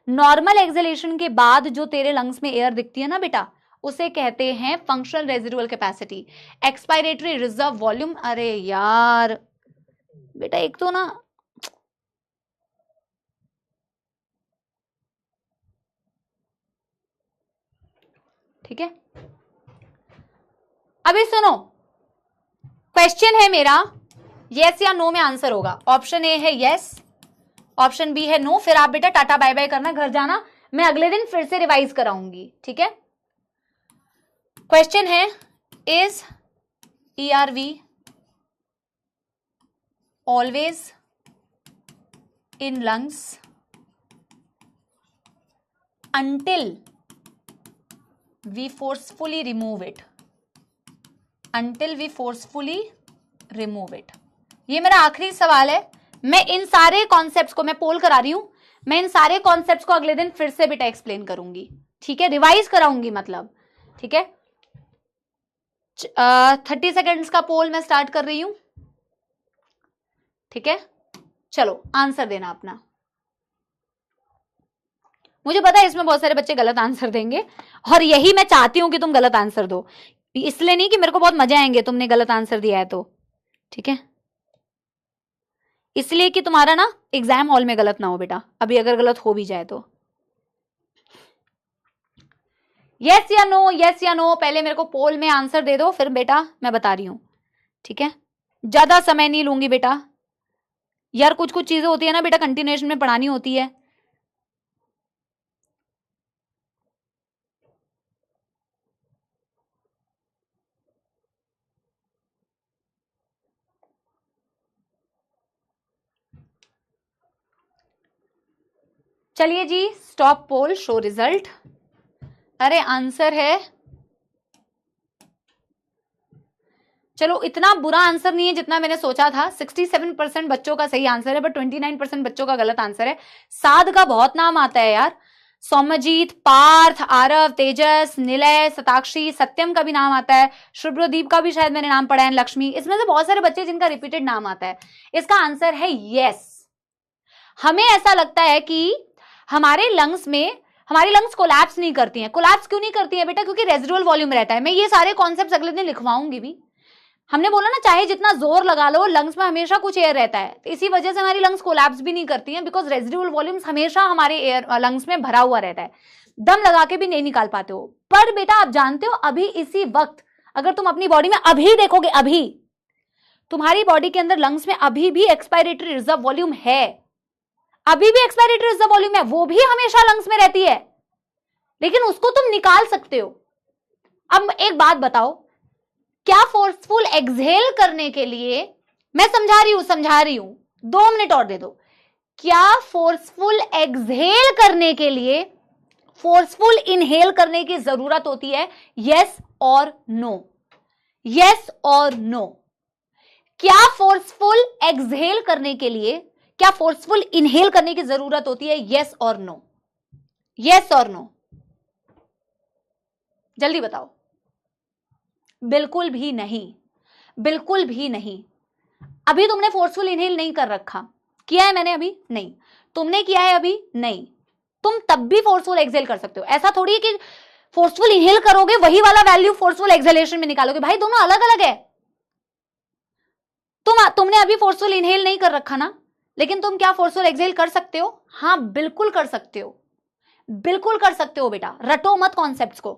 नॉर्मल एक्सहेलेशन के बाद जो तेरे लंग्स में एयर दिखती है ना बेटा, उसे कहते हैं functional residual capacity. Expiratory reserve volume, अरे यार बेटा एक तो ना ठीक है। अभी सुनो, क्वेश्चन है मेरा, यस या नो में आंसर होगा। ऑप्शन ए है यस, ऑप्शन बी है नो। फिर आप बेटा टाटा बाय बाय करना, घर जाना, मैं अगले दिन फिर से रिवाइज कराऊंगी, ठीक है। क्वेश्चन है, is ERV always in lungs until we forcefully remove it, until we forcefully remove it। ये मेरा आखिरी सवाल है। मैं इन सारे कॉन्सेप्ट्स को, मैं पोल करा रही हूं, मैं इन सारे कॉन्सेप्ट्स को अगले दिन फिर से बेटा एक्सप्लेन करूंगी, ठीक है, रिवाइज कराऊंगी मतलब, ठीक है। 30 सेकेंड्स का पोल मैं स्टार्ट कर रही हूं, ठीक है। चलो आंसर देना अपना। मुझे पता है इसमें बहुत सारे बच्चे गलत आंसर देंगे और यही मैं चाहती हूं कि तुम गलत आंसर दो, इसलिए नहीं कि मेरे को बहुत मजे आएंगे तुमने गलत आंसर दिया है तो, ठीक है, इसलिए कि तुम्हारा ना एग्जाम हॉल में गलत ना हो बेटा, अभी अगर गलत हो भी जाए तो। यस या नो, यस या नो, पहले मेरे को पोल में आंसर दे दो, फिर बेटा मैं बता रही हूं, ठीक है। ज्यादा समय नहीं लूंगी बेटा यार, कुछ कुछ चीजें होती है ना बेटा कंटिन्यूएशन में पढ़ानी होती है। चलिए जी, स्टॉप पोल, शो रिजल्ट। अरे आंसर है, चलो इतना बुरा आंसर नहीं है जितना मैंने सोचा था। 67% बच्चों का सही आंसर है, बट 29% बच्चों का गलत आंसर है। साध का बहुत नाम आता है यार, सौम्यजीत, पार्थ, आरव, तेजस, निलय, सताक्षी, सत्यम का भी नाम आता है, शुभ्रदीप का भी शायद मैंने नाम पढ़ा है, लक्ष्मी, इसमें से बहुत सारे बच्चे जिनका रिपीटेड नाम आता है। इसका आंसर है यस। हमें ऐसा लगता है कि हमारे लंग्स कोलैप्स नहीं करती हैं। कोलैप्स क्यों नहीं करती है बेटा? क्योंकि रेजिडुअल वॉल्यूम रहता है। मैं ये सारे कॉन्सेप्ट्स अगले दिन लिखवाऊंगी भी। हमने बोला ना, चाहे जितना जोर लगा लो, लंग्स में हमेशा कुछ एयर रहता है, तो इसी वजह से हमारी लंग्स कोलैप्स भी नहीं करती हैं, बिकॉज रेजिडुअल वॉल्यूम्स हमेशा हमारे एयर लंग्स में भरा हुआ रहता है, दम लगा के भी नहीं निकाल पाते हो। पर बेटा आप जानते हो, अभी इसी वक्त अगर तुम अपनी बॉडी में अभी देखोगे, अभी तुम्हारी बॉडी के अंदर लंग्स में अभी भी एक्सपायरेटरी रिजर्व वॉल्यूम है, अभी भी एक्सपायरेटरी रिजर्व वॉल्यूम है, वो भी हमेशा लंग्स में रहती है, लेकिन उसको तुम निकाल सकते हो। अब एक बात बताओ, क्या फोर्सफुल एक्सहेल करने के लिए, मैं समझा रही हूं 2 मिनट और दे दो, क्या फोर्सफुल एक्सहेल करने के लिए फोर्सफुल इनहेल करने की जरूरत होती है? यस और नो, यस और नो। क्या फोर्सफुल एक्सहेल करने के लिए, क्या फोर्सफुल इनहेल करने की जरूरत होती है? यस और नो, यस और नो, जल्दी बताओ। बिल्कुल भी नहीं, बिल्कुल भी नहीं। अभी तुमने फोर्सफुल इनहेल नहीं कर रखा, किया है मैंने अभी? नहीं। तुमने किया है अभी? नहीं। तुम तब भी फोर्सफुल एक्सहेल कर सकते हो। ऐसा थोड़ी है कि फोर्सफुल इनहेल करोगे वही वाला वैल्यू फोर्सफुल एक्सहेलेशन में निकालोगे। भाई दोनों अलग अलग है। तुमने अभी फोर्सफुल इनहेल नहीं कर रखा ना, लेकिन तुम क्या फोर्सफुल एक्सहेल कर सकते हो? हाँ बिल्कुल कर सकते हो, बिल्कुल कर सकते हो बेटा, रटो मत कॉन्सेप्ट्स को।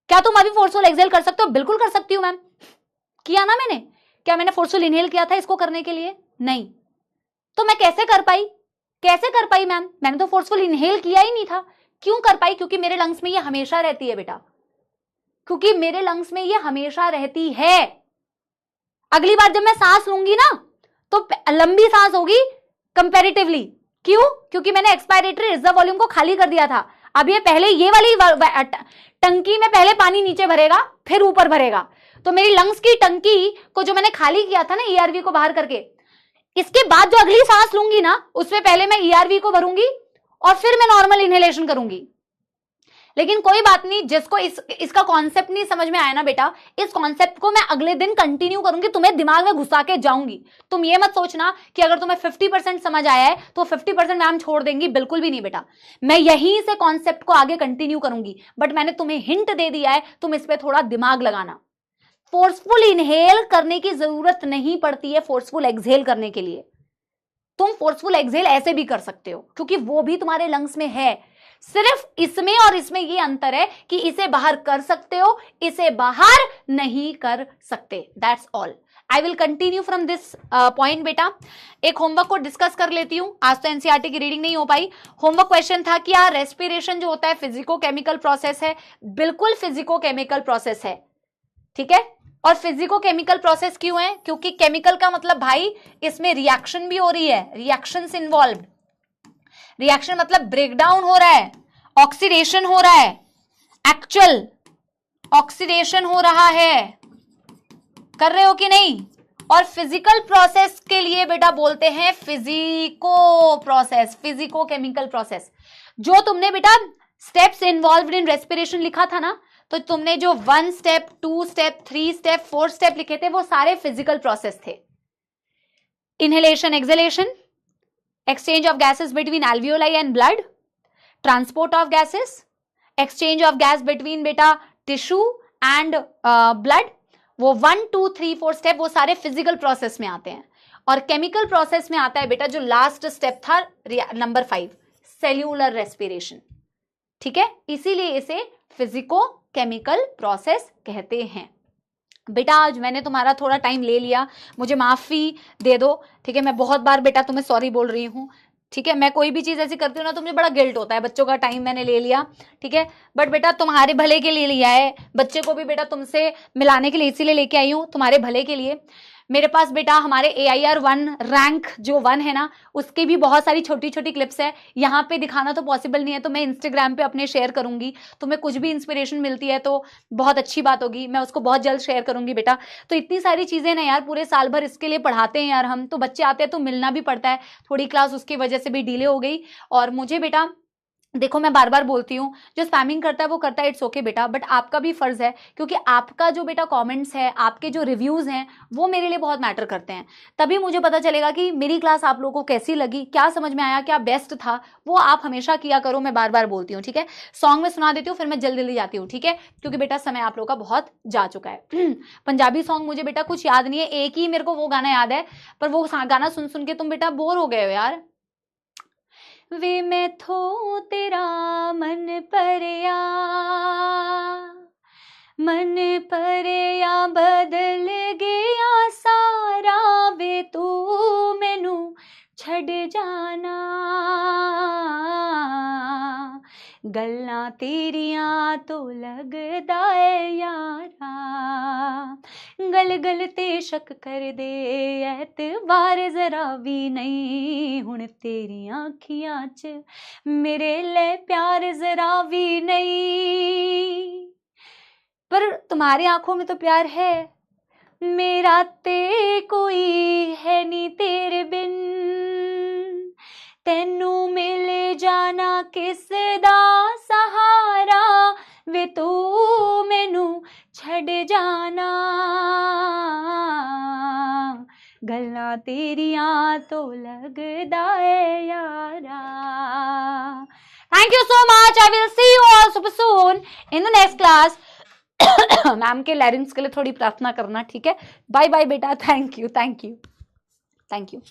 क्या तुम अभी फोर्सफुल एक्सहेल कर सकते हो? बिल्कुल कर सकती हूं मैम। किया ना मैंने? क्या मैंने फोर्सफुल इनहेल किया था इसको करने के लिए? नहीं। तो मैं कैसे कर पाई? कैसे कर पाई मैम? मैंने तो फोर्सफुल इनहेल किया ही नहीं था। क्यों कर पाई? क्योंकि मेरे लंग्स में ये हमेशा रहती है बेटा, क्योंकि मेरे लंग्स में ये हमेशा रहती है। अगली बार जब मैं सांस लूंगी ना, तो लंबी सांस होगी कंपैरेटिवली। क्यों? क्योंकि मैंने एक्सपायरेटरी रिजर्व वॉल्यूम को खाली कर दिया था। अब ये पहले ये वाली टंकी में पहले पानी नीचे भरेगा, फिर ऊपर भरेगा। तो मेरी लंग्स की टंकी को जो मैंने खाली किया था ना ईआरवी को बाहर करके, इसके बाद जो अगली सांस लूंगी ना, उसमें पहले मैं ईआरवी को भरूंगी और फिर मैं नॉर्मल इनहेलेशन करूंगी। लेकिन कोई बात नहीं, जिसको इसका कॉन्सेप्ट नहीं समझ में आया ना बेटा, इस कॉन्सेप्ट को मैं अगले दिन कंटिन्यू करूंगी, तुम्हें दिमाग में घुसा के जाऊंगी। तुम ये मत सोचना कि अगर तुम्हें 50% समझ आया है तो 50% मैम छोड़ देंगी, बिल्कुल भी नहीं बेटा। मैं यहीं से कॉन्सेप्ट को आगे कंटिन्यू करूंगी, बट मैंने तुम्हें हिंट दे दिया है, तुम इस पर थोड़ा दिमाग लगाना। फोर्सफुल इनहेल करने की जरूरत नहीं पड़ती है फोर्सफुल एक्सहेल करने के लिए। तुम फोर्सफुल एक्सहेल ऐसे भी कर सकते हो, क्योंकि वो भी तुम्हारे लंग्स में है। सिर्फ इसमें और इसमें ये अंतर है कि इसे बाहर कर सकते हो, इसे बाहर नहीं कर सकते, that's all. I will continue from this point बेटा। एक होमवर्क को डिस्कस कर लेती हूं, आज तो एनसीईआरटी की रीडिंग नहीं हो पाई। होमवर्क क्वेश्चन था कि यार रेस्पिरेशन जो होता है फिजिको केमिकल प्रोसेस है, बिल्कुल फिजिको केमिकल प्रोसेस है, ठीक है। और फिजिको केमिकल प्रोसेस क्यों है? क्योंकि केमिकल का मतलब भाई इसमें रिएक्शन भी हो रही है, रिएक्शंस इन्वॉल्व। रिएक्शन मतलब ब्रेकडाउन हो रहा है, ऑक्सीडेशन हो रहा है, एक्चुअल ऑक्सीडेशन हो रहा है, कर रहे हो कि नहीं? और फिजिकल प्रोसेस के लिए बेटा बोलते हैं physico process, physico chemical process. जो तुमने बेटा स्टेप्स इन्वॉल्व्ड इन रेस्पिरेशन लिखा था ना, तो तुमने जो 1 स्टेप 2 स्टेप 3 स्टेप 4 स्टेप लिखे थे वो सारे फिजिकल प्रोसेस थे। Inhalation, exhalation, exchange of gases between alveoli and blood, transport of gases, exchange of gas between बेटा tissue and blood, वो 1 2 3 4 स्टेप वो सारे फिजिकल प्रोसेस में आते हैं। और केमिकल प्रोसेस में आता है बेटा जो लास्ट स्टेप था नंबर 5, सेल्यूलर रेस्पिरेशन, ठीक है। इसीलिए इसे फिजिको केमिकल प्रोसेस कहते हैं। बेटा आज मैंने तुम्हारा थोड़ा टाइम ले लिया, मुझे माफी दे दो, ठीक है। मैं बहुत बार बेटा तुम्हें सॉरी बोल रही हूँ, ठीक है। मैं कोई भी चीज ऐसी करती हूँ ना तो मुझे बड़ा गिल्ट होता है, बच्चों का टाइम मैंने ले लिया, ठीक है। बट बेटा तुम्हारे भले के लिए लिया है, बच्चे को भी बेटा तुमसे मिलाने के लिए इसीलिए लेके आई हूँ, तुम्हारे भले के लिए। मेरे पास बेटा हमारे AIR 1 रैंक जो 1 है ना, उसकी भी बहुत सारी छोटी छोटी क्लिप्स है, यहाँ पे दिखाना तो पॉसिबल नहीं है, तो मैं इंस्टाग्राम पे अपने शेयर करूंगी। तुम्हें कुछ भी इंस्पिरेशन मिलती है तो बहुत अच्छी बात होगी, मैं उसको बहुत जल्द शेयर करूंगी बेटा। तो इतनी सारी चीजें ना यार, पूरे साल भर इसके लिए पढ़ाते हैं यार हम, तो बच्चे आते हैं तो मिलना भी पड़ता है। थोड़ी क्लास उसकी वजह से भी डिले हो गई। और मुझे बेटा देखो मैं बार बार बोलती हूँ, जो स्पैमिंग करता है वो करता है, इट्स ओके बेटा, बट आपका भी फर्ज है, क्योंकि आपका जो बेटा कमेंट्स है, आपके जो रिव्यूज हैं, वो मेरे लिए बहुत मैटर करते हैं। तभी मुझे पता चलेगा कि मेरी क्लास आप लोगों को कैसी लगी, क्या समझ में आया, क्या बेस्ट था। वो आप हमेशा किया करो, मैं बार बार बोलती हूँ, ठीक है। सॉन्ग में सुना देती हूँ, फिर मैं जल्दी जल्दी जाती हूँ, ठीक है, क्योंकि बेटा समय आप लोगों का बहुत जा चुका है। पंजाबी सॉन्ग मुझे बेटा कुछ याद नहीं है, एक ही मेरे को वो गाना याद है, पर वो गाना सुन सुन के तुम बेटा बोर हो गए हो यार। वे मैं थो तेरा मन परया, मन परया बदल गया सारा, वे तू मैनू छड़ जाना, गल्लां तेरियां तो लगदा है यारा, गल गल ते शक कर दे ऐतबार जरा भी नहीं, हुण तेरियां अखियां च मेरे ले प्यार जरा भी नहीं। पर तुम्हारी आंखों में तो प्यार है, मेरा ते कोई है नी तेरे बिन, तेनू मिल जाना किस दा सहारा, वे तू मैनू छड़ जाना, गल्लां तेरियां तो लगदा है यारा। Thank you so much, I will see you all super soon in the next class. Ma'am के लैरिंग्स के लिए थोड़ी प्रार्थना करना, ठीक है। बाय बाय बेटा, thank you thank you thank you.